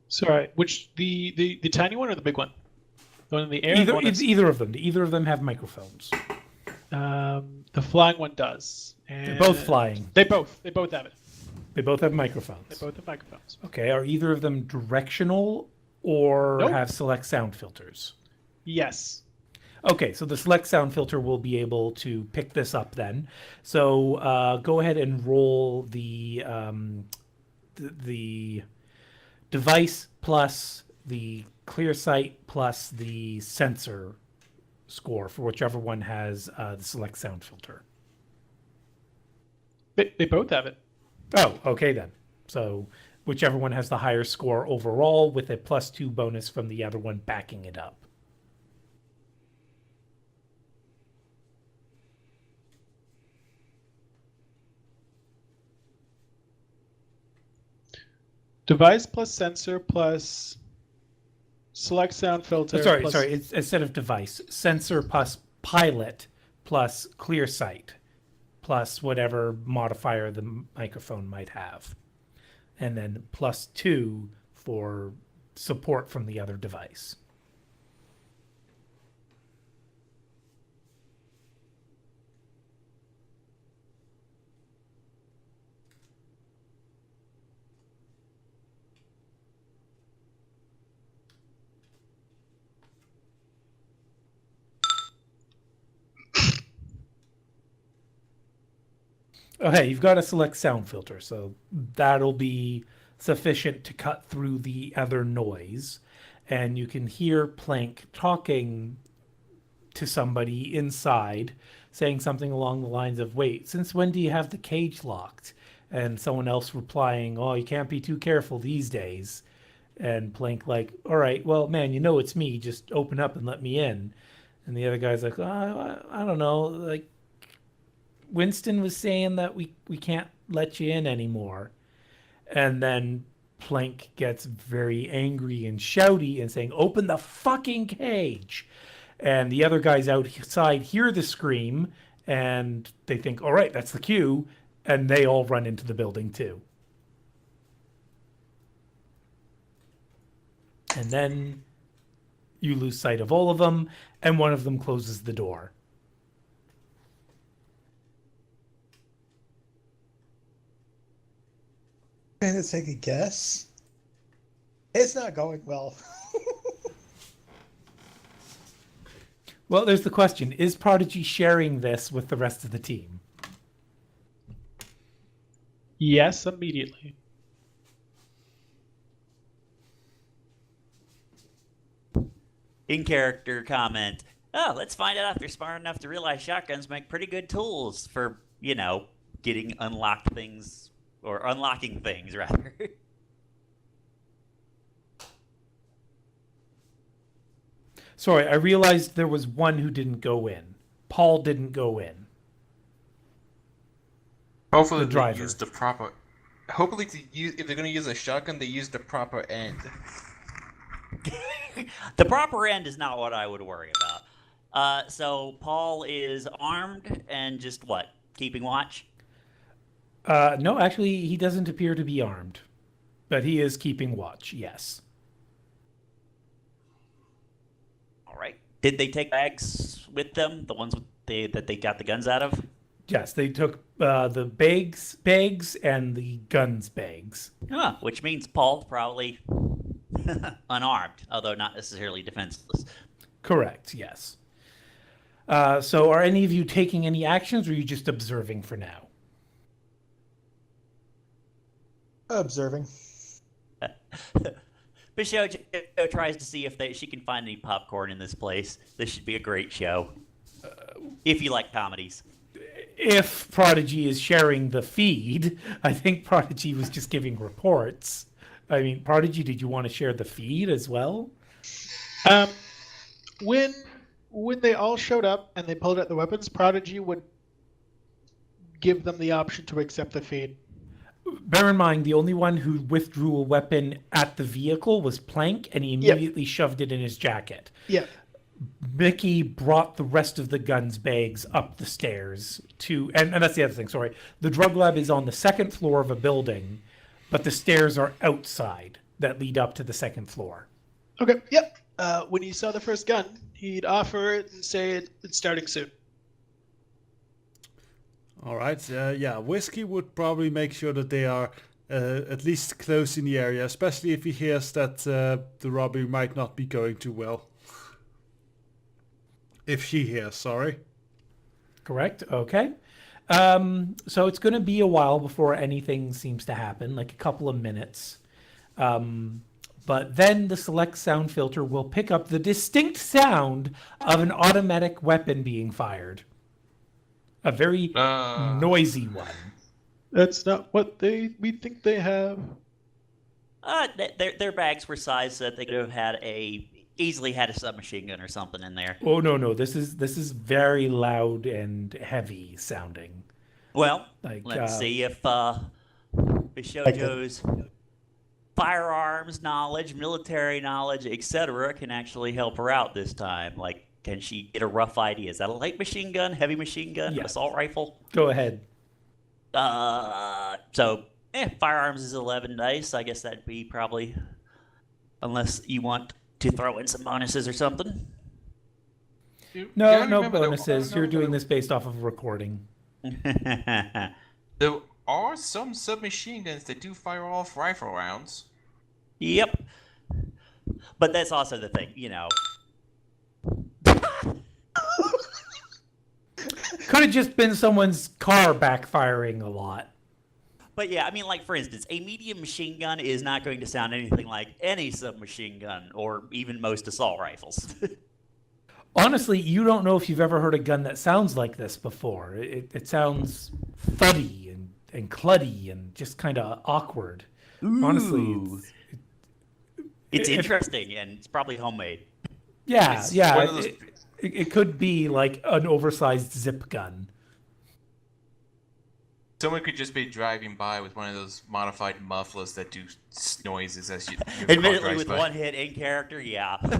Sorry, which the tiny one or the big one? The one in the air. or the one that's- Either of them. Either of them have microphones. The flying one does. They're both flying. They both have it. They both have microphones. They both have microphones. Okay, are either of them directional or Nope. have select sound filters? Yes. Okay, so the select sound filter will be able to pick this up then. So go ahead and roll the device plus the clear sight plus the sensor score for whichever one has the select sound filter. They both have it. Oh, okay then. So whichever one has the higher score overall with a +2 bonus from the other one backing it up. Device plus sensor plus select sound filter. Sorry, plus... It's instead of device, sensor plus pilot plus clear sight plus whatever modifier the microphone might have. And then +2 for support from the other device. Okay, you've got a select sound filter, so that'll be sufficient to cut through the other noise. And you can hear Plank talking to somebody inside, saying something along the lines of, wait, since when do you have the cage locked? And someone else replying, oh, you can't be too careful these days. And Plank like, all right, well, man, you know it's me. Just open up and let me in. And the other guy's like, oh, I don't know, like, Winston was saying that we can't let you in anymore. And then Plank gets very angry and shouty and saying, open the fucking cage. And the other guys outside hear the scream and they think, all right, that's the cue. And they all run into the building too. And then you lose sight of all of them and one of them closes the door. I'm gonna take a guess. It's not going well. Well, there's the question. Is Prodigy sharing this with the rest of the team? Yes, immediately. In character comment. Oh, let's find out if they're smart enough to realize shotguns make pretty good tools for, getting unlocked things or unlocking things rather. Sorry, I realized there was one who didn't go in. Paul didn't go in. Hopefully The they driver. use the proper. Hopefully, if they're gonna use a shotgun, they use the proper end. The proper end is not what I would worry about. So Paul is armed and just what? Keeping watch? No, actually, he doesn't appear to be armed. But he is keeping watch, yes. All right. Did they take bags with them? The ones that they got the guns out of? Yes, they took the bags and the guns bags. Huh, which means Paul's probably unarmed, although not necessarily defenseless. Correct, yes. So are any of you taking any actions, or are you just observing for now? Observing. Michelle tries to see if she can find any popcorn in this place. This should be a great show. If you like comedies. If Prodigy is sharing the feed, I think Prodigy was just giving reports. I mean, Prodigy, did you want to share the feed as well? When they all showed up and they pulled out the weapons, Prodigy would give them the option to accept the feed. Bear in mind, the only one who withdrew a weapon at the vehicle was Plank, and he immediately shoved it in his jacket. Yeah. Mickey brought the rest of the guns bags up the stairs to, and that's the other thing, sorry. The drug lab is on the second floor of a building, but the stairs are outside that lead up to the second floor. Okay. Yep. When he saw the first gun, he'd offer it and say it's starting soon. All right. Yeah, Whiskey would probably make sure that they are at least close in the area, especially if he hears that the robbery might not be going too well. If she hears, sorry. Correct? Okay. So it's going to be a while before anything seems to happen, like a couple of minutes. But then the select sound filter will pick up the distinct sound of an automatic weapon being fired. A very noisy one. That's not what we think they have. Their bags were sized so that they could have easily had a submachine gun or something in there. Oh no, this is very loud and heavy sounding. Well, Like, let's see if Bishojo's firearms knowledge, military knowledge, etc., can actually help her out this time. Like, can she get a rough idea? Is that a light machine gun, heavy machine gun, Yes. assault rifle? Go ahead. Firearms is 11 dice. I guess that'd be probably, unless you want to throw in some bonuses or something. No bonuses. You're doing this based off of a recording. There are some submachine guns that do fire off rifle rounds. Yep. But that's also the thing, Could have just been someone's car backfiring a lot. But yeah, I mean, like, for instance, a medium machine gun is not going to sound anything like any submachine gun or even most assault rifles. Honestly, you don't know if you've ever heard a gun that sounds like this before. It sounds thuddy and cluddy and just kind of awkward. Honestly, it's interesting, and it's probably homemade. yeah. one of those- It could be like an oversized zip gun. Someone could just be driving by with one of those modified mufflers that do noises as you. Admittedly, with one hit in character, yeah. In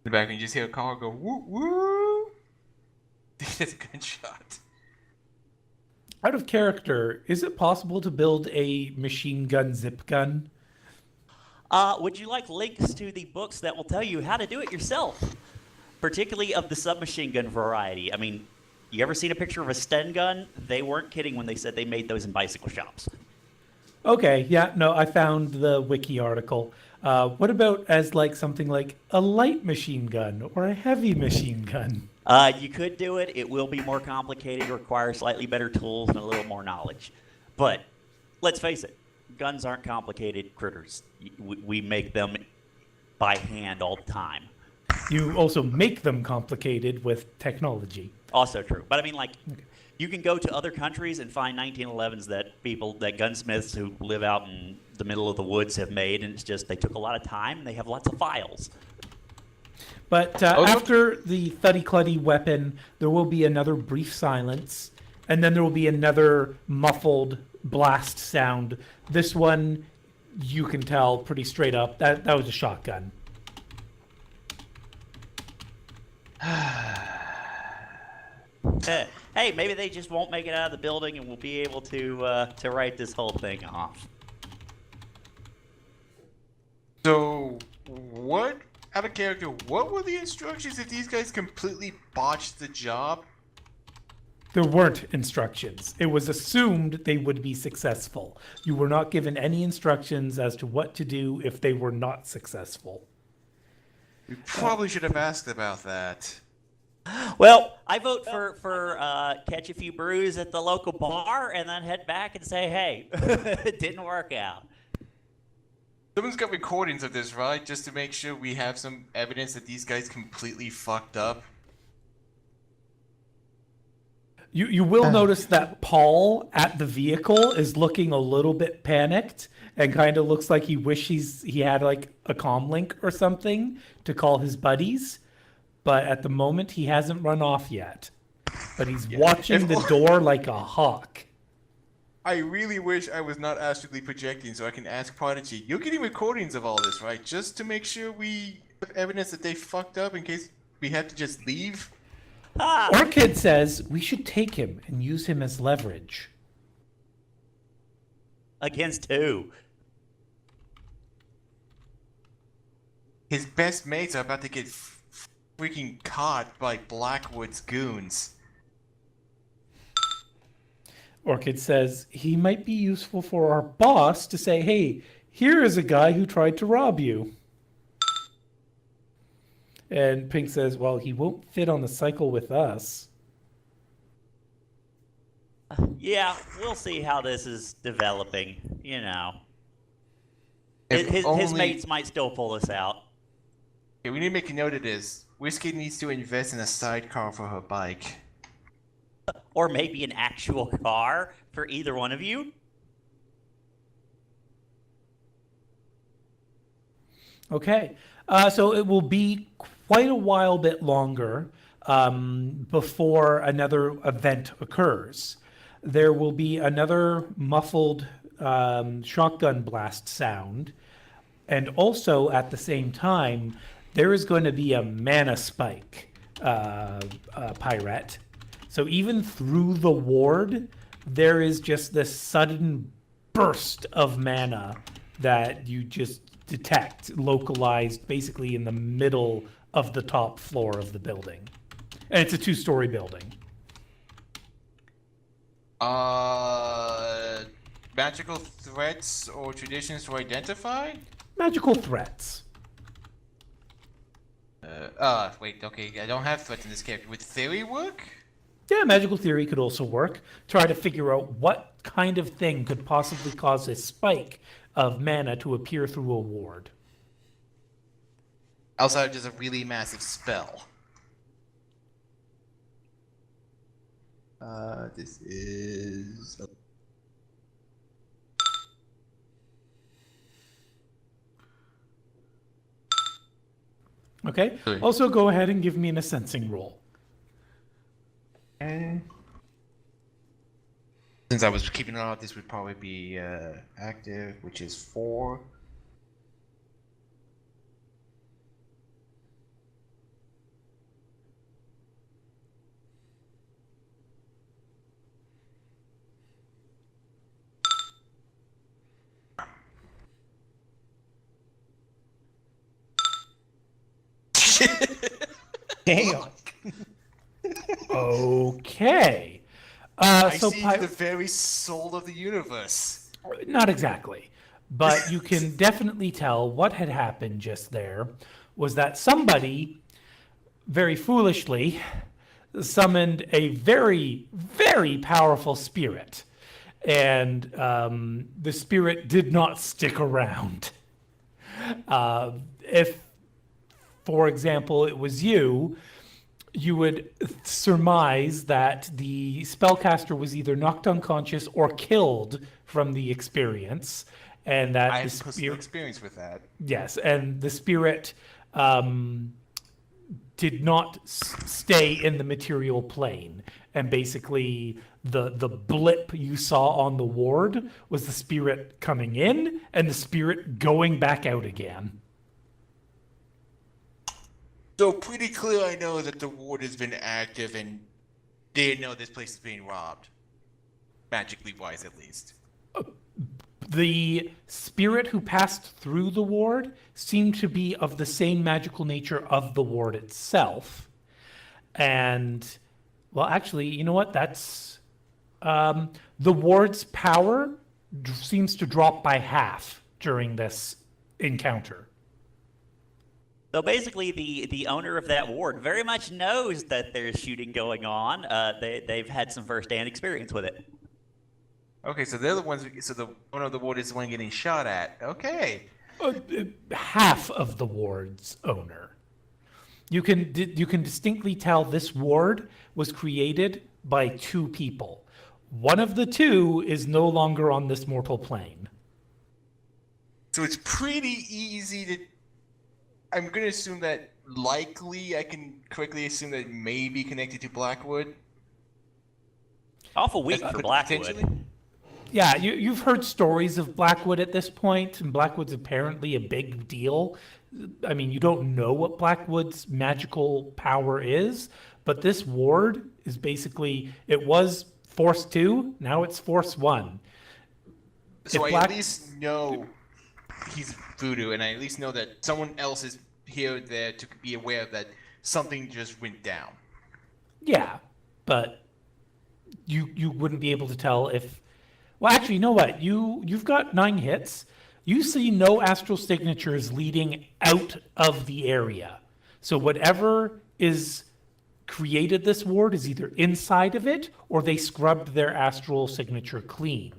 the back, and you just hear a car go woo woo. That's a good shot. Out of character, is it possible to build a machine gun zip gun? Would you like links to the books that will tell you how to do it yourself? Particularly of the submachine gun variety. I mean, you ever seen a picture of a Sten gun? They weren't kidding when they said they made those in bicycle shops. Okay, yeah, no, I found the wiki article. What about as like something like a light machine gun or a heavy machine gun? You could do it. It will be more complicated, require slightly better tools and a little more knowledge. But let's face it, guns aren't complicated critters. We make them by hand all the time. You also make them complicated with technology. Also true. But I mean, like, you can go to other countries and find 1911s that gunsmiths who live out in the middle of the woods have made, and it's just they took a lot of time and they have lots of files. But after the thuddy-cluddy weapon, there will be another brief silence, and then there will be another muffled blast sound. This one, you can tell pretty straight up, that was a shotgun. Hey, maybe they just won't make it out of the building, and we'll be able to write this whole thing off. So, what, out of character, what were the instructions if these guys completely botched the job? There weren't instructions. It was assumed they would be successful. You were not given any instructions as to what to do if they were not successful. We probably should have asked about that. Well, I vote for catch a few brews at the local bar and then head back and say, hey, it didn't work out. Someone's got recordings of this, right? Just to make sure we have some evidence that these guys completely fucked up. You will notice that Paul at the vehicle is looking a little bit panicked and kind of looks like he wishes he had like a comm link or something to call his buddies. But at the moment, he hasn't run off yet. But he's watching the door like a hawk. I really wish I was not astrally projecting so I can ask Prodigy. You're getting recordings of all this, right? Just to make sure we have evidence that they fucked up in case we had to just leave? Orchid says we should take him and use him as leverage. Against who? His best mates are about to get freaking caught by Blackwood's goons. Orchid says he might be useful for our boss to say, hey, here is a guy who tried to rob you. And Pink says, well, he won't fit on the cycle with us. Yeah, we'll see how this is developing, you know. If His only- mates might still pull this out. Okay, we need to make a note of this. Whiskey needs to invest in a sidecar for her bike. Or maybe an actual car for either one of you. Okay. So it will be quite a while bit longer before another event occurs. There will be another muffled shotgun blast sound. And also at the same time, there is going to be a mana spike, Pirate. So even through the ward, there is just this sudden burst of mana that you just detect, localized basically in the middle of the top floor of the building. And it's a 2-story building. Magical threats or traditions to identify? Magical threats. Wait, okay, I don't have threats in this character. Would theory work? Yeah, magical theory could also work. Try to figure out what kind of thing could possibly cause a spike of mana to appear through a ward. Outside of just a really massive spell. This is... Okay? Also go ahead and give me an sensing roll. Since I was keeping it out, this would probably be active, which is 4. Damn. Okay. I So see the very soul of the universe. not exactly. but you can definitely tell what had happened just there was that somebody very foolishly summoned a very, very powerful spirit. And the spirit did not stick around. If, for example, it was you, you would surmise that the spellcaster was either knocked unconscious or killed from the experience. And that I the have personal spirit, experience with that. yes, and the spirit did not stay in the material plane. And basically, the blip you saw on the ward was the spirit coming in and the spirit going back out again. So pretty clear I know that the ward has been active and they know this place is being robbed. Magically wise, at least. The spirit who passed through the ward seemed to be of the same magical nature of the ward itself. And, well, actually, you know what? That's... the ward's power seems to drop by half during this encounter. So basically, the owner of that ward very much knows that there's shooting going on. They've had some first-hand experience with it. Okay, so they're the ones. So the owner of the ward is the one getting shot at. Okay. Half of the ward's owner. You can distinctly tell this ward was created by two people. One of the two is no longer on this mortal plane. So it's pretty easy to. I'm gonna assume that likely I can correctly assume that it may be connected to Blackwood. Awful week for Blackwood. Potentially? Yeah, you've heard stories of Blackwood at this point, and Blackwood's apparently a big deal. I mean, you don't know what Blackwood's magical power is, but this ward is basically, it was Force 2, now it's Force 1. So If I at least know he's voodoo, and I at least know that someone else is here or there to be aware that something just went down. Yeah, but you wouldn't be able to tell if... Well, actually, you know what? You've got 9 hits. You see no astral signatures leading out of the area. So whatever is created this ward is either inside of it or they scrubbed their astral signature clean.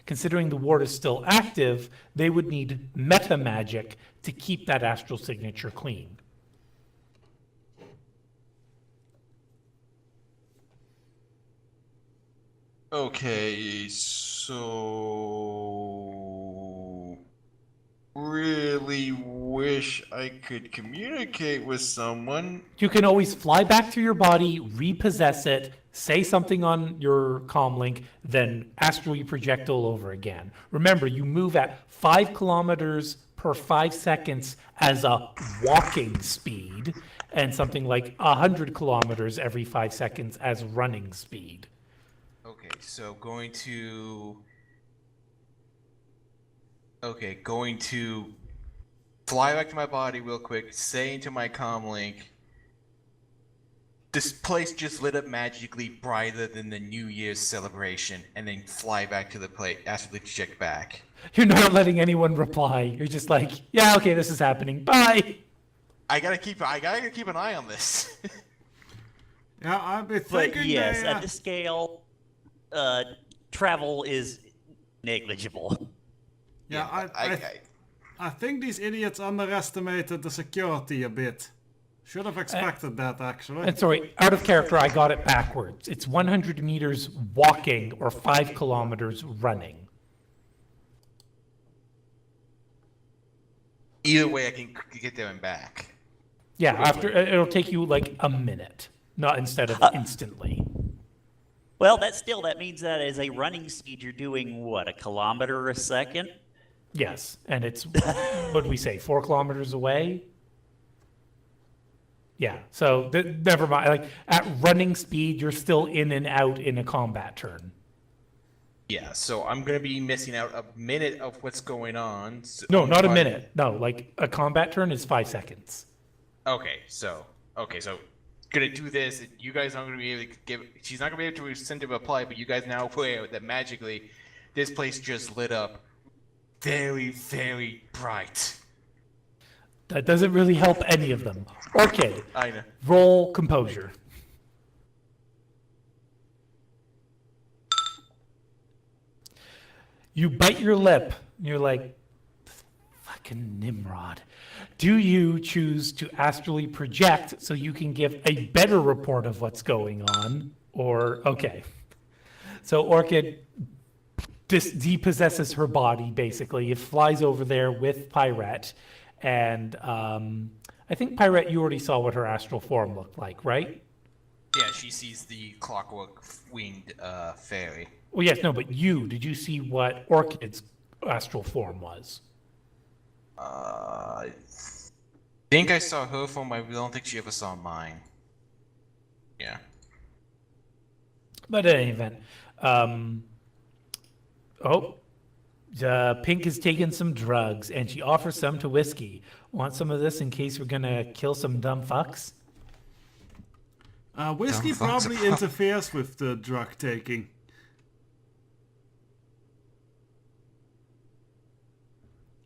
Considering the ward is still active, they would need meta magic to keep that astral signature clean. Okay, so really wish I could communicate with someone. You can always fly back to your body, repossess it, say something on your comlink, then astrally project all over again. Remember, you move at 5 kilometers per 5 seconds as a walking speed, and something like 100 kilometers every 5 seconds as running speed. Okay, so going to fly back to my body real quick, say into my comlink, this place just lit up magically brighter than the New Year's celebration, and then fly back to the plate, astrally project back. You're not letting anyone reply. You're just like, yeah, okay, this is happening. Bye. I gotta keep an eye on this. Yeah, I've been But thinking yes, they, at this scale, travel is negligible. yeah, I think these idiots underestimated the security a bit. Should have expected that, actually. And sorry, out of character, I got it backwards. It's 100 meters walking or 5 kilometers running. Either way, I can get there and back. Yeah, after it'll take you like a minute, not instead of instantly. Well, that means that as a running speed, you're doing what, a kilometer a second? Yes, and it's what do we say, 4 kilometers away? Yeah, so never mind. Like at running speed, you're still in and out in a combat turn. Yeah, so I'm gonna be missing out a minute of what's going on. So No, not a minute. No, like a combat turn is 5 seconds. Okay, so gonna do this. You guys aren't gonna be able to give. She's not gonna be able to send a reply, but you guys now aware that magically, this place just lit up very, very bright. That doesn't really help any of them. Orchid, I know. roll composure. You bite your lip. And you're like, fucking Nimrod. Do you choose to astrally project so you can give a better report of what's going on? Or, okay. So Orchid depossesses her body, basically. It flies over there with Pyrette. And I think, Pyrette, you already saw what her astral form looked like, right? Yeah, she sees the clockwork winged fairy. Well, yes, no, but did you see what Orchid's astral form was? I think I saw her form. I don't think she ever saw mine. Yeah. But in any event, Pink has taken some drugs, and she offers some to Whiskey. Want some of this in case we're gonna kill some dumb fucks? Whiskey Dumb fucks probably about- interferes with the drug taking.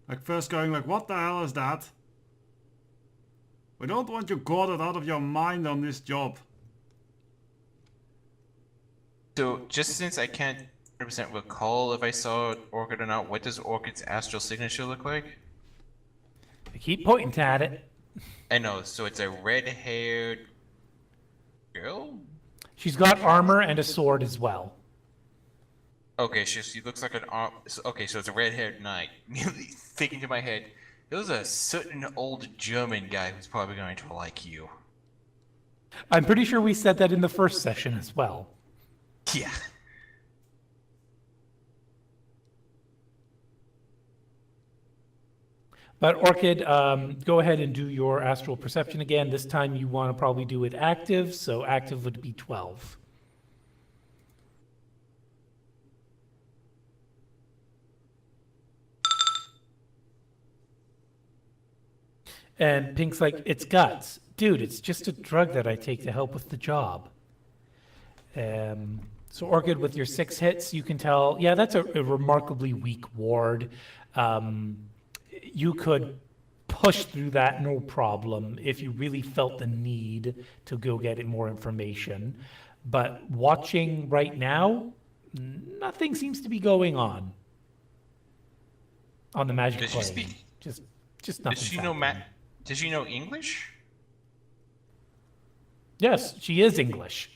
Like first going like, what the hell is that? We don't want you guarded out of your mind on this job. So, just since I can't 100% recall if I saw Orchid or not, what does Orchid's astral signature look like? I keep pointing at it. I know, so it's a red-haired girl? She's got armor and a sword as well. Okay, she looks like an okay, so it's a red-haired knight. Thinking to my head, there's a certain old German guy who's probably going to like you. I'm pretty sure we said that in the first session as well. Yeah. But Orchid, go ahead and do your astral perception again. This time you want to probably do it active, so active would be 12. And Pink's like, it's guts. Dude, it's just a drug that I take to help with the job. So Orchid, with your 6 hits, you can tell, yeah, that's a remarkably weak ward. You could push through that no problem if you really felt the need to go get more information. But watching right now, nothing seems to be going on the magic Does she plane. speak? Just nothing. Does she know Does she know English? Yes, she is English.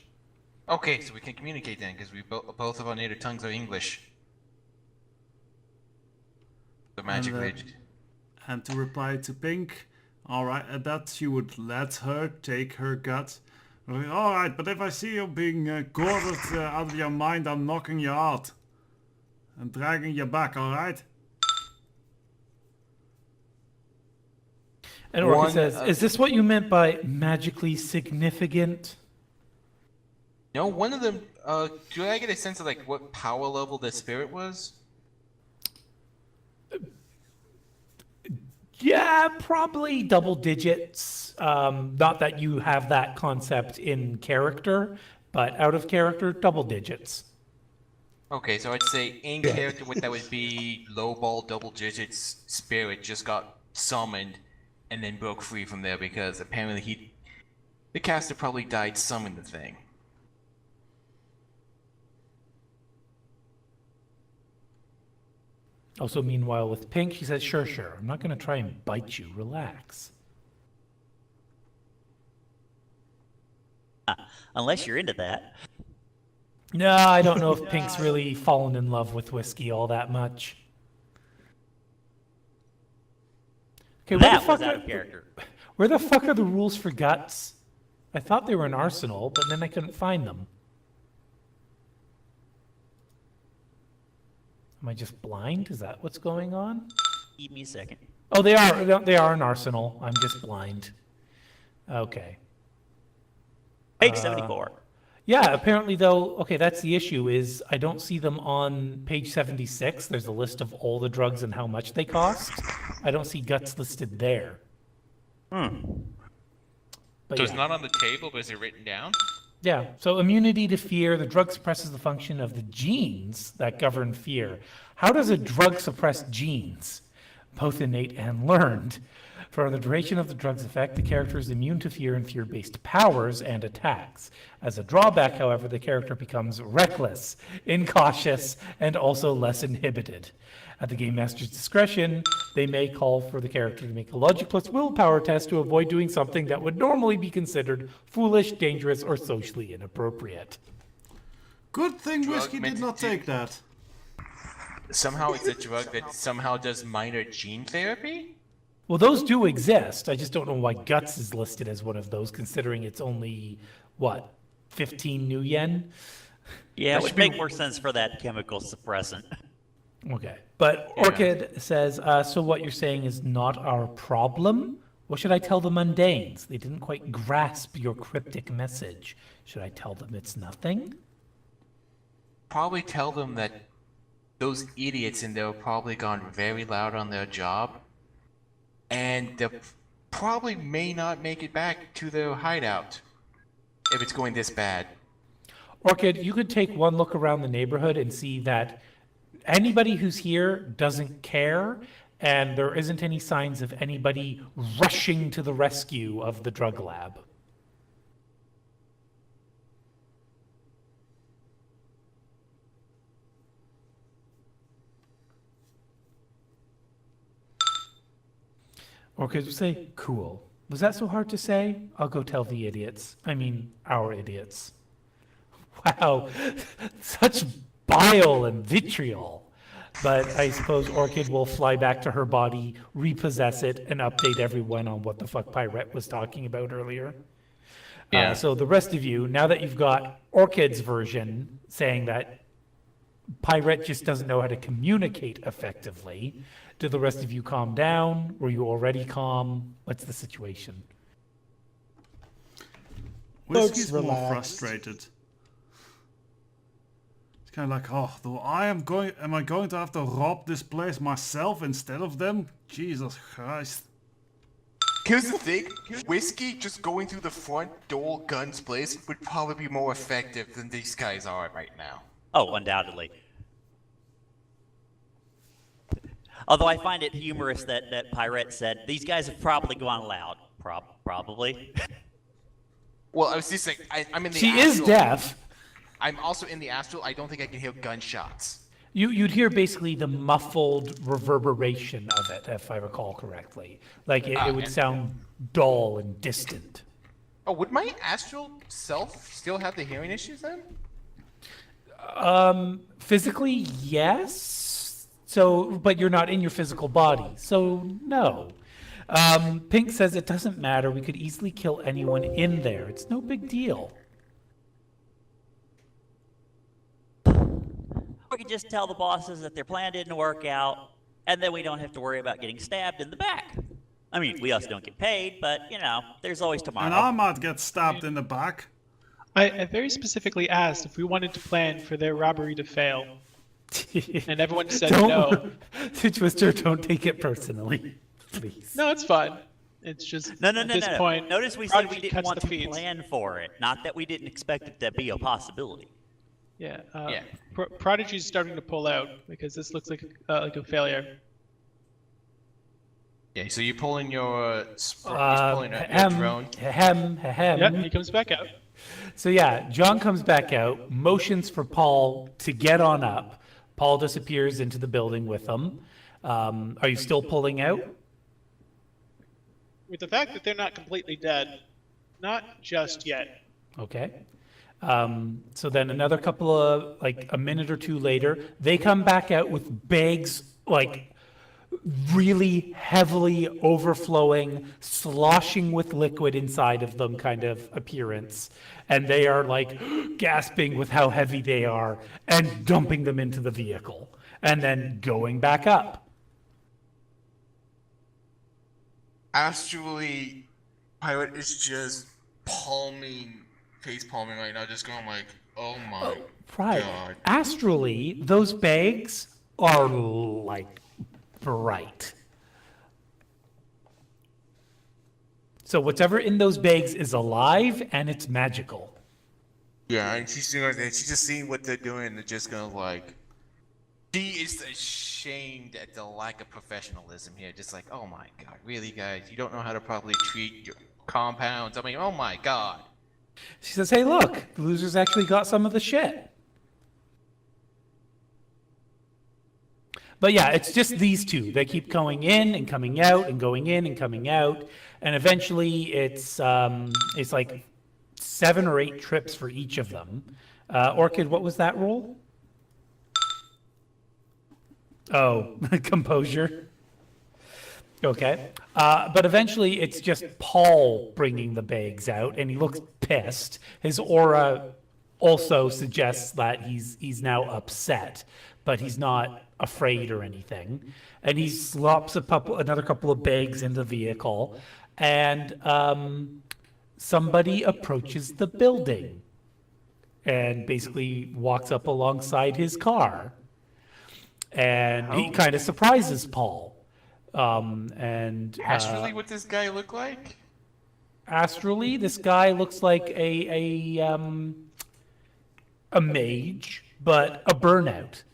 Okay, so we can communicate then, because we both of our native tongues are English. The magic age. And to reply to Pink, alright, at that you would let her take her gut. Alright, but if I see you being guarded out of your mind, I'm knocking you out. And dragging you back, alright? And Orchid says, is this what you meant by magically significant? No, one of them, do I get a sense of like what power level the spirit was? Yeah, probably double digits. Not that you have that concept in character, but out of character, double digits. Okay, so I'd say in character what that would be low ball double digits spirit just got summoned and then broke free from there because apparently the caster probably died summoning the thing. Also, meanwhile, with Pink, she says, sure, I'm not going to try and bite you. Relax. Unless you're into that. No, I don't know if Pink's really fallen in love with whiskey all that much. Okay, That was out of character. Where the fuck are the rules for guts? I thought they were in Arsenal, but then I couldn't find them. Am I just blind? Is that what's going on? Give me a second. Oh, they are in Arsenal. I'm just blind. Okay. Page 74. Yeah, apparently though, okay, that's the issue is I don't see them on page 76. There's a list of all the drugs and how much they cost. I don't see guts listed there. But So it's yeah. not on the table, but is it written down? Yeah, so immunity to fear, the drug suppresses the function of the genes that govern fear. How does a drug suppress genes? Both innate and learned. For the duration of the drug's effect, the character is immune to fear and fear-based powers and attacks. As a drawback, however, the character becomes reckless, incautious, and also less inhibited. At the game master's discretion, they may call for the character to make a logic plus willpower test to avoid doing something that would normally be considered foolish, dangerous, or socially inappropriate. Good thing Drug Whiskey did not take that. Somehow it's a drug that somehow does minor gene therapy? Well, those do exist. I just don't know why Guts is listed as one of those, considering it's only, what, 15 new yen? Yeah, That it would should be- make more sense for that chemical suppressant. Okay. But Orchid says, so what you're saying is not our problem? What should I tell the mundanes? They didn't quite grasp your cryptic message. Should I tell them it's nothing? Probably tell them that those idiots in there have probably gone very loud on their job, and they probably may not make it back to their hideout if it's going this bad. Orchid, you could take one look around the neighborhood and see that anybody who's here doesn't care, and there isn't any signs of anybody rushing to the rescue of the drug lab. Orchid would say, cool. Was that so hard to say? I'll go tell the idiots. I mean, our idiots. Wow, such bile and vitriol. But I suppose Orchid will fly back to her body, repossess it, and update everyone on what the fuck Pirate was talking about earlier. Yeah. So the rest of you, now that you've got Orchid's version saying that Pirate just doesn't know how to communicate effectively, do the rest of you calm down? Were you already calm? What's the situation? Whiskey's more relaxed. frustrated. It's kind of like, oh, though am I going to have to rob this place myself instead of them? Jesus Christ. Here's the thing, Whiskey just going through the front door guns blazing would probably be more effective than these guys are right now. Oh, undoubtedly. Although I find it humorous that Pirate said, these guys have probably gone loud. Probably. Well, I was just saying, I'm in the She is astral. deaf. I'm also in the astral. I don't think I can hear gunshots. You'd hear basically the muffled reverberation of it, if I recall correctly. Like it would sound dull and distant. Oh, would my astral self still have the hearing issues then? Physically, yes. So, but you're not in your physical body, so no. Pink says it doesn't matter. We could easily kill anyone in there. It's no big deal. We could just tell the bosses that their plan didn't work out, and then we don't have to worry about getting stabbed in the back. I mean, we also don't get paid, but, you know, there's always tomorrow. And I might get stabbed in the back. I very specifically asked if we wanted to plan for their robbery to fail, and everyone said no. Twister, don't take it personally, please. No, it's fine. It's just No. at this point. Notice we said we Prodigy didn't cuts want the to feeds. plan for it, not that we didn't expect it to be a possibility. Yeah. Yeah. Prodigy's starting to pull out because this looks like a failure. Yeah, so you're pulling your, he's pulling your drone. Yeah, he comes back out. So yeah, John comes back out, motions for Paul to get on up. Paul disappears into the building with them. Are you still pulling out? With the fact that they're not completely dead, not just yet. Okay. So then another couple of, like a minute or two later, they come back out with bags, like really heavily overflowing, sloshing with liquid inside of them kind of appearance. And they are like gasping with how heavy they are and dumping them into the vehicle and then going back up. Astrally, Pirate is just face palming right now, just going like, oh my Right. god. Astrally, those bags are like bright. So whatever in those bags is alive and it's magical. Yeah, and she's just seeing what they're doing and just gonna like. She is ashamed at the lack of professionalism here. Just like, oh my god, really, guys? You don't know how to properly treat your compounds. I mean, oh my god. She says, hey, look, the losers actually got some of the shit. But yeah, it's just these two. They keep going in and coming out and going in and coming out. And eventually it's like 7 or 8 trips for each of them. Orchid, what was that roll? Oh, composure. Okay. But eventually it's just Paul bringing the bags out, and he looks pissed. His aura also suggests that he's now upset, but he's not afraid or anything. And he slops another couple of bags in the vehicle, and somebody approaches the building and basically walks up alongside his car. And he kind of surprises Paul. Astrally, what this guy look like? Astrally, this guy looks like a mage, but a burnout.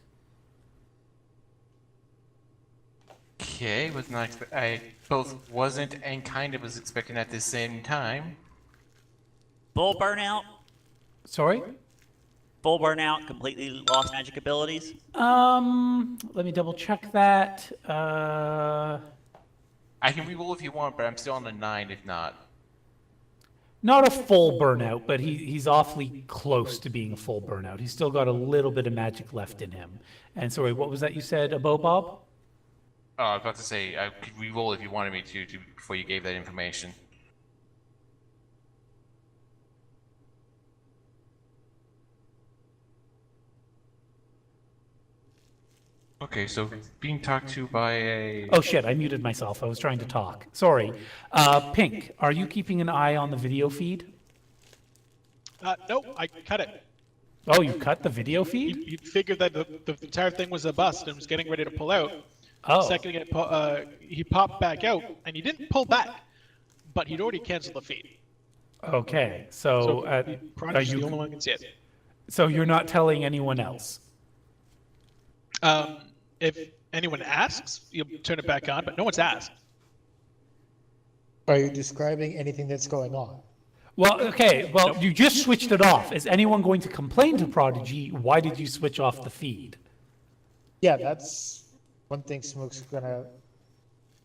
Okay, was not. I both wasn't and kind of was expecting at the same time. Full burnout? Sorry? Full burnout, completely lost magic abilities? Let me double check that. I can reroll if you want, but I'm still on the 9 if not. Not a full burnout, but he's awfully close to being a full burnout. He's still got a little bit of magic left in him. And sorry, what was that you said, Abo Bob? Oh, I was about to say, I could reroll if you wanted me to before you gave that information. Okay, so being talked to by a... Oh shit, I muted myself. I was trying to talk. Sorry. Pink, are you keeping an eye on the video feed? Nope, I cut it. Oh, you cut the video feed? He figured that the entire thing was a bust and was getting ready to pull out. Oh. Second, he popped back out, and he didn't pull back, but he'd already canceled the feed. Okay, so are Prodigy's the you? only one who can see it. So you're not telling anyone else? If anyone asks, you'll turn it back on, but no one's asked. Are you describing anything that's going on? Well, okay, well, you just switched it off. Is anyone going to complain to Prodigy? Why did you switch off the feed? Yeah, that's one thing Smook's gonna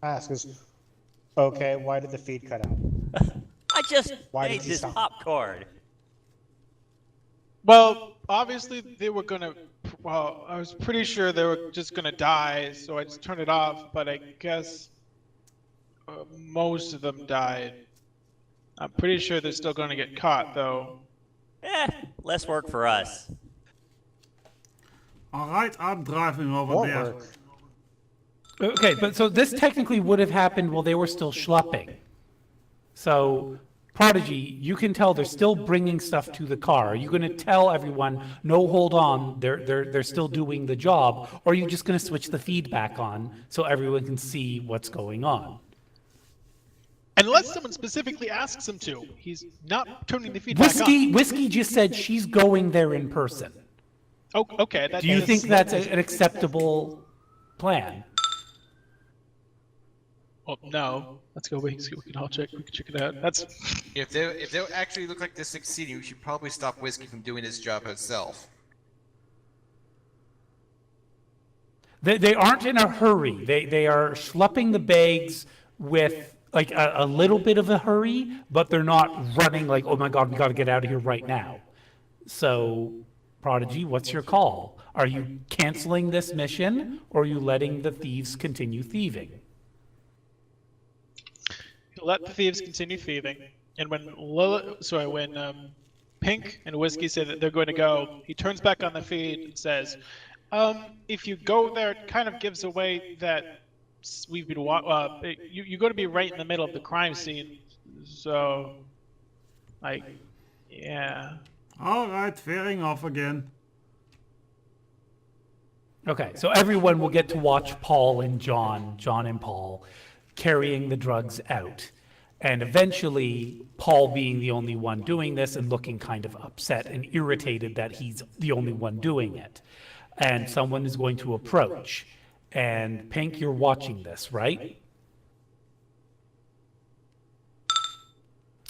ask is, okay, why did the feed cut out? I just Why made did you this stop? popcorn. Well, obviously they were gonna. Well, I was pretty sure they were just gonna die, so I just turned it off. But I guess most of them died. I'm pretty sure they're still gonna get caught, though. Less work for us. Alright, I'm driving over Won't there. work. Okay, but so this technically would have happened while they were still schlepping. So, Prodigy, you can tell they're still bringing stuff to the car. Are you going to tell everyone, no, hold on, they're still doing the job, or are you just going to switch the feedback on so everyone can see what's going on? Unless someone specifically asks him to, he's not turning the feedback on. Whiskey just said she's going there in person. Oh, okay. Do you think that's an acceptable plan? Well, no. Let's go. We can all check. We can check it out. That's. If they actually look like they're succeeding, we should probably stop Whiskey from doing his job herself. They aren't in a hurry. They are schlepping the bags with like a little bit of a hurry, but they're not running like, oh my god, we got to get out of here right now. So, Prodigy, what's your call? Are you canceling this mission, or are you letting the thieves continue thieving? Let the thieves continue thieving. And when Pink and Whiskey say that they're going to go, he turns back on the feed and says, if you go there, it kind of gives away that we've been you're going to be right in the middle of the crime scene. So, like, yeah. Alright, fairing off again. Okay, so everyone will get to watch Paul and John and Paul, carrying the drugs out. And eventually, Paul being the only one doing this and looking kind of upset and irritated that he's the only one doing it. And someone is going to approach. And Pink, you're watching this, right?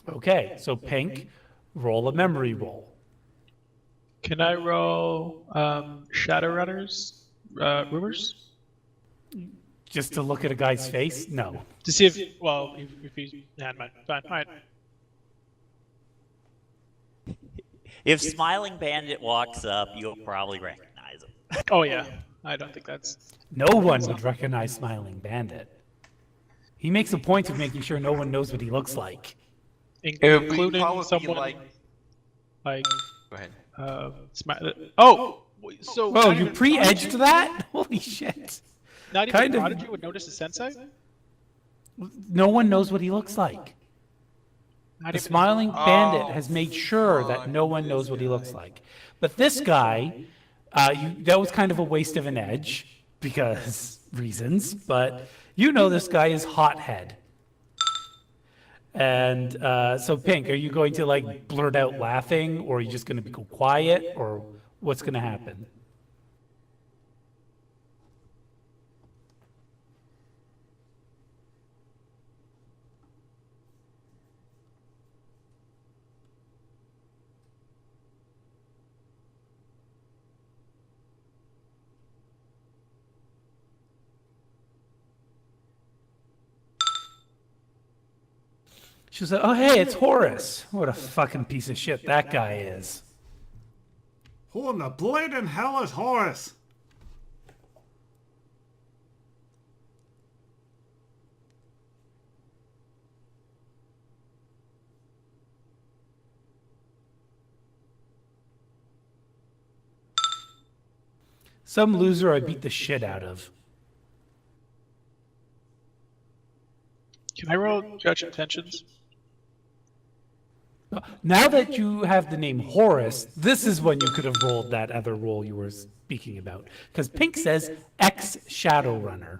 Okay, so Pink, roll a memory roll. Can I roll Shadowrunners rumors Just to look at a guy's face? No. to see if he's fine. All right. If Smiling Bandit walks up, you'll probably recognize him. Oh yeah, I don't think that's. No one would recognize Smiling Bandit. He makes a point of making sure no one knows what he looks like. It would Including probably be someone like. like Go ahead. oh, so Oh, not you even pre-edged Prodigy- that? Holy shit. Not even kind of- Prodigy would notice the sensei. No one knows what he looks like. Not The even Smiling Oh, Bandit has made sure that no one knows what he looks like. But this guy, that was kind of a waste of an edge because reasons, but you know this guy is Hothead. And so, Pink, are you going to like blurt out laughing, or are you just going to go quiet, or what's going to happen? She said, "Oh, hey, it's Horace. What a fucking piece of shit that guy is." Who in the bleeding hell is Horace? Some loser I beat the shit out of. Can I roll Judge Intentions? Now that you have the name Horace, this is when you could have rolled that other roll you were speaking about. Because Pink says ex-Shadowrunner.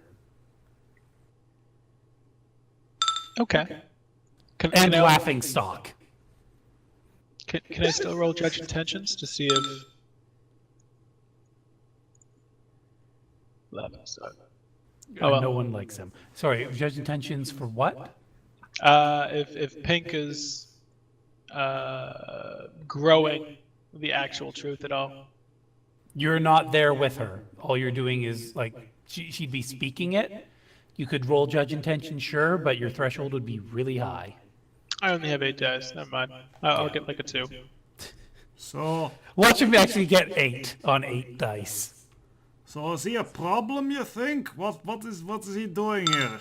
Okay. Can And I, Laughing Stock. can I still roll Judge Intentions to see if? Oh, well. No one likes him. Sorry, judge intentions for what? If Pink is growing the actual truth at all. You're not there with her. All you're doing is, like, she'd be speaking it. You could roll judge intention, sure, but your threshold would be really high. I only have 8 dice. Never mind. I'll get like a 2. So, Watch him actually get 8 on 8 dice. so is he a problem, you think? What is he doing here?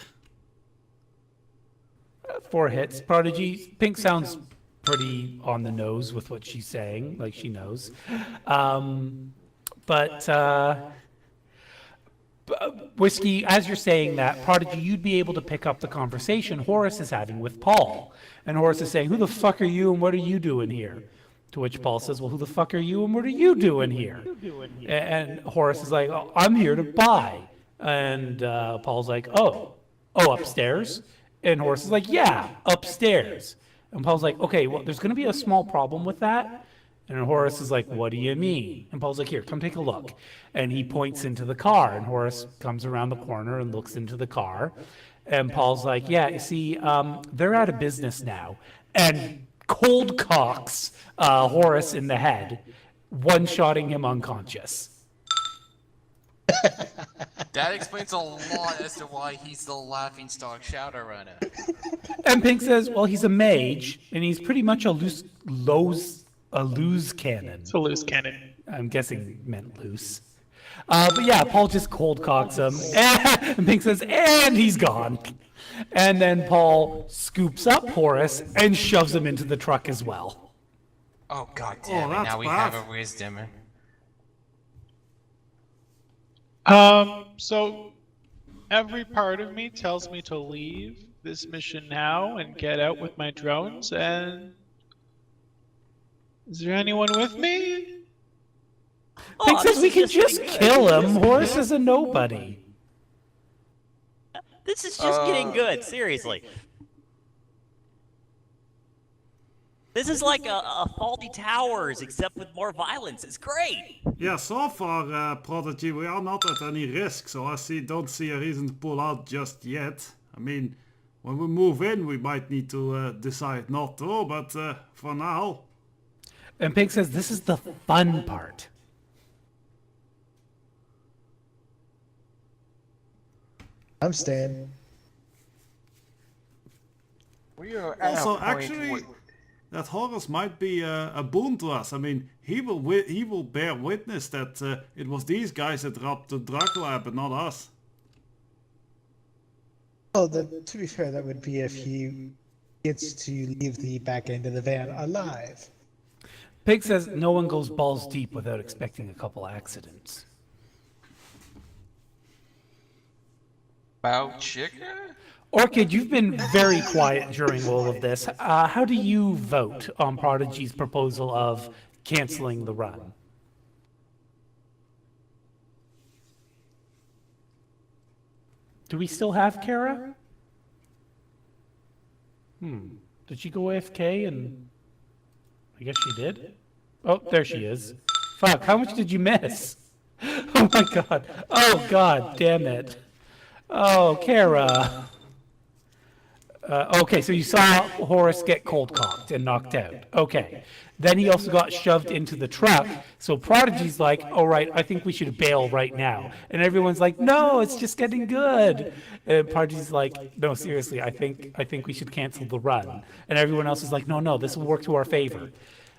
4 hits. Prodigy. Pink sounds pretty on the nose with what she's saying, like she knows. Whiskey, as you're saying that, Prodigy, you'd be able to pick up the conversation Horace is having with Paul. And Horace is saying, "Who the fuck are you and what are you doing here?" To which Paul says, "Well, who the fuck are you and what are you doing here?" And Horace is like, "Oh, I'm here to buy." And Paul's like, oh, upstairs? And Horace is like, "Yeah, upstairs." And Paul's like, "Okay, well, there's going to be a small problem with that." And Horace is like, "What do you mean?" And Paul's like, "Here, come take a look." And he points into the car, and Horace comes around the corner and looks into the car. And Paul's like, "Yeah, you see, they're out of business now." And cold cocks Horace in the head, one-shotting him unconscious. That explains a lot as to why he's the laughingstock Shadowrunner. And Pink says, "Well, he's a mage, and he's pretty much a loose cannon." It's a loose cannon. I'm guessing meant loose. But yeah, Paul just cold cocks him, and Pink says, "And he's gone." And then Paul scoops up Horace and shoves him into the truck as well. Oh god damn it, that's now we bad. have a wisdom. So every part of me tells me to leave this mission now and get out with my drones. And is there anyone with me? Pink Oh, says this we is can just just getting good. kill him. Horace is a nobody. This is just getting good, seriously. This is like a Faulty Towers, except with more violence. It's great. Yeah, so far, Prodigy, we are not at any risk, so don't see a reason to pull out just yet. I mean, when we move in, we might need to decide not to, but for now... And Pig says this is the fun part. I'm staying. We are at Also, a point actually, where- that Horus might be a boon to us. I mean, he will bear witness that it was these guys that robbed the drug lab and not us. Well, to be fair, that would be if he gets to leave the back end of the van alive. Pig says no one goes balls deep without expecting a couple accidents. Bow chicken? Orchid, you've been very quiet during all of this. How do you vote on Prodigy's proposal of canceling the run? Do we still have Kara? Did she go AFK and... I guess she did? Oh, there she is. Fuck, how much did you miss? Oh my god. Oh god, damn it. Oh, Kara. Okay, so you saw Horace get cold cocked and knocked out. Okay. Then he also got shoved into the truck. So Prodigy's like, all right, I think we should bail right now. And everyone's like, no, it's just getting good. And Prodigy's like, no, seriously, I think we should cancel the run. And everyone else is like, no, this will work to our favor.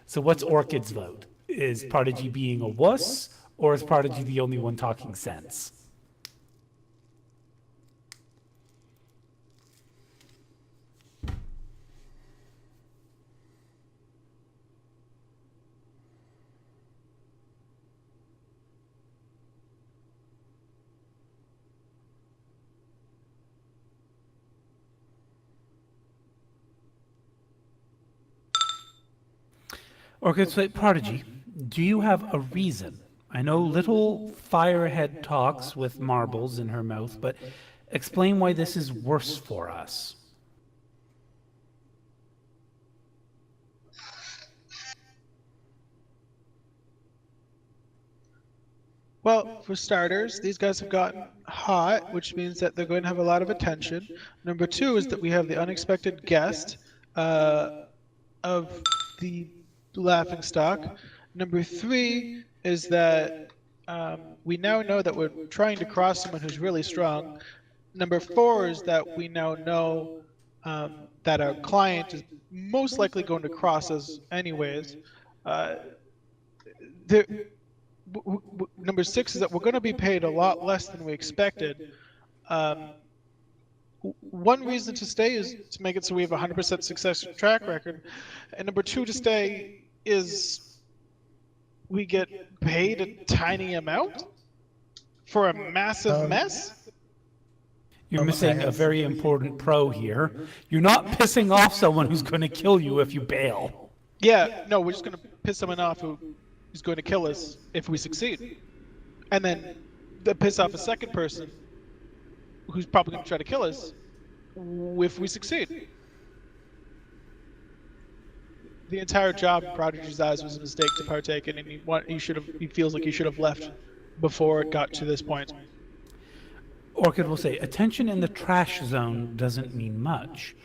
So what's Orchid's vote? Is Prodigy being a wuss, or is Prodigy the only one talking sense? Orchid, so Prodigy, do you have a reason? I know little Firehead talks with marbles in her mouth, but explain why this is worse for us. Well, for starters, these guys have gotten hot, which means that they're going to have a lot of attention. Number two is that we have the unexpected guest of the laughing stock. Number three is that we now know that we're trying to cross someone who's really strong. Number four is that we now know that our client is most likely going to cross us anyways. Number six is that we're going to be paid a lot less than we expected. One reason to stay is to make it so we have a 100% success track record. And number two to stay is we get paid a tiny amount for a massive mess. You're missing a very important pro here. You're not pissing off someone who's going to kill you if you bail. Yeah, no, we're just going to piss someone off who is going to kill us if we succeed. And then piss off a second person who's probably going to try to kill us if we succeed. The entire job in Prodigy's eyes was a mistake to partake in, and he feels like he should have left before it got to this point. Orchid will say, attention in the trash zone doesn't mean much.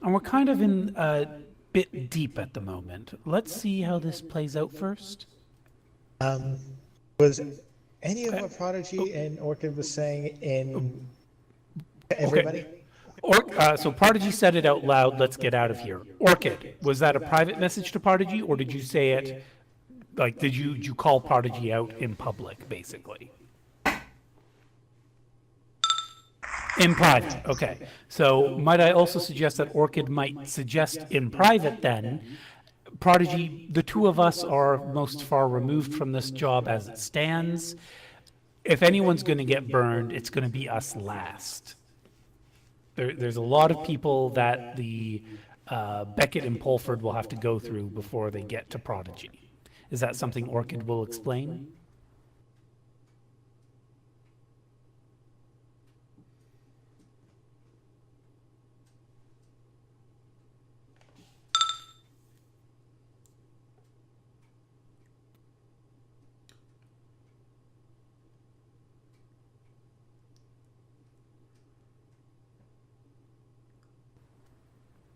And we're kind of in a bit deep at the moment. Let's see how this plays out first. Was any of what Prodigy and Orchid was saying in everybody? So Prodigy said it out loud, let's get out of here. Orchid, was that a private message to Prodigy, or did you say it, like, did you call Prodigy out in public, basically? In private, okay. So might I also suggest that Orchid might suggest in private then, Prodigy, the two of us are most far removed from this job as it stands. If anyone's going to get burned, it's going to be us last. There's a lot of people that the Beckett and Pulford will have to go through before they get to Prodigy. Is that something Orchid will explain?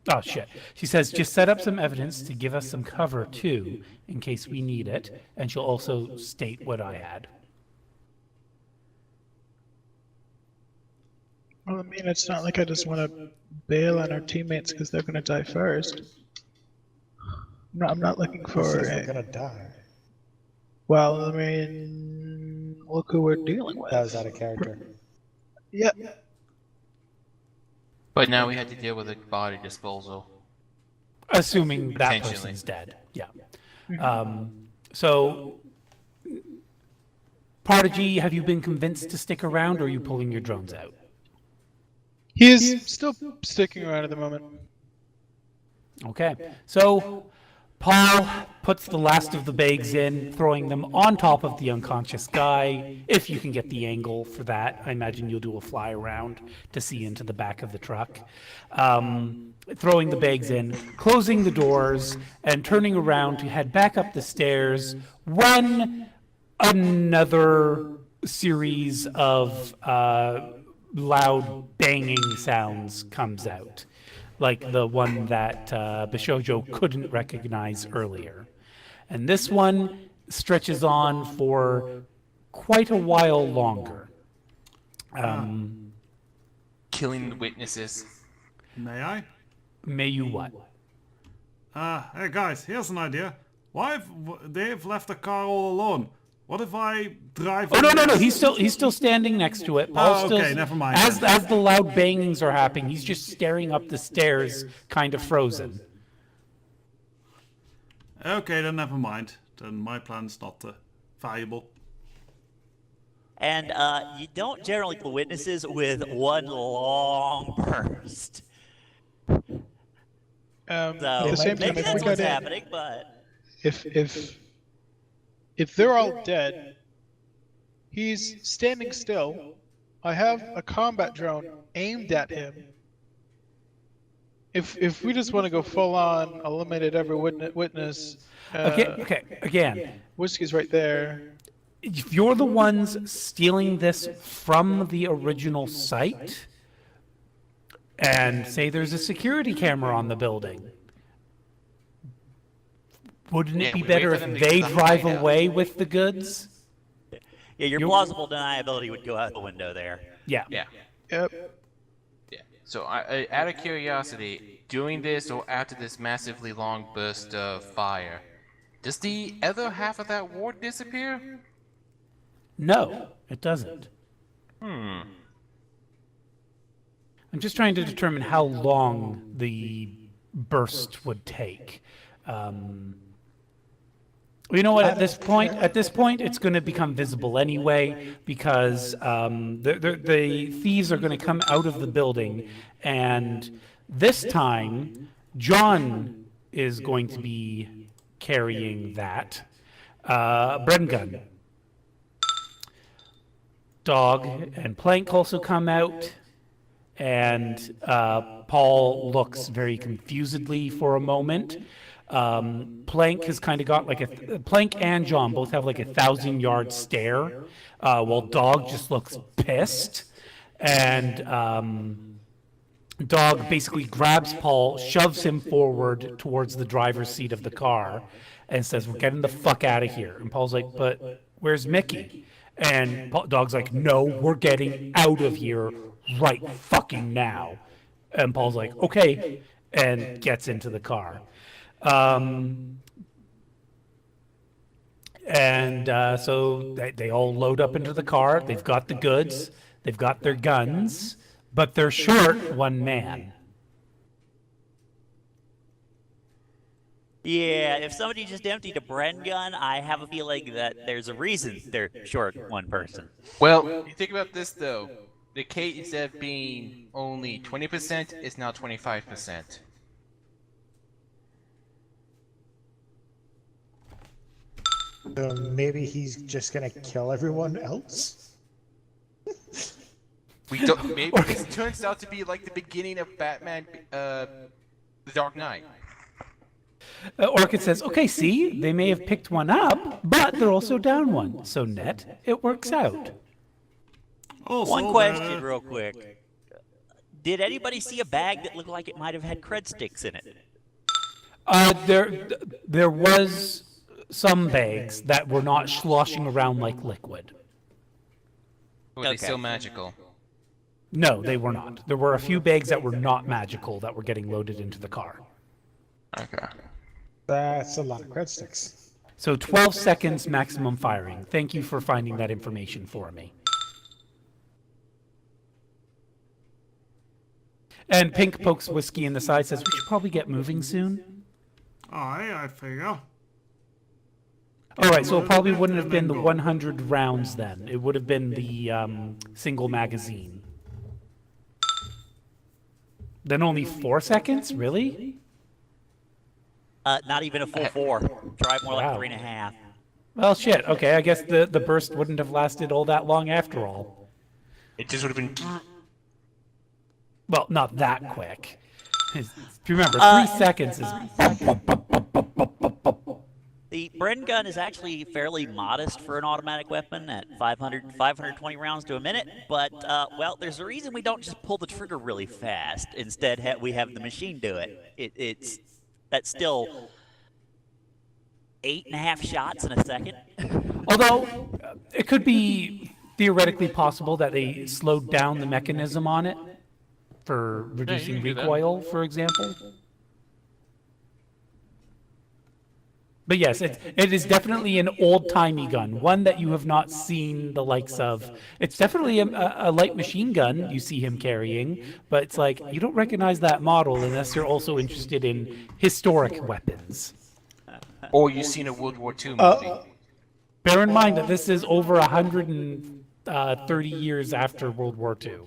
Oh, shit. She says, just set up some evidence to give us some cover, too, in case we need it. And she'll also state what I had. Well, I mean, it's not like I just want to bail on our teammates because they're going to die first. No, I'm not looking Who for says a... they're gonna die? Well, I mean, look who we're dealing with. That was out of character. Yeah. But now we had to deal with a body disposal. Assuming that Potentially. person's dead. Yeah. So, Prodigy, have you been convinced to stick around, or are you pulling your drones out? He is still sticking around at the moment. Okay. So, Paul puts the last of the bags in, throwing them on top of the unconscious guy, if you can get the angle for that. I imagine you'll do a fly around to see into the back of the truck. Throwing the bags in, closing the doors, and turning around to head back up the stairs when another series of loud banging sounds comes out, like the one that Bishojo couldn't recognize earlier. And this one stretches on for quite a while longer. Killing the witnesses. May I? May you what? Hey guys, here's an idea. Why if they've left the car all alone? What if I drive? Oh no! He's still standing next to it. Paul's Oh, okay, still, never mind. As the loud bangings are happening, he's just staring up the stairs, kind of frozen. Okay, then never mind. Then my plan's not viable. And you don't generally kill witnesses with one long burst. So At the same time, maybe if we that's got what's in, happening, but if they're all dead, he's standing still. I have a combat drone aimed at him. If we just want to go full on, eliminated every witness. Okay. Again, Whiskey's right there. if you're the ones stealing this from the original site, and say there's a security camera on the building, wouldn't it Yeah, be we better wait for if them to they get the drive hideout. away with the goods? yeah, your plausible deniability would go out the window there. Yeah. Yeah. Yep. Yeah. So, out of curiosity, doing this or after this massively long burst of fire, does the other half of that ward disappear? No, it doesn't. I'm just trying to determine how long the burst would take. You know what? At this point, it's going to become visible anyway because the thieves are going to come out of the building, and this time, John is going to be carrying that Bren gun. Dog and Plank also come out, and Paul looks very confusedly for a moment. Plank has kind of got like Plank and John both have like 1,000-yard stare, while Dog just looks pissed. And Dog basically grabs Paul, shoves him forward towards the driver's seat of the car, and says, "We're getting the fuck out of here." And Paul's like, "But where's Mickey?" And Dog's like, "No, we're getting out of here right fucking now." And Paul's like, "Okay," and gets into the car. So they all load up into the car. They've got the goods. They've got their guns, but they're short one man. Yeah, if somebody just emptied a Bren gun, I have a feeling that there's a reason they're short one person. Well, you think about this though. The K, instead of being only 20%, is now 25%. So maybe he's just gonna kill everyone else? We don't. Maybe this turns out to be like the beginning of Batman, The Dark Knight. Orchid says, "Okay, see, they may have picked one up, but they're also down one. So net, it works out." Also, One question real quick. Did anybody see a bag that looked like it might have had cred sticks in it? There was some bags that were not sloshing around like liquid. Were they Okay. still magical? No, they were not. There were a few bags that were not magical that were getting loaded into the car. Okay. That's a lot of cred sticks. So 12 seconds maximum firing. Thank you for finding that information for me. And Pink pokes Whiskey in the side, says, we should probably get moving soon. I figure. All right, so it probably wouldn't have been the 100 rounds then. It would have been the single magazine. Then only 4 seconds? Really? Not even a full 4. Drive more Wow. like 3.5. Well, shit. Okay, I guess the burst wouldn't have lasted all that long after all. It just would have been. Well, not that quick. If you remember, 3 seconds is... The Bren gun is actually fairly modest for an automatic weapon at 520 rounds to a minute, but, well, there's a reason we don't just pull the trigger really fast. Instead, we have the machine do it. That's still 8.5 shots in a second. Although, it could be theoretically possible that they slowed down the mechanism on it for reducing can do that. recoil, for example. But yes, it is definitely an old-timey gun, one that you have not seen the likes of. It's definitely a light machine gun you see him carrying, but it's like, you don't recognize that model unless you're also interested in historic weapons. Or you've seen a World War II movie. Bear in mind that this is over 130 years after World War II.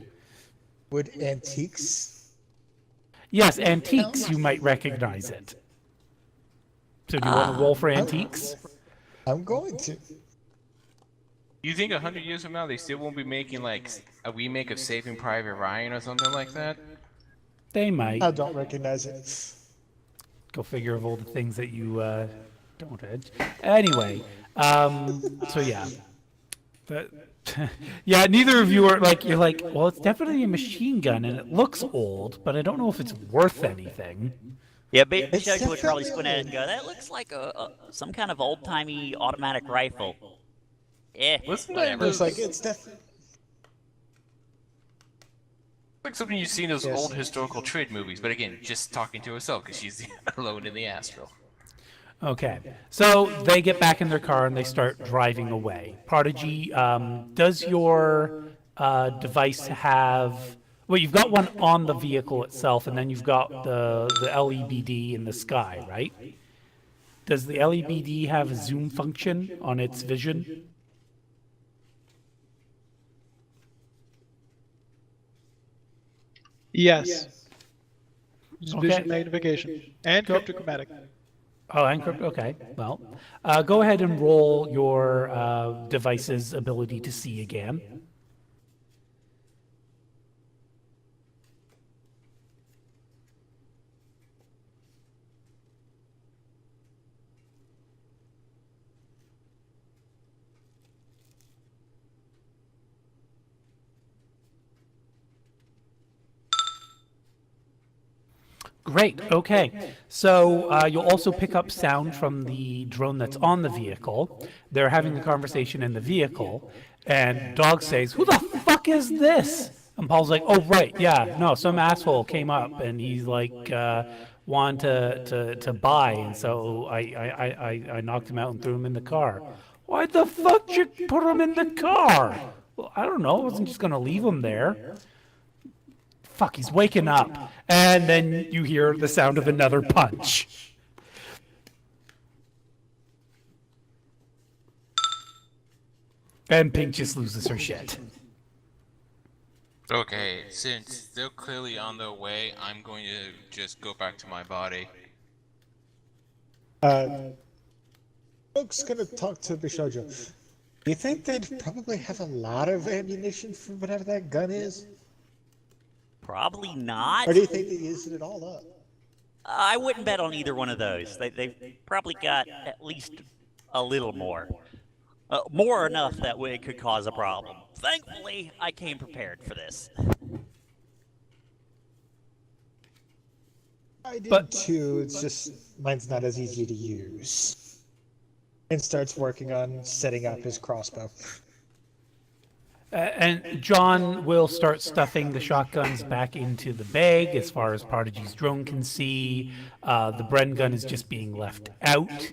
Would antiques? Yes, antiques, you might recognize it. So do you want to roll for antiques? I'm going to. You think 100 years from now they still won't be making like a remake of Saving Private Ryan or something like that? They might. I don't recognize it. Go figure of all the things that you don't edge. Anyway, so yeah. But, yeah, neither of you are like, you're like, well, it's definitely a machine gun and it looks old, but I don't know if it's worth anything. Yeah, but It's Shoji would probably definitely squint at it and go, that looks like some kind of old-timey automatic rifle. Wasn't that Whatever. Looks like it's definitely. like something you see in those old historical trade movies? But again, just talking to herself because she's alone in the astral. Okay, so they get back in their car and they start driving away. Prodigy, does your device have... Well, you've got one on the vehicle itself, and then you've got the LEBD in the sky, right? Does the LEBD have a zoom function on its vision? Yes. Just Okay. Vision magnification and Go- cryptochromatic. Oh, encrypt. Okay. Well, go ahead and roll your device's ability to see again. Great. Okay. So you'll also pick up sound from the drone that's on the vehicle. They're having a conversation in the vehicle, and Dog says, "Who the fuck is this?" And Paul's like, "Oh right, yeah, no, some asshole came up and he's like wanted to buy, and so I knocked him out and threw him in the car." Why the fuck did you put him in the car? Well, I don't know. I wasn't just gonna leave him there. Fuck, he's waking up. And then you hear the sound of another punch. And Pink just loses her shit. Okay, since they're clearly on their way, I'm going to just go back to my body. Folks gonna talk to Bishojo. Do you think they'd probably have a lot of ammunition for whatever that gun is? Probably not. Or do you think they used it all up? I wouldn't bet on either one of those. They've probably got at least a little more. More enough that way it could cause a problem. Thankfully, I came prepared for this. I did But- too. It's just mine's not as easy to use. And starts working on setting up his crossbow. And John will start stuffing the shotguns back into the bag as far as Prodigy's drone can see. The Bren gun is just being left out.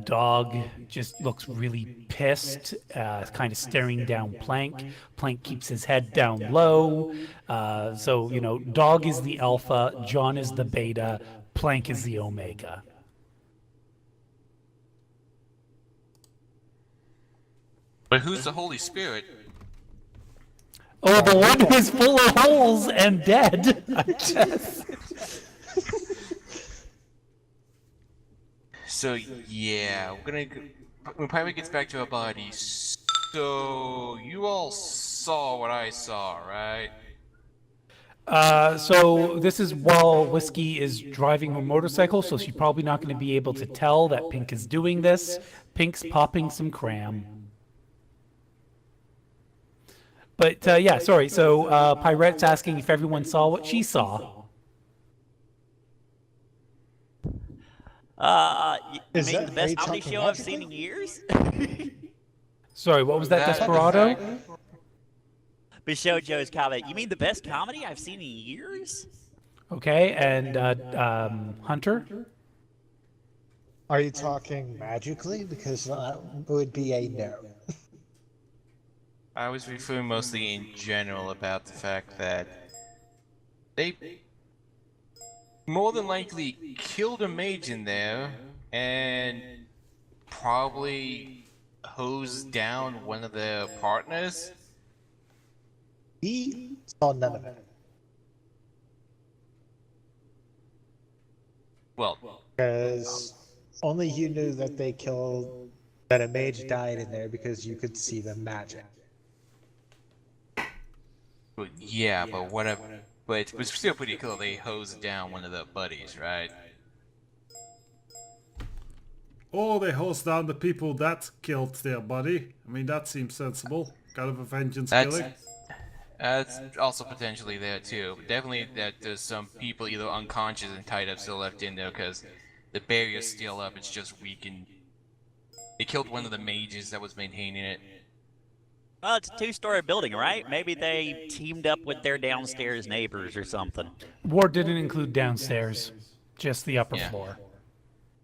Dog just looks really pissed, kind of staring down Plank. Plank keeps his head down low. So, Dog is the alpha, John is the beta, Plank is the omega. But who's the Holy Spirit? Oh, the one who's full of holes and dead. I guess. So yeah, when Pirate gets back to our body, so you all saw what I saw, right? So this is while Whiskey is driving her motorcycle, so she's probably not going to be able to tell that Pink is doing this. Pink's popping some cram. But yeah, sorry. So Pirette's asking if everyone saw what she saw. Is Maybe that the best Ray comedy talking show I've seen in magically? years. Sorry, what was that, Desperado? Bishojo's comment. You mean the best comedy I've seen in years? Okay, and Hunter? Are you talking magically? Because that would be a no. I was referring mostly in general about the fact that they more than likely killed a mage in there and probably hosed down one of their partners. He saw none of it. Well, Because only you knew that that a mage died in there because you could see the magic. yeah, but whatever. But it was still pretty cool. They hosed down one of their buddies, right? Oh, they hosed down the people that killed their buddy. I mean, that seems sensible. Kind of a vengeance killing. That's also potentially there too. But definitely that there's some people either unconscious and tied up still left in there because the barrier's still up. It's just weakened. They killed one of the mages that was maintaining it. Well, it's a two-story building, right? Maybe they teamed up with their downstairs neighbors or something. War didn't include downstairs, just the upper Yeah. floor.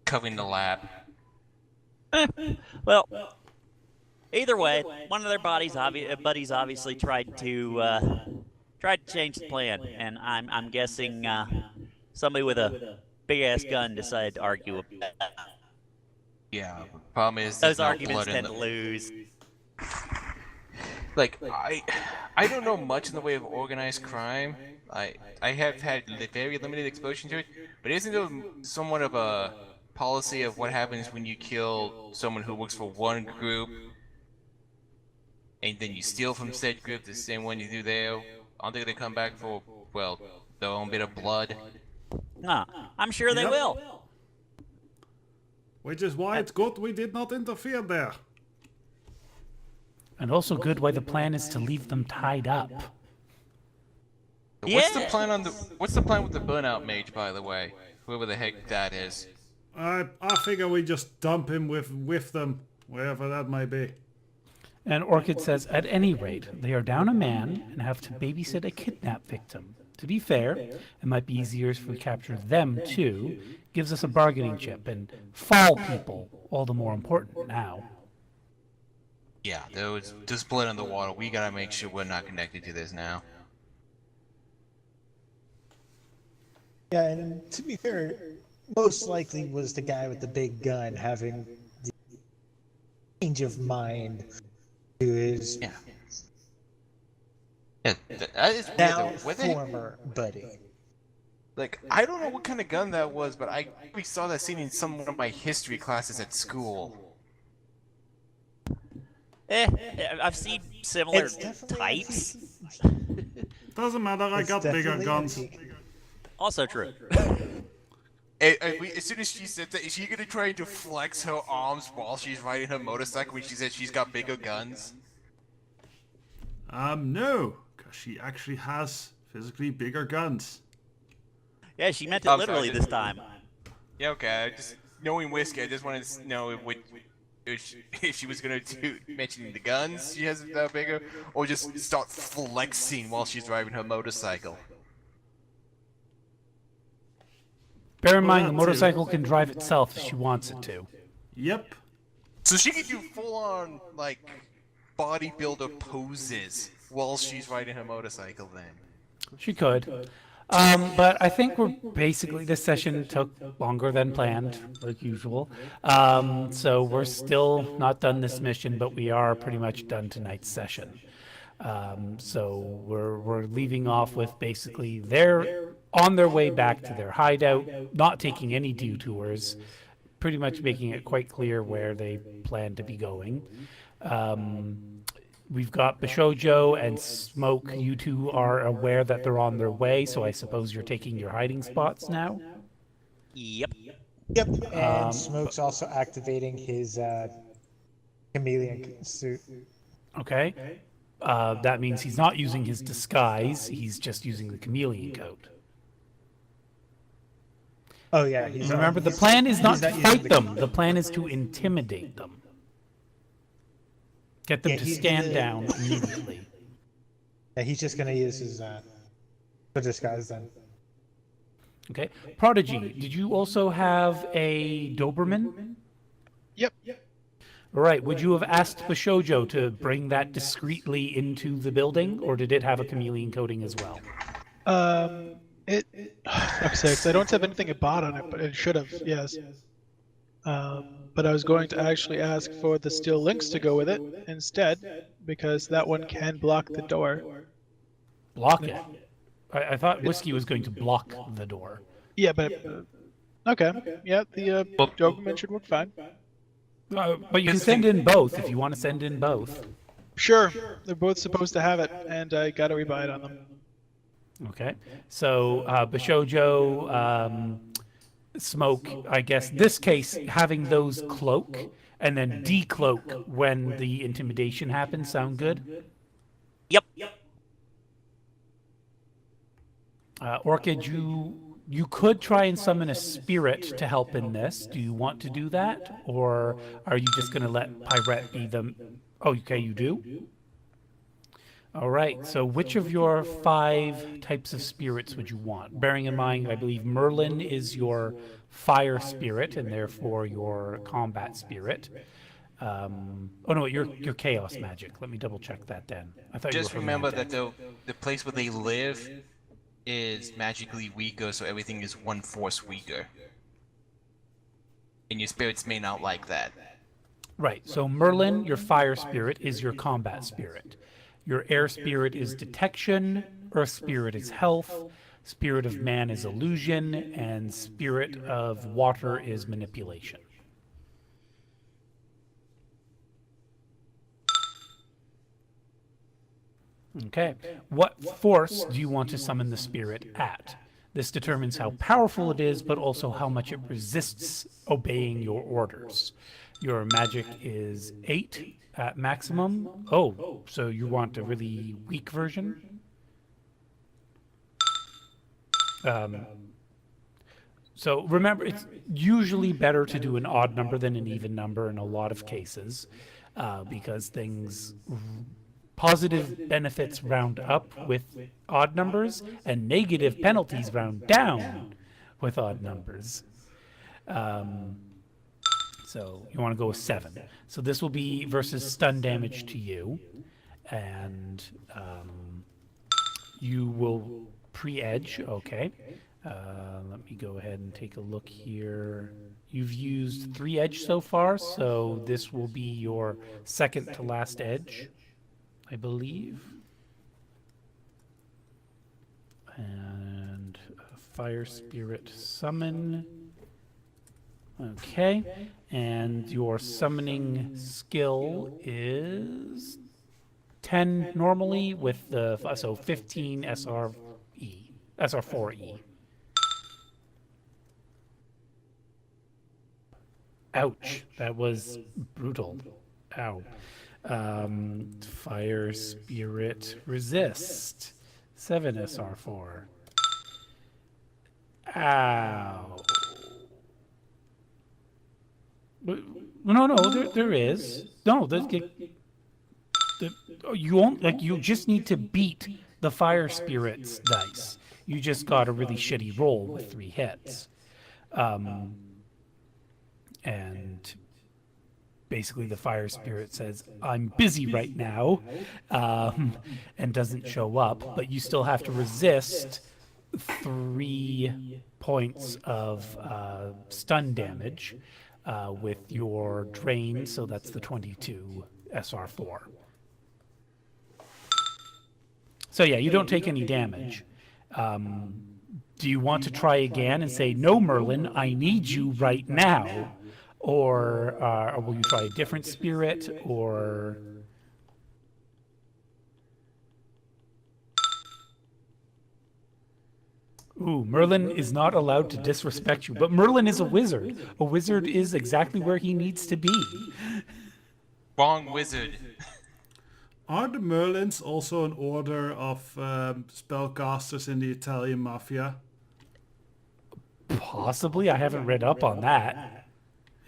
Covering the lab. Well, either way, one of their buddies obviously tried to change the plan, and I'm guessing somebody with a big-ass gun decided to argue about that. Yeah. Problem is, Those there's no arguments blood in tend the... to lose. Like, I don't know much in the way of organized crime. I have had very limited exposure to it, but isn't there somewhat of a policy of what happens when you kill someone who works for one group, and then you steal from said group the same one you do there? Aren't they gonna come back for, well, their own bit of blood? Nah, I'm sure they Yep. will. Which is why it's good we did not interfere there. And also good why the plan is to leave them tied up. What's the Yeah. plan on what's the plan with the burnout mage, by the way? Whoever the heck that is. I figure we just dump him with them, wherever that might be. And Orchid says, at any rate, they are down a man and have to babysit a kidnap victim. To be fair, it might be easier if we capture them too. Gives us a bargaining chip, and fall people, all the more important now. Yeah, there's blood in the water. We gotta make sure we're not connected to this now. Yeah, and to be fair, most likely was the guy with the big gun having the change of mind to his Yeah. Yeah, that is weird now though. Were they, former buddy. like, I don't know what kind of gun that was, but we saw that scene in some one of my history classes at school. I've seen similar It's definitely types. Doesn't matter, I It's got bigger definitely guns. antique. Also true. As soon as she said that, is she gonna try to flex her arms while she's riding her motorcycle when she says she's got bigger guns? No, because she actually has physically bigger guns. Yeah, she meant it I'm sorry, literally this time. Yeah, okay. Just knowing Whiskey, I just wanted to know if she was gonna do mentioning the guns she has that bigger, or just start flexing while she's driving her motorcycle. Bear in Well, mind, the that too. motorcycle can drive itself if she wants it to. Yep. So she can do full-on like bodybuilder poses while she's riding her motorcycle. Then. She could. But I think we're basically, this session took longer than planned, like usual. So we're still not done this mission, but we are pretty much done tonight's session. So we're leaving off with basically they're on their way back to their hideout, not taking any detours, pretty much making it quite clear where they plan to be going. We've got Bishojo and Smoke. You two are aware that they're on their way, so I suppose you're taking your hiding spots now. Yep. Yep. And Smoke's also activating his chameleon suit. Okay. That means he's not using his disguise, he's just using the chameleon coat. Oh yeah, he's Remember, the plan is not to fight them, the plan is to intimidate them. Get them Yeah, to he's stand gonna- down immediately. Yeah, he's just gonna use his the disguise then. Okay. Prodigy, did you also have a Doberman? Yep. All right. Would you have asked Bishojo to bring that discreetly into the building, or did it have a chameleon coating as well? I'm sorry, 'cause I don't have anything bought on it, but it should have, yes. But I was going to actually ask for the steel links to go with it instead, because that one can block the door. Block it. I thought Whiskey was going to block the door. Yeah, but okay, yeah, the Doberman should work fine. But you can send in both if you want to send in both. Sure, they're both supposed to have it, and I got to rebuy it on them. Okay. So Bishojo, Smoke, I guess this case having those cloak and then decloak when the intimidation happens sound good? Yep. Orchid, you could try and summon a spirit to help in this. Do you want to do that? Or are you just going to let Pyrette be the... Oh, okay, you do? All right, so which of your 5 types of spirits would you want? Bearing in mind, I believe Merlin is your fire spirit and therefore your combat spirit. Oh no, you're chaos magic. Let me double check that then. I thought Just you were remember romantic. that the place where they live is magically weaker, so everything is 1 force weaker. And your spirits may not like that. Right, so Merlin, your fire spirit, is your combat spirit. Your air spirit is detection, earth spirit is health, spirit of man is illusion, and spirit of water is manipulation. Okay, what force do you want to summon the spirit at? This determines how powerful it is, but also how much it resists obeying your orders. Your magic is 8 at maximum. Oh, so you want a really weak version? So remember, it's usually better to do an odd number than an even number in a lot of cases, because positive benefits round up with odd numbers, and negative penalties round down with odd numbers. So you want to go with 7. So this will be versus stun damage to you, and you will pre-edge. Okay. Let me go ahead and take a look here. You've used 3 edge so far, so this will be your second to last edge, I believe. And fire spirit summon. Okay, and your summoning skill is 10 normally with the, so 15 SR4E. Ouch, that was brutal. Ow. Fire spirit resist, 7 SR4. Ow. No, there is. No, you won't, like, you just need to beat the fire spirit's dice. You just got a really shitty roll with 3 hits. And basically the fire spirit says, I'm busy right now, and doesn't show up, but you still have to resist 3 points of stun damage with your drain, so that's the 22 SR4. So yeah, you don't take any damage. Do you want to try again and say, no, Merlin, I need you right now? Or will you try a different spirit? Or... Ooh, Merlin is not allowed to disrespect you, but Merlin is a wizard. A wizard is exactly where he needs to be. Wrong wizard. Are the Merlins also an order of spellcasters in the Italian mafia? Possibly, I haven't read up on that.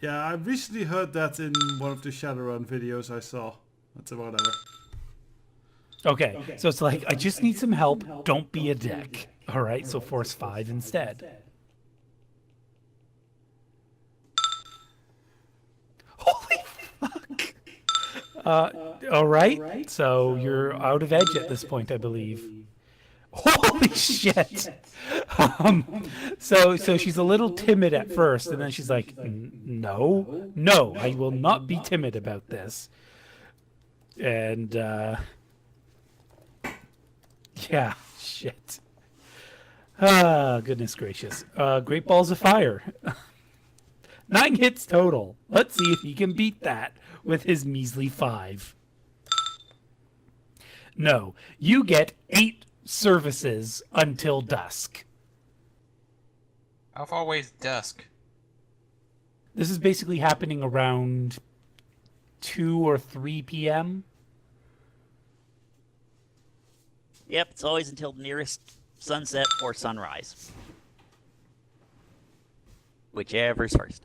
Yeah, I recently heard that in one of the Shadowrun videos I saw. That's whatever. Okay, so it's like, I just need some help, don't be a dick. Alright, so force 5 instead. Holy fuck! Alright, so you're out of edge at this point, I believe. Holy shit! So she's a little timid at first, and then she's like, no, I will not be timid about this. And, yeah, shit. Ah, goodness gracious. Great Balls of Fire. 9 hits total. Let's see if he can beat that with his measly 5. No, you get 8 services until dusk. How far away is dusk? This is basically happening around 2 or 3 p.m. Yep, it's always until the nearest sunset or sunrise. Whichever's first.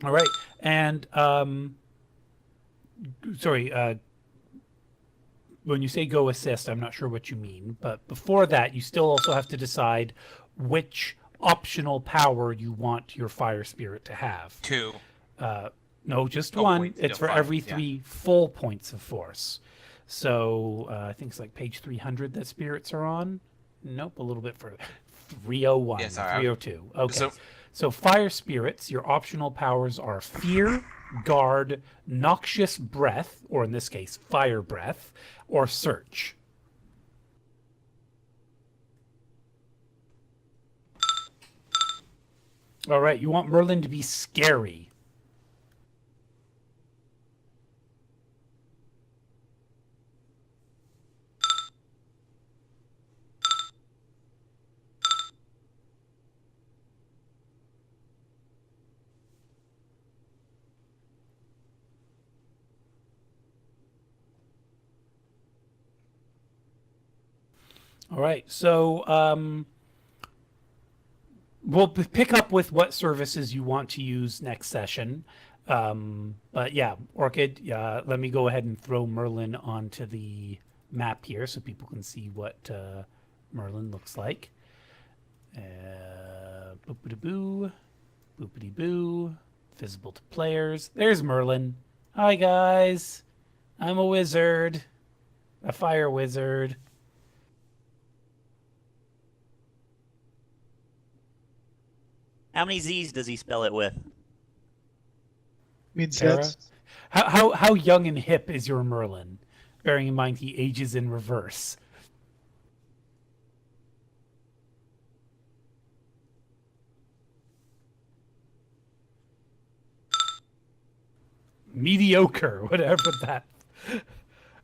All right, and sorry. When you say go assist, I'm not sure what you mean, but before that, you still also have to decide which optional power you want your fire spirit to have. 2. No, just Oh, 1. wait, It's no, for 5, every yeah. 3 full points of force. So I think it's like page 300 that spirits are on. Nope, a little bit further. 301, Yeah, sorry, 302. Okay. So- So fire spirits, your optional powers are fear, guard, noxious breath, or in this case, fire breath, or search. All right, you want Merlin to be scary. All right, so we'll pick up with what services you want to use next session. But yeah, Orchid, let me go ahead and throw Merlin onto the map here so people can see what Merlin looks like. Boopity-boo, boopity-boo, visible to players. There's Merlin. Hi, guys. I'm a wizard, a fire wizard. How many Z's does he spell it with? Means Sarah? hits. How young and hip is your Merlin? Bearing in mind he ages in reverse. Mediocre, whatever that.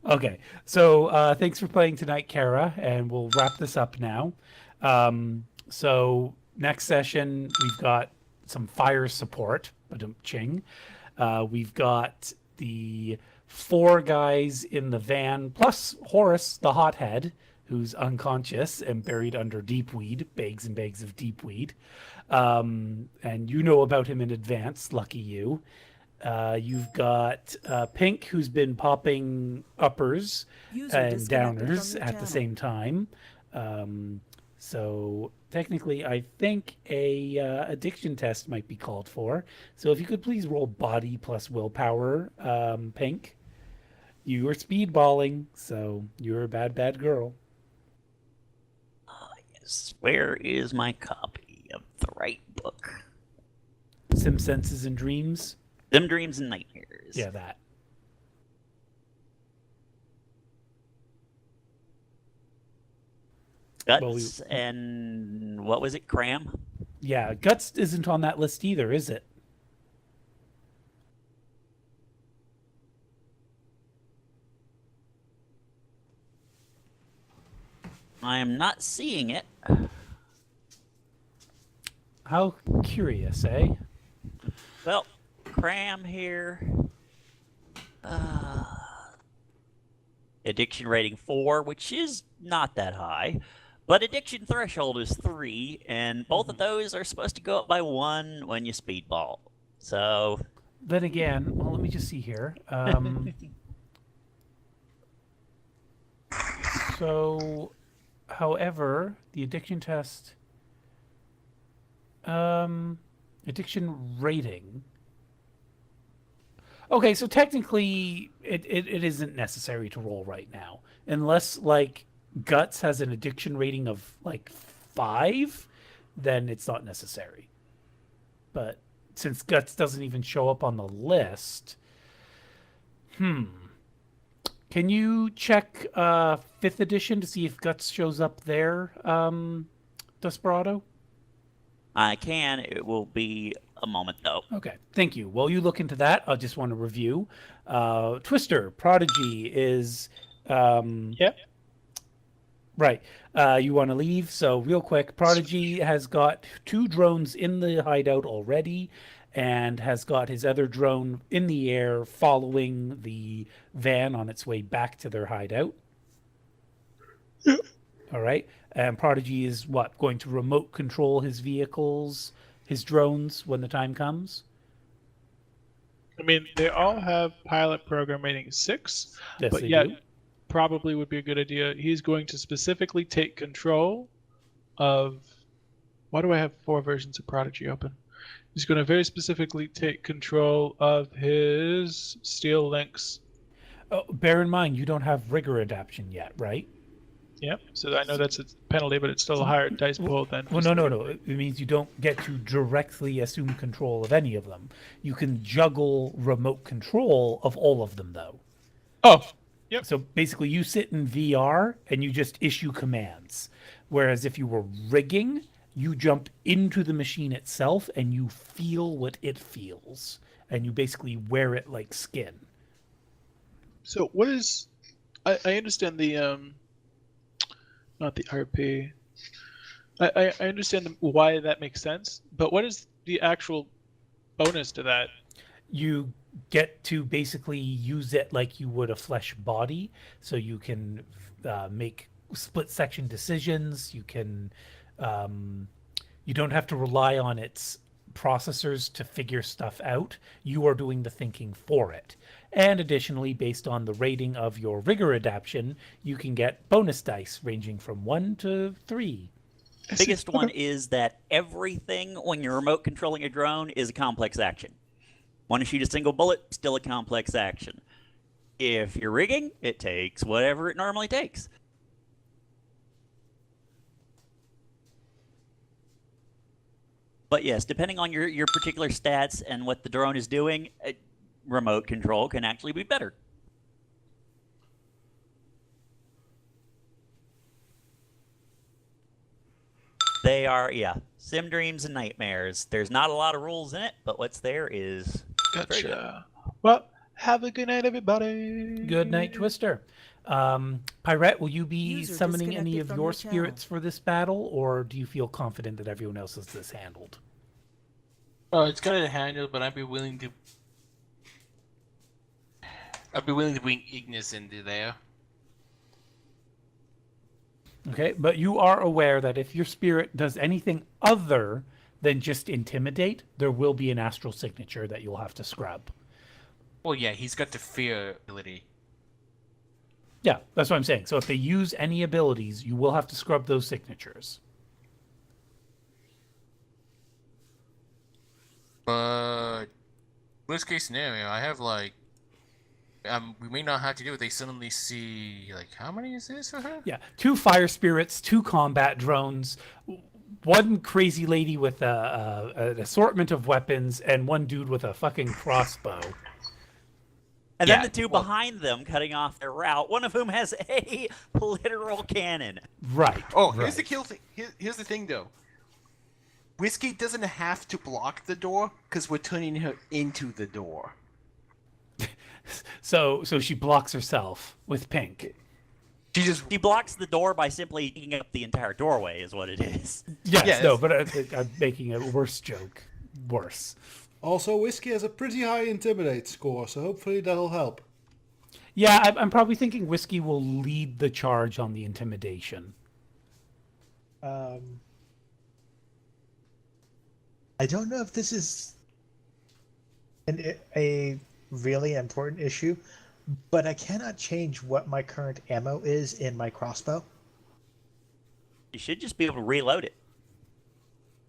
Okay, so thanks for playing tonight, Kara, and we'll wrap this up now. So next session we've got some fire support, ching. We've got the 4 guys in the van plus Horace, the hothead, who's unconscious and buried under deep weed, bags and bags of deep weed. And you know about him in advance, lucky you. You've got Pink, who's been popping uppers User and disconnected from downers your at the channel. same time. So technically, I think a addiction test might be called for. So if you could please roll body plus willpower, Pink. You were speedballing, so you're a bad, bad girl. Yes. Where is my copy of the right book? Sim Senses and Dreams. Them Dreams and Nightmares. Yeah, that. Guts and what was it? Cram? Yeah, Guts isn't on that list either, is it? I am not seeing it. How curious, eh? Well, Cram here. Addiction rating 4, which is not that high. But addiction threshold is 3, and both of those are supposed to go up by 1 when you speedball. So, Then again, well, let me just see here. So, however, the addiction test, addiction rating. Okay, so technically, it isn't necessary to roll right now, unless like Guts has an addiction rating of like 5, then it's not necessary. But since Guts doesn't even show up on the list, can you check 5th edition to see if Guts shows up there, Desperado? I can. It will be a moment, though. Okay, thank you. While you look into that, I just want to review. Twister, Prodigy is... Yep. Right. You want to leave? So real quick, Prodigy has got 2 drones in the hideout already and has got his other drone in the air following the van on its way back to their hideout. Yep. All right. And Prodigy is what? Going to remote control his vehicles, his drones when the time comes? I mean, they all have pilot program rating 6, Yes, but they yet do. probably would be a good idea. He's going to specifically take control of... Why do I have 4 versions of Prodigy open? He's going to very specifically take control of his steel links. Oh, bear in mind, you don't have rigor adaptation yet, right? Yep. So I know that's a penalty, but it's still a higher dice pool than... Well, no. It means you don't get to directly assume control of any of them. You can juggle remote control of all of them, though. Oh, yep. So basically, you sit in VR and you just issue commands. Whereas if you were rigging, you jump into the machine itself and you feel what it feels. And you basically wear it like skin. So what is... I understand the... Not the RP. I understand why that makes sense, but what is the actual bonus to that? You get to basically use it like you would a flesh body, so you can make split section decisions. You can you don't have to rely on its processors to figure stuff out. You are doing the thinking for it. And additionally, based on the rating of your rigor adaptation, you can get bonus dice ranging from 1 to 3. Biggest one is that everything when you're remote controlling a drone is a complex action. Want to shoot a single bullet, still a complex action. If you're rigging, it takes whatever it normally takes. But yes, depending on your particular stats and what the drone is doing, remote control can actually be better. They are, yeah, sim dreams and nightmares. There's not a lot of rules in it, but what's there is very good. Gotcha. Well, have a good night, everybody. Good night, Twister. Pirate, will you be User summoning any disconnected of from your your channel. spirits for this battle, or do you feel confident that everyone else has this handled? It's kind of handled, but I'd be willing to bring Ignis into there. Okay, but you are aware that if your spirit does anything other than just intimidate, there will be an astral signature that you'll have to scrub. Well, yeah, he's got the fear ability. Yeah, that's what I'm saying. So if they use any abilities, you will have to scrub those signatures. But worst case scenario, I have like, we may not have to do it. They suddenly see like, how many is this for her? Yeah, 2 fire spirits, 2 combat drones, 1 crazy lady with an assortment of weapons, and 1 dude with a fucking crossbow. And Yeah, then the two behind them cutting off their route, one of whom has a literal cannon. Right. Oh, right. here's the kill thing. Here's the thing, though. Whiskey doesn't have to block the door because we're turning her into the door. So she blocks herself with pink. She blocks the door by simply taking up the entire doorway, is what it is. Yes, Yes. no, but I'm making a worse joke. Worse. Also, Whiskey has a pretty high Intimidate score, so hopefully that'll help. Yeah, I'm probably thinking Whiskey will lead the charge on the intimidation. I don't know if this is a really important issue, but I cannot change what my current ammo is in my crossbow. You should just be able to reload it.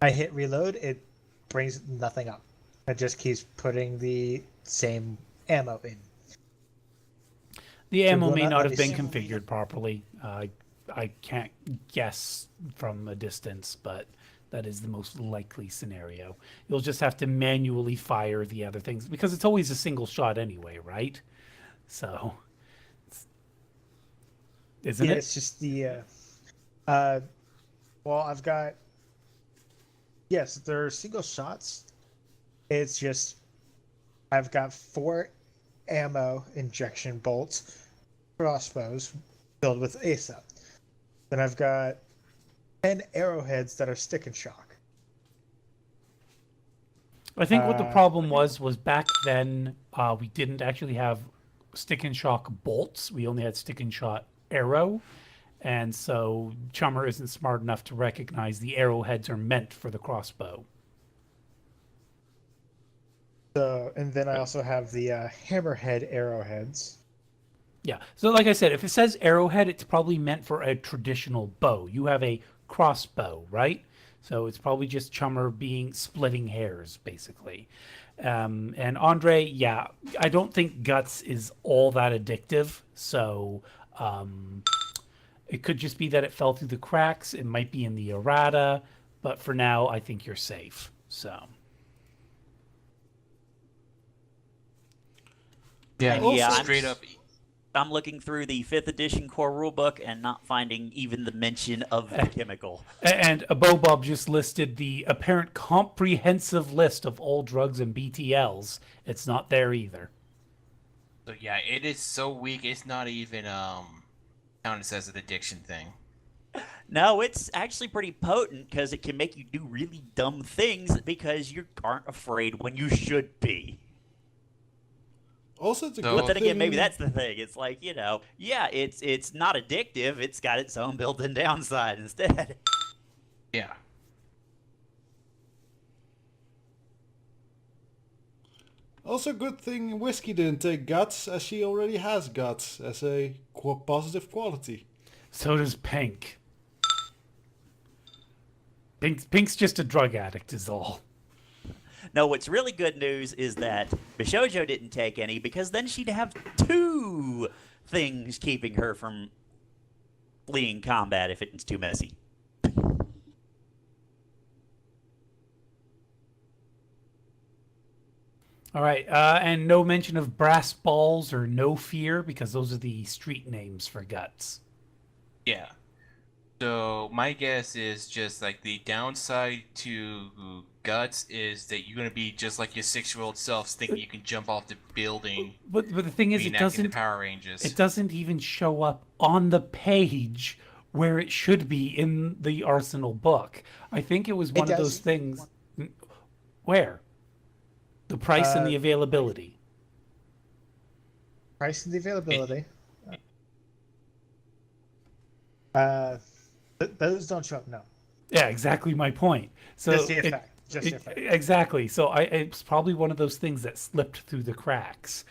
I hit reload, it brings nothing up. It just keeps putting the same ammo in. The ammo will may not not let have me been see. configured properly. I can't guess from a distance, but that is the most likely scenario. You'll just have to manually fire the other things because it's always a single shot anyway, right? So, isn't Yeah, it? it's just the well, I've got, yes, they're single shots. It's just I've got 4 ammo injection bolts, crossbows filled with ASA. Then I've got 10 arrowheads that are stick and shock. I think what the problem was back then we didn't actually have stick and shock bolts. We only had stick and shot arrow. And so Chummer isn't smart enough to recognize the arrowheads are meant for the crossbow. So, and then I also have the hammerhead arrowheads. Yeah. So like I said, if it says arrowhead, it's probably meant for a traditional bow. You have a crossbow, right? So it's probably just Chummer splitting hairs, basically. And Andre, yeah, I don't think guts is all that addictive. So it could just be that it fell through the cracks. It might be in the errata, but for now, I think you're safe. So. Yeah, And yeah, straight up. I'm looking through the 5th edition core rulebook and not finding even the mention of the chemical. And Bob just listed the apparent comprehensive list of all drugs and BTLs. It's not there either. So yeah, it is so weak. It's not even counted as an addiction thing. No, it's actually pretty potent because it can make you do really dumb things because you aren't afraid when you should be. Also, it's a So- good But then again, thing- maybe that's the thing. It's like, yeah, it's not addictive. It's got its own built-in downside instead. Yeah. Also, good thing Whiskey didn't take guts, as she already has guts as a positive quality. So does Pink. Pink's just a drug addict, is all. No, what's really good news is that Bishojo didn't take any because then she'd have 2 things keeping her from fleeing combat if it's too messy. All right, and no mention of brass balls or no fear because those are the street names for guts. Yeah. So my guess is just like the downside to guts is that you're gonna be just like your 6-year-old self, thinking you can jump off the building. But the thing is, it reenacting the doesn't Power Rangers. it doesn't even show up on the page where it should be in the Arsenal book. I think it was one of those does. things. Where? The price and the availability. Price and the availability. Those don't show up. No, Yeah, exactly my point. So just the effect. Just the effect. exactly. So it's probably one of those things that slipped through the cracks.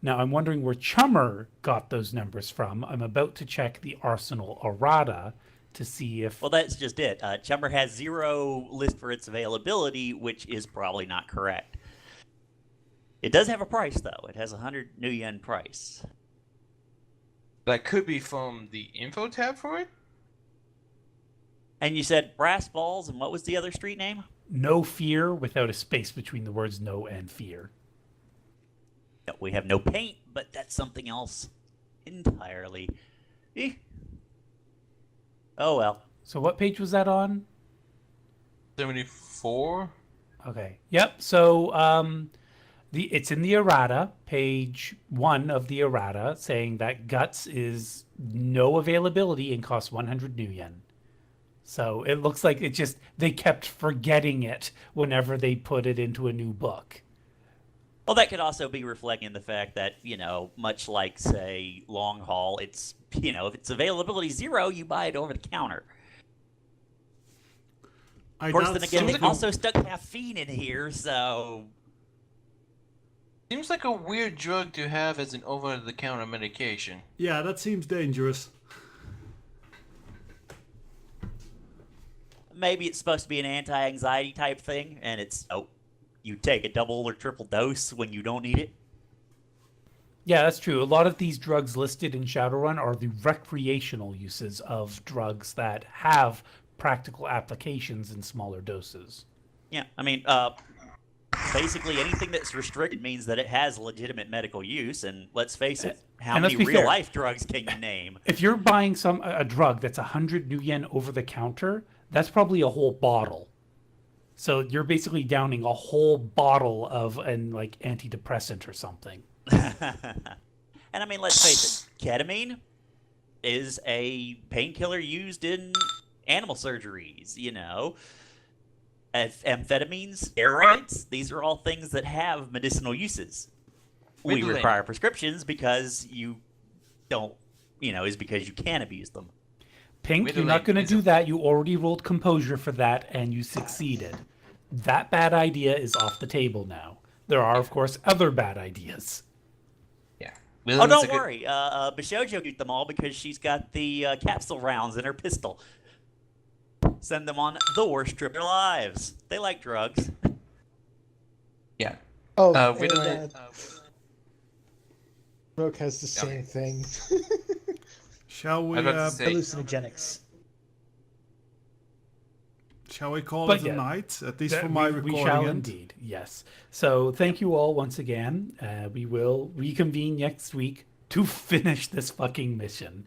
Now I'm wondering where Chummer got those numbers from. I'm about to check the Arsenal errata to see if. Well, that's just it. Chumber has 0 list for its availability, which is probably not correct. It does have a price, though. It has 100 new yen price. That could be from the info tab for it. And you said brass balls, and what was the other street name? No fear without a space between the words no and fear. No, we have no paint, but that's something else entirely. Eh. Oh well. So what page was that on? 74. Okay. Yep. So it's in the errata, page 1 of the errata, saying that Guts is no availability and costs 100 new yen. So it looks like they kept forgetting it whenever they put it into a new book. Well, that could also be reflecting the fact that, much like, say, long haul, it's, if it's availability 0, you buy it over the counter. Of course, then again, they also stuck caffeine in here, so... Seems like a weird drug to have as an over-the-counter medication. Yeah, that seems dangerous. Maybe it's supposed to be an anti-anxiety type thing, and it's, you take a double or triple dose when you don't need it. Yeah, that's true. A lot of these drugs listed in Shadowrun are the recreational uses of drugs that have practical applications in smaller doses. Yeah, I mean, basically anything that's restricted means that it has legitimate medical use, and let's face it, how And let's many be fair. real-life drugs can you name? If you're buying a drug that's 100 new yen over the counter, that's probably a whole bottle. So you're basically downing a whole bottle of an antidepressant or something. And I mean, let's face it, ketamine is a painkiller used in animal surgeries, Amphetamines, steroids, these are all things that have medicinal uses. We Ritalin. require prescriptions because you don't, is because you can abuse them. Pink, you're Ritalin not going to is do a- that. You already rolled composure for that, and you succeeded. That bad idea is off the table now. There are, of course, other bad ideas. Yeah. Oh, don't worry. Bishojo beat them all because she's got the capsule rounds in her pistol. Send them on the worst trip of their lives. They like drugs. Yeah. Oh, Ritalin. Rook has the same thing. Shall we? I was about to say- Hallucinogenics. Shall we call But it yeah, a night? At least That for my we recording shall end. indeed, yes. So thank you all once again. We will reconvene next week to finish this fucking mission.